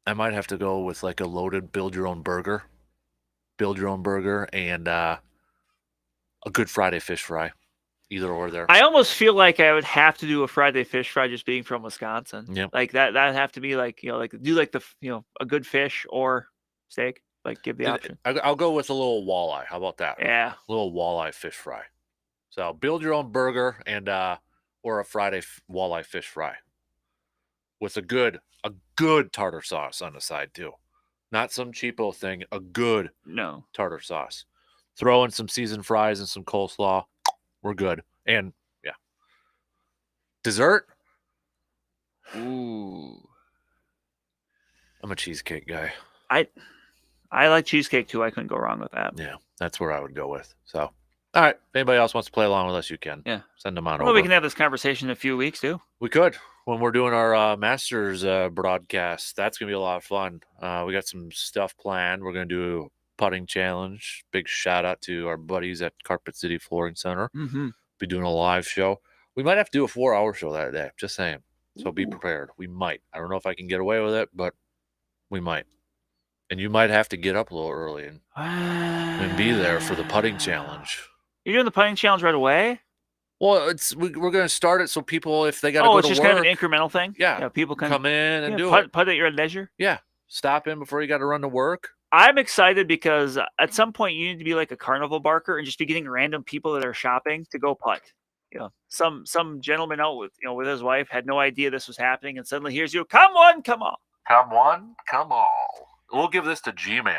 I might have to go with a loaded build your own burger. Build your own burger and a good Friday fish fry. Either or there. I almost feel like I would have to do a Friday fish fry just being from Wisconsin. Yep. That'd have to be do a good fish or steak, give the option. I'll go with a little walleye. How about that? Yeah. A little walleye fish fry. So build your own burger and or a Friday walleye fish fry with a good tartar sauce on the side too. Not some cheapo thing, a good tartar sauce. Throw in some seasoned fries and some coleslaw. We're good. And yeah. Dessert? Ooh. I'm a cheesecake guy. I like cheesecake too. I couldn't go wrong with that. Yeah, that's where I would go with. So, all right. If anybody else wants to play along with us, you can. Yeah. Send them on well, over. We can have this conversation in a few weeks too. We could. When we're doing our Masters broadcast, that's going to be a lot of fun. We got some stuff planned. We're going to do a putting challenge. Big shout out to our buddies at Carpet City Flooring Center. Mm-hmm. Be doing a live show. We might have to do a 4-hour show that day. Just saying. So be prepared. We might. I don't know if I can get away with it, but we might. And you might have to get up a little early and be there for the putting challenge. You're doing the putting challenge right away? Well, we're going to start it so people, if they got to go to work. Oh, it's just kind of an incremental thing? Yeah. People can come in and do it. Put at your leisure? Yeah. Stop in before you got to run to work. I'm excited because at some point you need to be like a carnival barker and just be getting random people that are shopping to go putt. some gentleman out with his wife had no idea this was happening, and suddenly here's you. Come on, come on. Come one, come all. We'll give this to G-Man.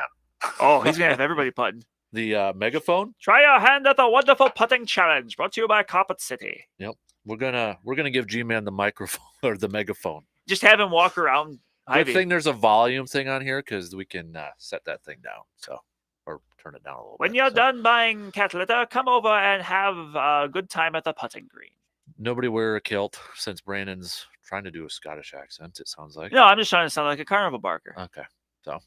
Oh, he's gonna have everybody putting. The megaphone. Try your hand at the wonderful putting challenge, brought to you by Carpet City. Yep, we're gonna give G-Man the microphone or the megaphone. Just have him walk around. Good thing there's a volume thing on here because we can set that thing down, or turn it down a little bit. When you're done buying cat litter, come over and have a good time at the putting green. Nobody wear a kilt since Brandon's trying to do a Scottish accent, it sounds like. No, I'm just trying to sound like a carnival barker. Okay. So, all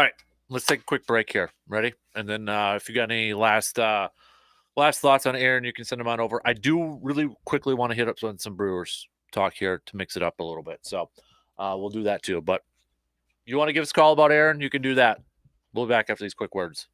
right, let's take a quick break here. Ready? And then if you got any last thoughts on Aaron, you can send them on over. I do really quickly want to hit up on some Brewers talk here to mix it up a little bit. So we'll do that too. But you want to give us a call about Aaron, you can do that. We'll be back after these quick words.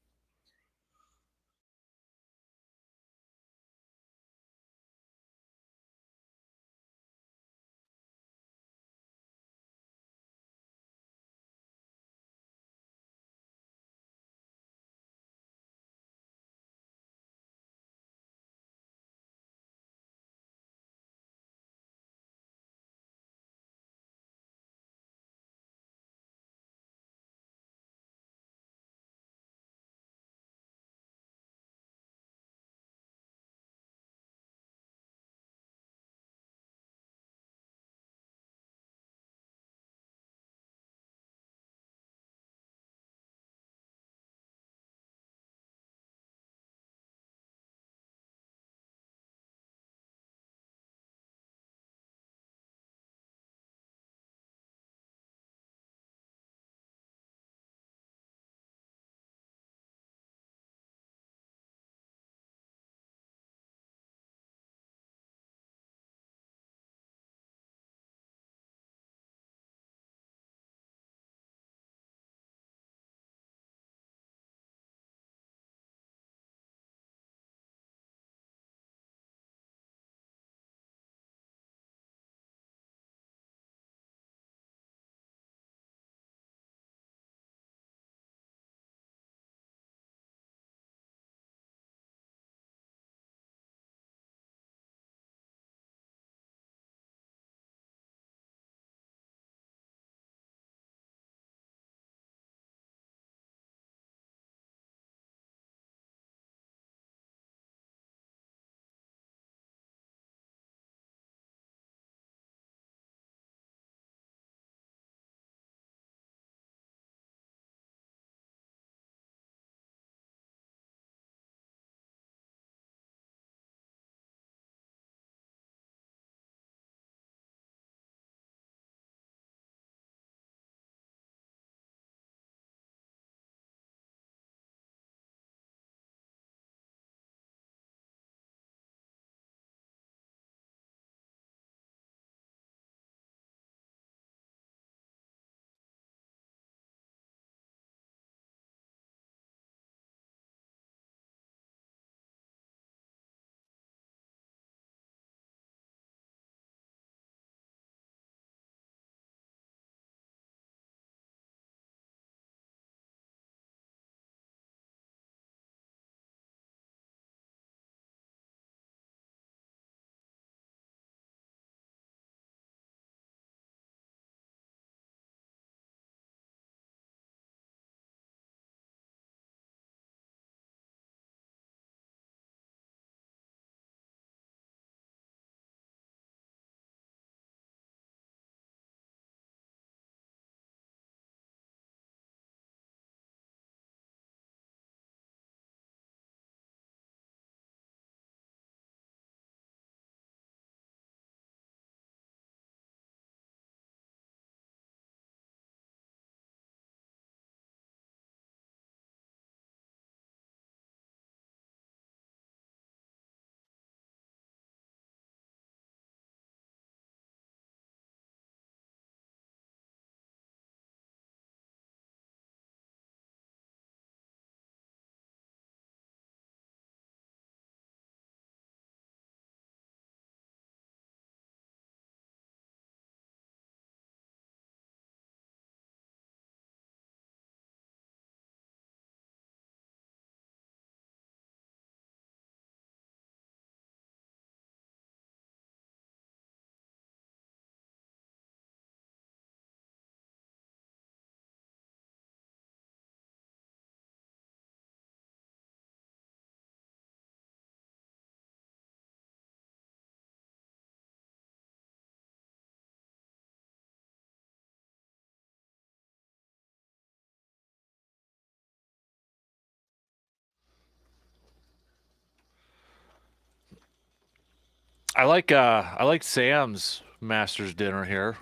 I like Sam's Masters dinner here.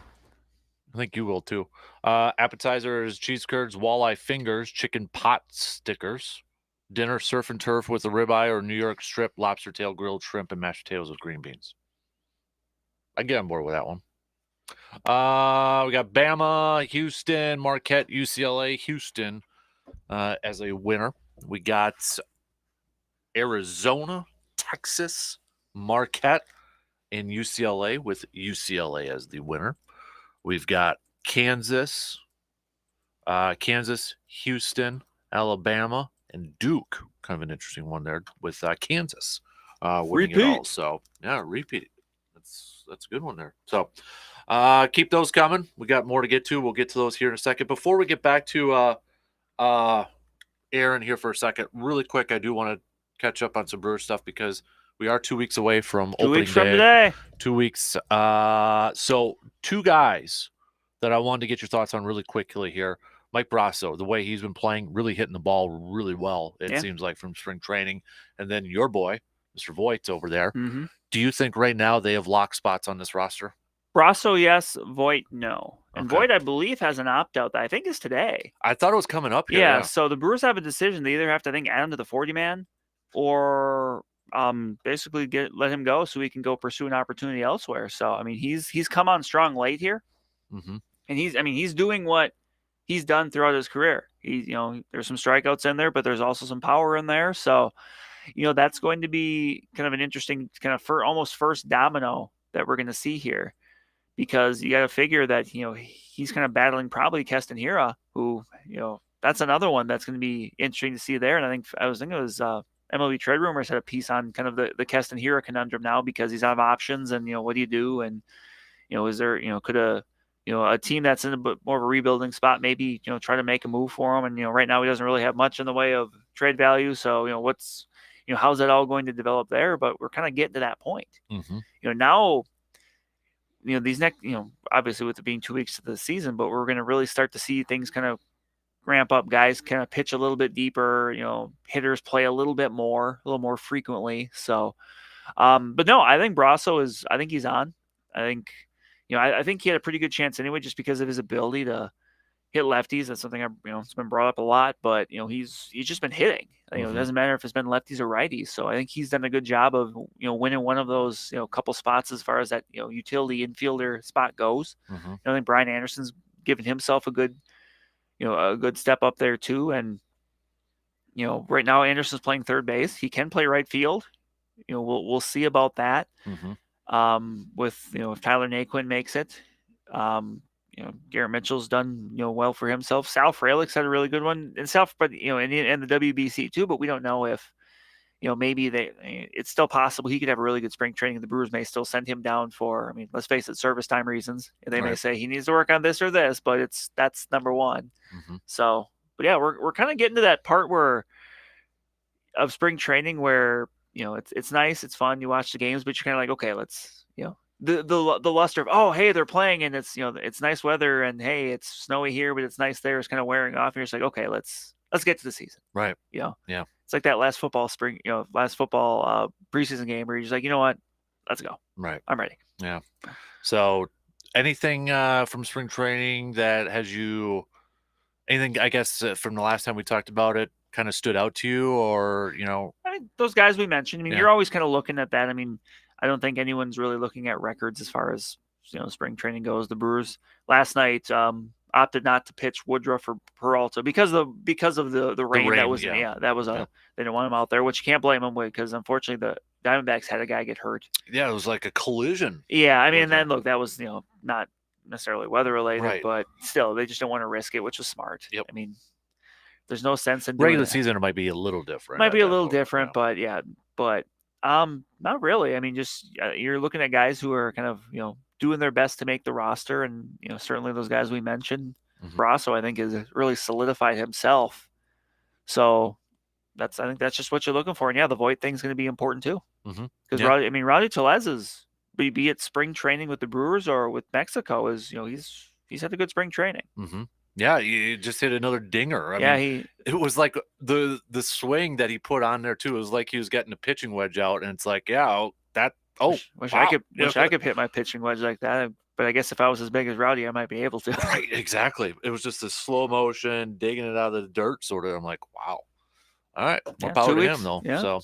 I think you will too. Appetizers, cheese curds, walleye fingers, chicken pot stickers. Dinner, surf and turf with a ribeye or New York strip, lobster tail, grilled shrimp, and mashed potatoes with green beans. I get on board with that one. We got Bama, Houston, Marquette, UCLA, Houston as a winner. We got Arizona, Texas, Marquette, and UCLA with UCLA as the winner. We've got Kansas, Houston, Alabama, and Duke. Kind of an interesting one there with Kansas winning it all. Repeat. So yeah, repeat. That's a good one there. So keep those coming. We got more to get to. We'll get to those here in a second. Before we get back to Aaron here for a second, really quick, I do want to catch up on some Brewer stuff because we are 2 weeks away from 2 opening weeks from day. today. 2 weeks. So two guys that I wanted to get your thoughts on really quickly here. Mike Brasso, the way he's been playing, really hitting the ball really well, it seems like, from spring training. And then your boy, Mr. Voigt, over there. Mm-hmm. Do you think right now they have lock spots on this roster? Brasso, yes. Voigt, no. And Okay. Voigt, I believe, has an opt-out that I think is today. I thought it was coming up here. Yeah, so the Brewers have a decision. They either have to, I think, add him to the 40-man or basically let him go so he can go pursue an opportunity elsewhere. So, I mean, he's come on strong late here. Mm-hmm. And he's doing what he's done throughout his career. There's some strikeouts in there, but there's also some power in there. So, that's going to be kind of an interesting kind of almost first domino that we're going to see here, because you got to figure that, he's kind of battling probably Keston Hiura, who, that's another one that's going to be interesting to see there. And I was thinking it was MLB Trade Rumors had a piece on kind of the Keston Hiura conundrum now because he's out of options, and, what do you do? And, is there, could a team that's in a bit more of a rebuilding spot maybe, try to make a move for him? And, right now he doesn't really have much in the way of trade value. So, what's, how's that all going to develop there? But we're kind of getting to that point. Mm-hmm. Now, these next, obviously with it being 2 weeks to the season, but we're going to really start to see things kind of ramp up. Guys kind of pitch a little bit deeper, hitters play a little more frequently. So, but no, I think Brasso I think he's on. I think, I think he had a pretty good chance anyway, just because of his ability to hit lefties. That's something it's been brought up a lot, but he's just been hitting. It doesn't matter if it's been lefties or righties. So I think he's done a good job of winning one of those couple spots as far as that utility infielder spot goes. Mm-hmm. I think Brian Anderson's given himself a good step up there too. And right now Anderson's playing third base. He can play right field. We'll see about that. Mm-hmm. With if Tyler Naquin makes it. Garrett Mitchell's done, well for himself. Sal Frelick's had a really good one in but in the WBC too, but we don't know if, maybe it's still possible he could have a really good spring training. The Brewers may still send him down for, let's face it, service time reasons. They may say he needs to work on this or this, but that's number one. Mm-hmm. So, but yeah, we're kind of getting to that part of spring training where, it's nice, it's fun. You watch the games, but you're kind of like, okay, let's, the luster of, oh, hey, they're playing and it's, it's nice weather and hey, it's snowy here, but it's nice there. It's kind of wearing off. And you're just like, okay, let's get to the season. Right. Yeah. It's like that last football preseason game where you're just like, you know what, let's go. Right. I'm ready. Yeah. So anything from spring training that has anything, I guess, from the last time we talked about it kind of stood out to you or, those guys we mentioned, you're always kind of looking at that. I don't think anyone's really looking at records as far as spring training goes. The Brewers last night opted not to pitch Woodruff or Peralta because of the rain that was they didn't want him out there, which you can't blame them with because unfortunately the Diamondbacks had a guy get hurt. Yeah, it was like a collision. Yeah, and then look, that was not necessarily weather related, right. But still they just don't want to risk it, which was smart. Yep. There's no sense in regular season. It might be a little different. But not really. Just you're looking at guys who are kind of doing their best to make the roster, and certainly those guys we mentioned. Mm-hmm. Brasso, I think, has really solidified himself. So I think that's just what you're looking for. And yeah, the Voigt thing's going to be important too, because Rowdy Tellez is, be it spring training with the Brewers or with Mexico, is he's had a good spring training. Mm-hmm. Yeah, he just hit another dinger. It was like the swing that he put on there too. It was like he was getting a pitching wedge out, and it's like, yeah, that Oh, wish wow. I could hit my pitching wedge like that. But I guess if I was as big as Rowdy, I might be able to. Right, exactly. It was just a slow motion, digging it out of the dirt, sort of. I'm like, wow. All right, more Yeah, power 2 to weeks. him, though. Yeah. So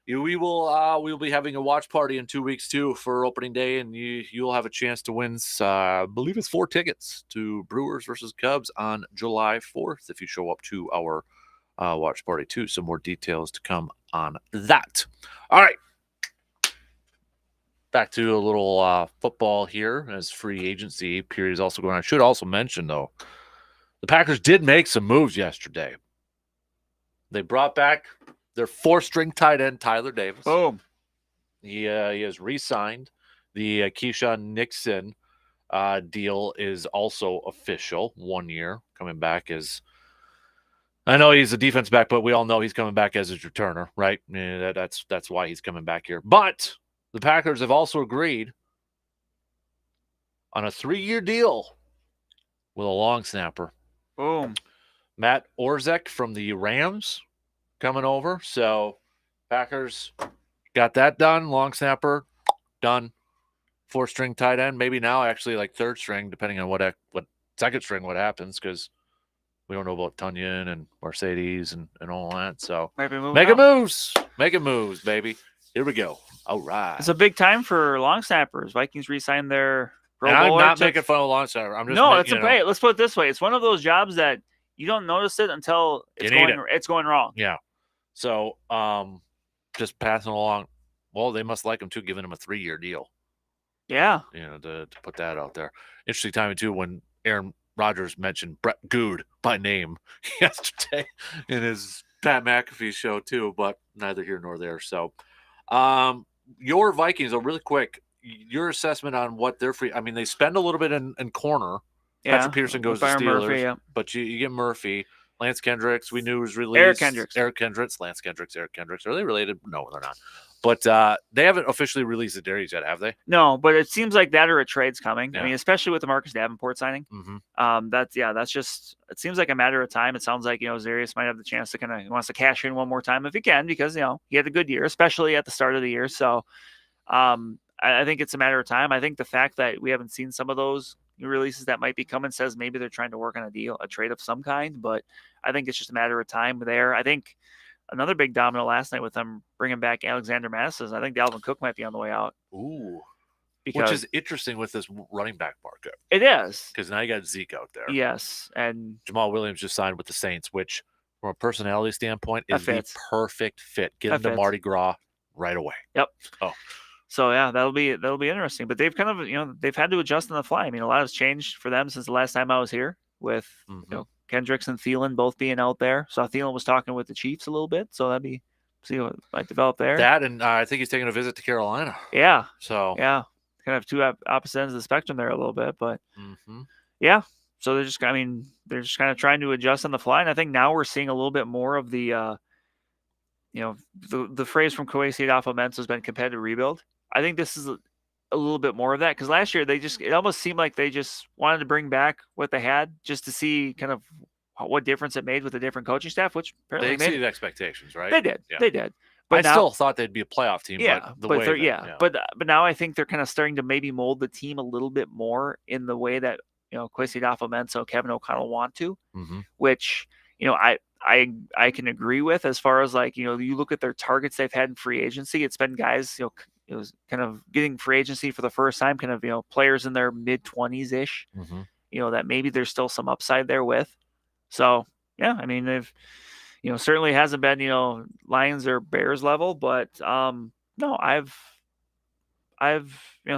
we'll be having a watch party in 2 weeks too for opening day, and you'll have a chance to win. I believe it's 4 tickets to Brewers versus Cubs on July 4th if you show up to our watch party too. Some more details to come on that. All right. Back to a little football here as free agency period is also going on. I should also mention, though, the Packers did make some moves yesterday. They brought back their 4th-string tight end, Tyler Davis. Boom. He has re-signed. The Keyshawn Nixon deal is also official. 1 year coming back as – I know he's a defense back, but we all know he's coming back as his returner, right? Yeah, that's why he's coming back here. But – the Packers have also agreed on a 3-year deal with a long snapper. Boom. Matt Orzech from the Rams coming over. So Packers got that done. Long snapper done. 4th-string tight end. Maybe now actually like 3rd string, depending on what 2nd string what happens, because we don't know about Tunyon and Mercedes and all that. So making moves, baby. Here we go. All right. It's a big time for long snappers. Vikings re-signed their Pro I'm Bowler. not making fun of long snapper. I'm just it's a let's put it this way. It's one of those jobs that you don't notice it until it's going wrong. Yeah. So just passing along. Well, they must like him too, giving him a 3-year deal. Yeah. To put that out there. Interesting timing too when Aaron Rodgers mentioned Brett Good by name yesterday in his Pat McAfee show too, but neither here nor there. So your Vikings, really quick, your assessment on what they're free. I mean, they spend a little bit in corner. Yeah. Patrick Peterson goes to Steelers, Murphy, but you get Murphy. Lance Kendricks, we knew was released. Eric Kendricks. Lance Kendricks, Eric Kendricks. Are they related? No, they're not. But they haven't officially released the Darius yet, have they? No, but it seems like that or a trade's coming. Yeah. I mean, especially with the Marcus Davenport signing. Mm-hmm. That's just, it seems like a matter of time. It sounds like, Darius might have the chance to he wants to cash in one more time if he can, because, he had a good year, especially at the start of the year. So I think it's a matter of time. I think the fact that we haven't seen some of those releases that might be coming says maybe they're trying to work on a trade of some kind, but I think it's just a matter of time there. I think another big domino last night with them bringing back Alexander Madison. I think Dalvin Cook might be on the way out. Ooh. Which is interesting with this running back market. It is. Because now you got Zeke out there. Yes. And Jamal Williams just signed with the Saints, which from a personality standpoint is the perfect fit. Get into Mardi Gras right away. Yep. Oh. So yeah, that'll be interesting. But they've kind of, they've had to adjust on the fly. I mean, a lot has changed for them since the last time I was here with Kendricks and Thielen both being out there. So Thielen was talking with the Chiefs a little bit. So see what might develop there. That, and I think he's taking a visit to Carolina. Yeah. So yeah, kind of two opposite ends of the spectrum there a little bit, but yeah. So they're just kind of trying to adjust on the fly. And I think now we're seeing a little bit more of the, the phrase from Kwesi Adofo-Mensah has been competitive rebuild. I think this is a little bit more of that, because last year it almost seemed like they just wanted to bring back what they had just to see kind of what difference it made with a different coaching staff, which apparently they exceeded expectations, right? They did. Yeah. They did. But I still thought they'd be a playoff team. Yeah, but now I think they're kind of starting to maybe mold the team a little bit more in the way that Kwesi Adofo-Mensah, Kevin O'Connell want to, which I can agree with, as far as you look at their targets they've had in free agency. It's been guys it was kind of getting free agency for the first time, kind of players in their mid-20s ish, that maybe there's still some upside there with. So yeah, I mean they've certainly hasn't been Lions or Bears level, but no, I've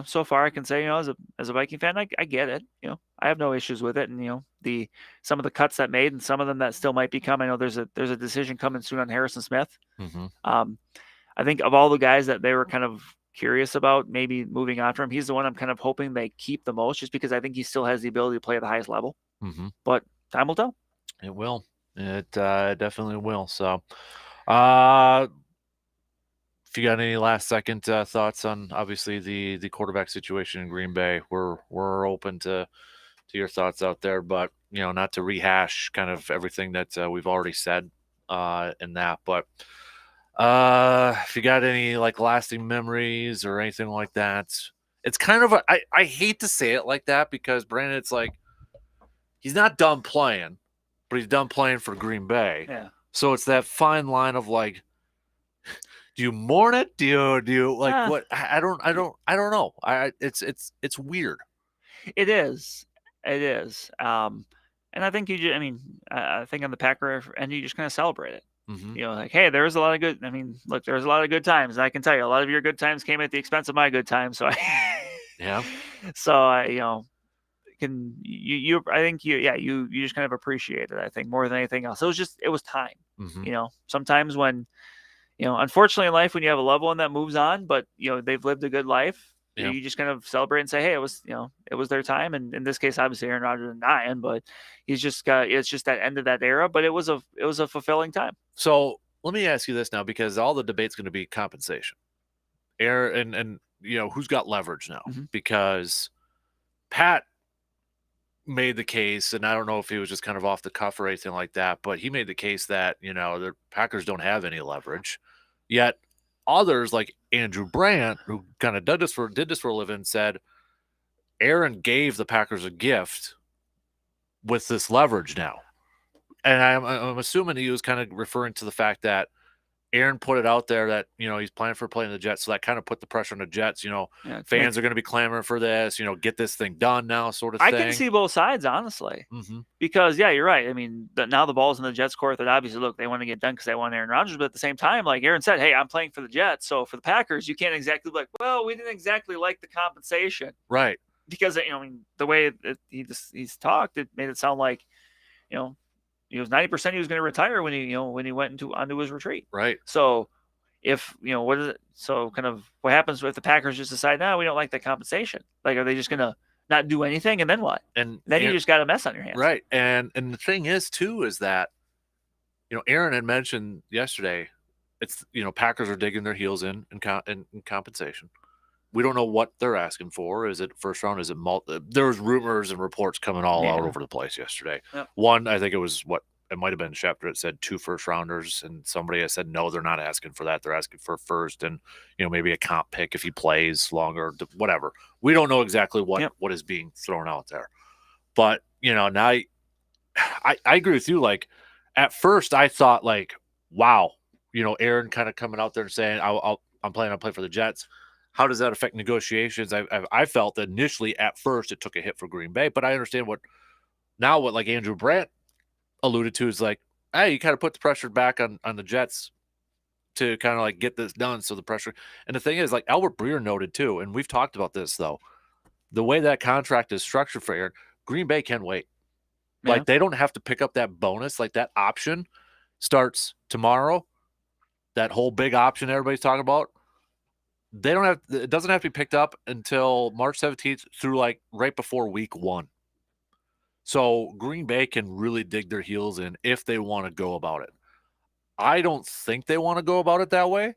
so far I can say as a Viking fan I get it. I have no issues with it, and some of the cuts that made and some of them that still might be coming. I know there's a decision coming soon on Harrison Smith. I think of all the guys that they were kind of curious about maybe moving on from him, he's the one I'm kind of hoping they keep the most, just because I think he still has the ability to play at the highest level. But time will tell. It will. It definitely will. So, if you got any last second thoughts on obviously the quarterback situation in Green Bay, we're open to your thoughts out there, but not to rehash kind of everything that we've already said in that. But If you got any like lasting memories or anything like that, it's kind of I hate to say it like that because Brandon, it's like he's not done playing, but he's done playing for Green Bay. Yeah. So it's that fine line of like, do you mourn it? Do you like what? I don't know. It's weird. It is. It is. And I think I mean, I think on the Packer end, you just kind of celebrate it. Mm-hmm. You know, like, hey, there was a lot of good. I mean, look, there was a lot of good times. And I can tell you, a lot of your good times came at the expense of my good times. So Yeah. So I, you know, I think you just kind of appreciate it. I think more than anything else. It was time. Mm-hmm. You know, sometimes when, you know, unfortunately in life, when you have a loved one that moves on, but you know they've lived a good life, Yeah. you just kind of celebrate and say, hey, it was their time. And in this case, obviously Aaron Rodgers is dying, but it's just that end of that era. But it was a fulfilling time. So let me ask you this now, because all the debate's going to be compensation. Aaron and you know who's got leverage now, Mhm. because Pat made the case, and I don't know if he was just kind of off the cuff or anything like that, but he made the case that, you know, the Packers don't have any leverage. Yet others like Andrew Brandt, who kind of did this for a living, said Aaron gave the Packers a gift with this leverage now. And I'm assuming he was kind of referring to the fact that Aaron put it out there that, you know, he's planning for playing the Jets. So that kind of put the pressure on the Jets. You know, fans are going to be clamoring for this, you know, get this thing done now, sort of thing. I can see both sides, honestly. Mm-hmm. Because, yeah, you're right. I mean, now the ball's in the Jets' court that obviously, look, they want to get done because they want Aaron Rodgers. But at the same time, like Aaron said, hey, I'm playing for the Jets. So for the Packers, you can't exactly be like, well, we didn't exactly like the compensation. Right. Because, you know, I mean, the way he's talked, it made it sound like, you know, he was 90% he was going to retire when he went onto his retreat. Right. So if, you know, what is it? So kind of what happens if the Packers just decide, no, we don't like that compensation? Like, are they just going to not do anything? And then what? And then you just got a mess on your hands. Right. And the thing is, too, is that, you know, Aaron had mentioned yesterday, it's, you know, Packers are digging their heels in compensation. We don't know what they're asking for. Is it first round? Is it there was rumors and reports coming all out over the place yesterday. Yep. One, I think it was it might have been Schefter. It said 2 first rounders, and somebody has said no, they're not asking for that. They're asking for first, and you know maybe a comp pick if he plays longer, whatever. We don't know exactly what is being thrown out there, but you know now I agree with you. Like at first, I thought like, wow, you know, Aaron kind of coming out there and saying I'm planning on playing for the Jets. How does that affect negotiations? I felt that initially at first it took a hit for Green Bay, but I understand what like Andrew Brandt alluded to is like, hey, you kind of put the pressure back on the Jets to kind of like get this done. So the pressure, and the thing is, like Albert Breer noted too, and we've talked about this though, the way that contract is structured for Aaron, Green Bay can wait. Yeah. Like they don't have to pick up that bonus. Like that option starts tomorrow. That whole big option everybody's talking about. It doesn't have to be picked up until March 17th through like right before week 1. So Green Bay can really dig their heels in if they want to go about it. I don't think they want to go about it that way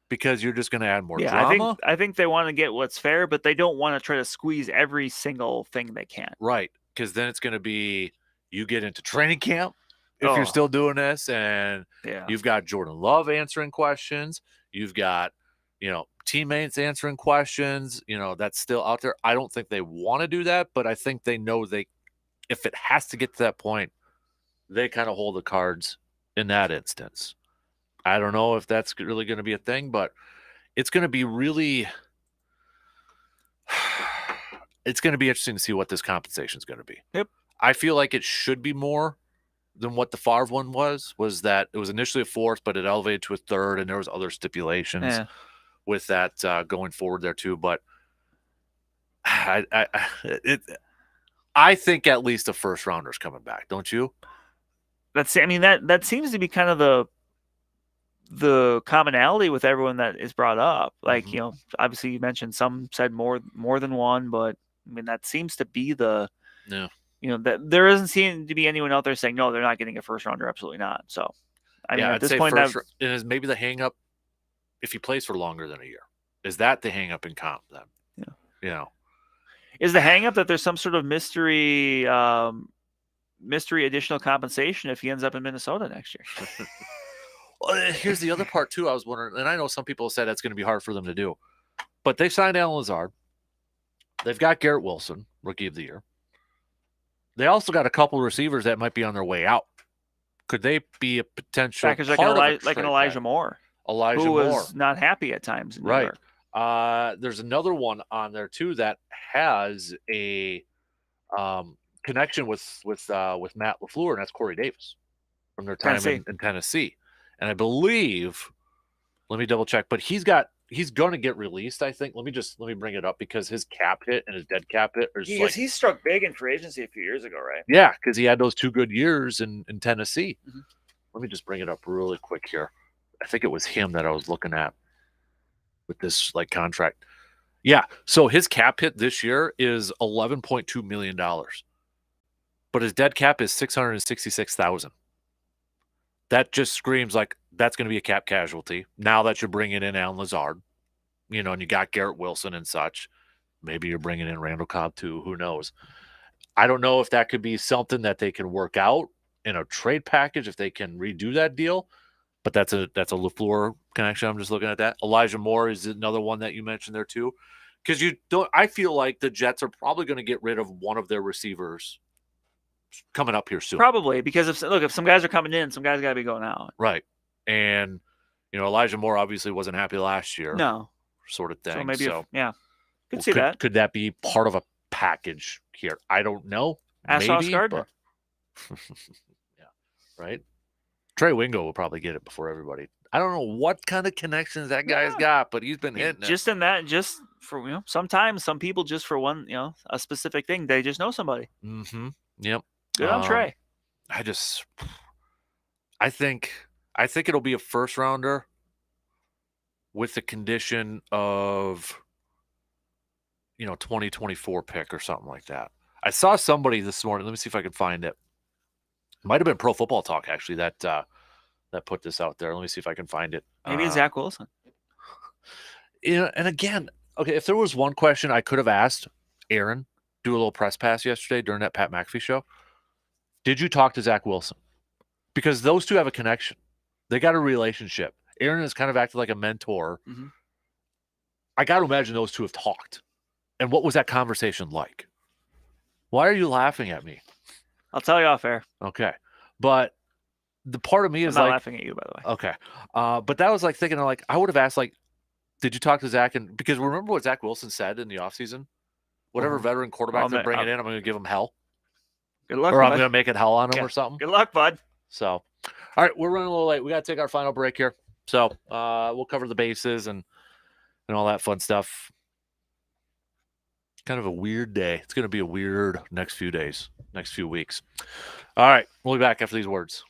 because you're just going to add more drama. I think they want to get what's fair, but they don't want to try to squeeze every single thing they can. Right. Because then it's going to be you get into training camp if you're still doing this, and you've got Jordan Love answering questions. You've got, you know, teammates answering questions, you know, that's still out there. I don't think they want to do that, but I think they know if it has to get to that point, they kind of hold the cards in that instance. I don't know if that's really going to be a thing, but it's going to be it's going to be interesting to see what this compensation is going to be. Yep. I feel like it should be more than what the Favre one was that it was initially a 4th, but it elevated to a 3rd, and there was other stipulations. Yeah. With that going forward there too, but I think at least a first rounder is coming back, don't you? That seems to be kind of the commonality with everyone that is brought up. Like, you know, obviously you mentioned some said more than one, but I mean that seems to be you know, that there doesn't seem to be anyone out there saying no, they're not getting a first rounder, absolutely not. So I mean at this point it is maybe the hang up if he plays for longer than a year. Is that the hang up in comp then? Yeah. You know. Is the hang up that there's some sort of mystery additional compensation if he ends up in Minnesota next year? Here's the other part too. I was wondering, and I know some people said that's going to be hard for them to do, but they've signed Alan Lazard. They've got Garrett Wilson, Rookie of the Year. They also got a couple receivers that might be on their way out. Could they be a potential Packers part of like an Elijah Moore, Elijah who Moore was not happy at times in New right? York. There's another one on there too that has a connection with Matt LaFleur, and that's Corey Davis from their time Tennessee. in Tennessee. And I believe, let me double check, but he's going to get released. I think. Let me bring it up because his cap hit and his dead cap hit are just He struck big in free agency a few years ago, right? yeah, because he had those 2 good years in Tennessee. Mhm. Let me just bring it up really quick here. I think it was him that I was looking at with this like contract. Yeah, so his cap hit this year is $11.2 million, but his dead cap is $666,000. That just screams like that's going to be a cap casualty. Now that you're bringing in Alan Lazard, and you got Garrett Wilson and such, maybe you're bringing in Randall Cobb too. Who knows? I don't know if that could be something that they can work out in a trade package if they can redo that deal. But that's a LaFleur connection. I'm just looking at that. Elijah Moore is another one that you mentioned there too, because you don't. I feel like the Jets are probably going to get rid of one of their receivers coming up here soon. Probably because if some guys are coming in, some guys got to be going out. Right, and Elijah Moore obviously wasn't happy last year. No, sort of thing. so maybe yeah, could see that. Could that be part of a package here? I don't know. Ask Sauce Gardner. Yeah, right. Trey Wingo will probably get it before everybody. I don't know what kind of connections that guy's got, but he's been hitting just it. in that, just for sometimes some people just for one, a specific thing, they just know somebody. Mm-hmm. Yep. Good on Trey. I think it'll be a first rounder with the condition of 2024 pick or something like that. I saw somebody this morning. Let me see if I can find it. It might have been Pro Football Talk actually that put this out there. Let me see if I can find it. Maybe it's Zach Wilson. And again, okay, if there was one question I could have asked Aaron, do a little press pass yesterday during that Pat McAfee show. Did you talk to Zach Wilson? Because those two have a connection. They got a relationship. Aaron has kind of acted like a mentor. Mm-hmm. I got to imagine those two have talked. And what was that conversation like? Why are you laughing at me? I'll tell you off air. Okay. But the part of me is I'm not like laughing at you, by the way. Okay. But that was like thinking like I would have asked like, did you talk to Zach? And because remember what Zach Wilson said in the offseason? Whatever veteran quarterback they're bringing in, I'm going to give him hell. Good luck, or I'm bud. going to make it hell on him or something. Good luck, bud. So, all right, we're running a little late. We got to take our final break here. So we'll cover the bases and all that fun stuff. Kind of a weird day. It's going to be a weird next few days, next few weeks. All right, we'll be back after these words.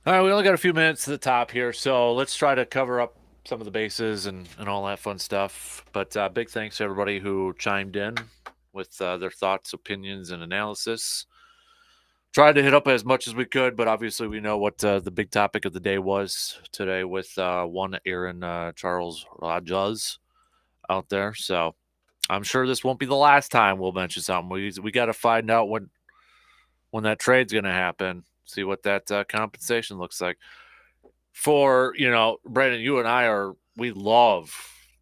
All right, we only got a few minutes to the top here, so let's try to cover up some of the bases and all that fun stuff. But big thanks to everybody who chimed in with their thoughts, opinions, and analysis. Tried to hit up as much as we could, but obviously we know what the big topic of the day was today with one Aaron Charles Rogers out there. So I'm sure this won't be the last time we'll mention something. We got to find out when that trade's going to happen. See what that compensation looks like. For Brandon, you and I we love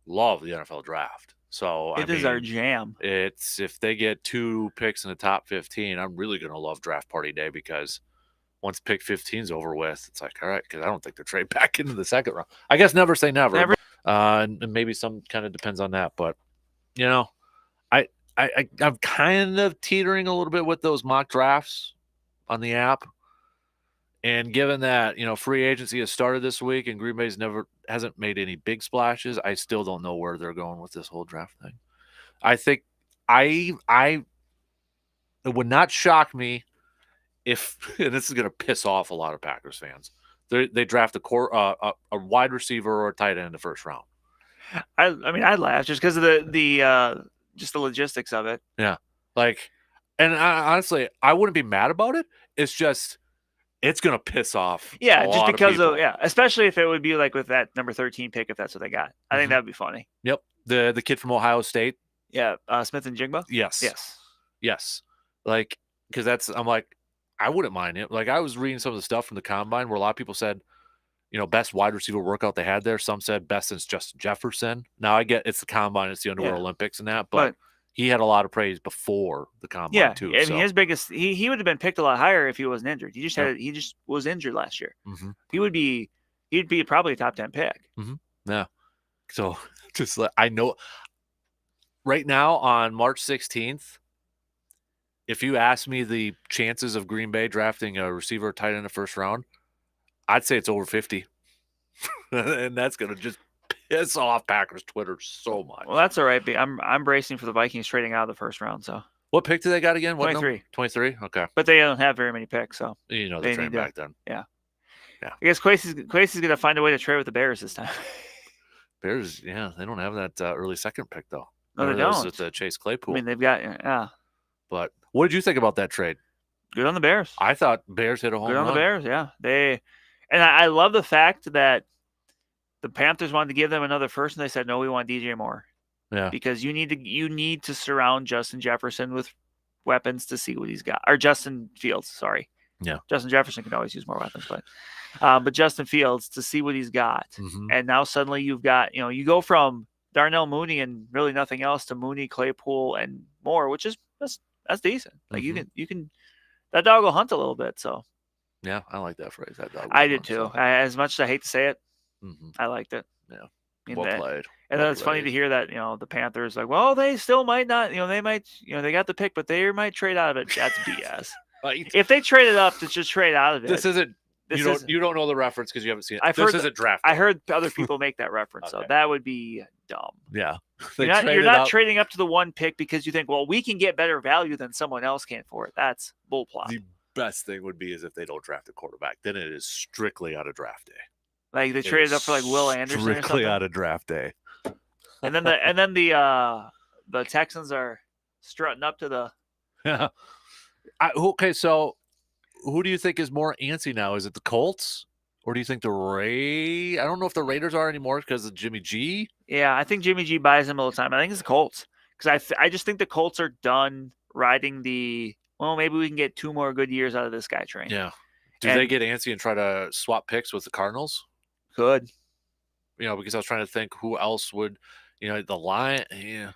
the NFL draft. So It is our jam. It's if they get 2 picks in the top 15, I'm really gonna love draft party day, because once pick 15 is over with, it's like, all right, because I don't think they're trade back into the second round. I guess never say never. Never. And maybe some kind of depends on that, but I'm kind of teetering a little bit with those mock drafts on the app. And given that, free agency has started this week and Green Bay's hasn't made any big splashes, I still don't know where they're going with this whole draft thing. I think it would not shock me if, and this is going to piss off a lot of Packers fans, they draft a wide receiver or a tight end in the first round. I mean, I'd laugh just because of the just the logistics of it. Yeah. Honestly, I wouldn't be mad about it. It's just, it's going to piss off. Yeah, a just lot because of especially if it would be like with that number 13 pick, if that's what they got. I think that'd be funny. Yep. The kid from Ohio State. Yeah. Smith and Jigba. Yes. Yes. Like, because I'm like, I wouldn't mind it. Like, I was reading some of the stuff from the combine where a lot of people said, best wide receiver workout they had there. Some said best since Justin Jefferson. Now I get it's the combine, it's the Underwear Olympics and that, but he had a lot of praise before the combine too. I mean, his biggest he would have been picked a lot higher if he wasn't injured. He just was injured last year. Mm-hmm. He'd be probably a top 10 pick. Mm-hmm. Yeah. So just I know right now on March 16th, if you ask me the chances of Green Bay drafting a receiver or tight end in the first round, I'd say it's over 50. And that's going to just piss off Packers Twitter so much. Well, that's all right. I'm bracing for the Vikings trading out of the first round. So what pick do they got again? 23. 23? Okay. But they don't have very many picks, so they're trading back then. Yeah. I guess Quasey's gonna find a way to trade with the Bears this time. Bears, they don't have that early second pick though. No, they don't. With the Chase Claypool. I mean, they've got But what did you think about that trade? Good on the Bears. I thought Bears hit a home run. Good on the Bears, yeah. I love the fact that the Panthers wanted to give them another first, and they said no, we want DJ Moore. Yeah. Because you need to surround Justin Jefferson with weapons to see what he's got. Or Justin Fields, sorry. Yeah. Justin Jefferson can always use more weapons, but Justin Fields to see what he's got. Mm-hmm. And now suddenly you've got, you go from Darnell Mooney and really nothing else to Mooney, Claypool, and Moore, which is that's decent. Like you can that dog will hunt a little bit. So yeah, I like that phrase. That dog. I did too. So. As much as I hate to say it, I liked it. Yeah. Well played. And then it's funny to hear that, the Panthers like, well, they still might not, they might, they got the pick, but they might trade out of it. That's BS. If they traded up to just trade out of it. This isn't, you don't know the reference because you haven't seen it. This isn't draft. I heard other people make that reference, so that would be dumb. Yeah. You're not trading up to the one pick because you think, well, we can get better value than someone else can for it. That's bullplop. The best thing would be is if they don't draft a quarterback. Then it is strictly out of draft day. Like they traded up for like Will Anderson or strictly out of draft day. And then the Texans are strutting up to the. Yeah. Okay, so who do you think is more antsy now? Is it the Colts or do you think the I don't know if the Raiders are anymore because of Jimmy G. Yeah, I think Jimmy G buys them all the time. I think it's the Colts because I just think the Colts are done riding the. Well, maybe we can get 2 more good years out of this guy train. Yeah. Do they get antsy and try to swap picks with the Cardinals? Could. Because I was trying to think who else would, the line. Yeah.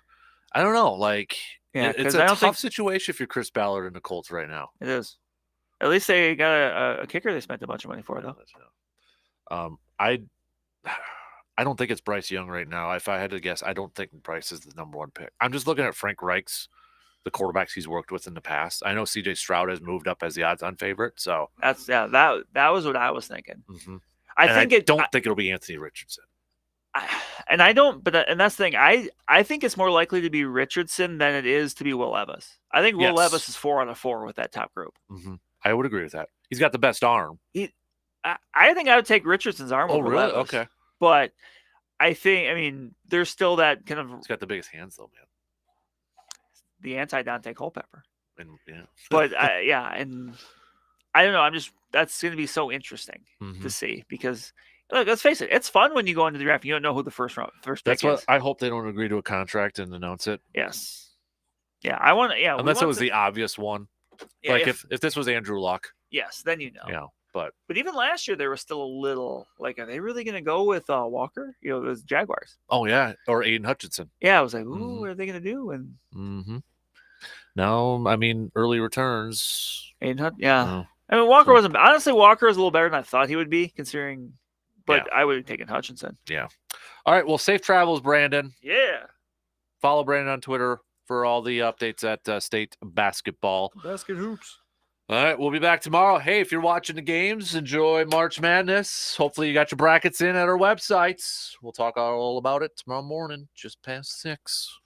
I don't know. Like, it's a tough situation if you're Chris Ballard and the Colts right now. It is. At least they got a kicker they spent a bunch of money for, though. I don't think it's Bryce Young right now. If I had to guess, I don't think Bryce is the number 1 pick. I'm just looking at Frank Reich's, the quarterbacks he's worked with in the past. I know CJ Stroud has moved up as the odds-on favorite. So that was what I was thinking. Mm-hmm. I don't think it'll be Anthony Richardson. And that's the thing. I think it's more likely to be Richardson than it is to be Will Levis. I think Will Levis is 4 out of 4 with that top group. Mm-hmm. I would agree with that. He's got the best arm. I think I would take Richardson's arm Oh, over really? Levis. Okay. But I mean, there's still that kind of He's got the biggest hands, though, man. the anti-Dante Culpepper. And, yeah. But, yeah, and I don't know. That's going to be so interesting Mhm. to see because, look, let's face it, it's fun when you go into the draft and you don't know who the first pick That's what is. I hope they don't agree to a contract and announce it. Yes. Yeah, I want to. Yeah, Unless it was the obvious one. yeah, Like if this was Andrew Luck, yes, then you know. yeah. But But even last year, there was still a little like, are they really going to go with Walker? You know, it was Jaguars. oh yeah, or Aiden Hutchinson. Yeah, I was like, ooh, Mhm. what are they going to do? And Mm-hmm. No, I mean early returns. Aiden yeah. No. I mean, Walker So- wasn't. Honestly, Walker was a little better than I thought he would be, considering. But Yeah. I would have taken Hutchinson. Yeah. All right. Well, safe travels, Brandon. Yeah. Follow Brandon on Twitter for all the updates at State Basketball. Basket hoops. All right. We'll be back tomorrow. Hey, if you're watching the games, enjoy March Madness. Hopefully, you got your brackets in at our websites. We'll talk all about it tomorrow morning, just past 6.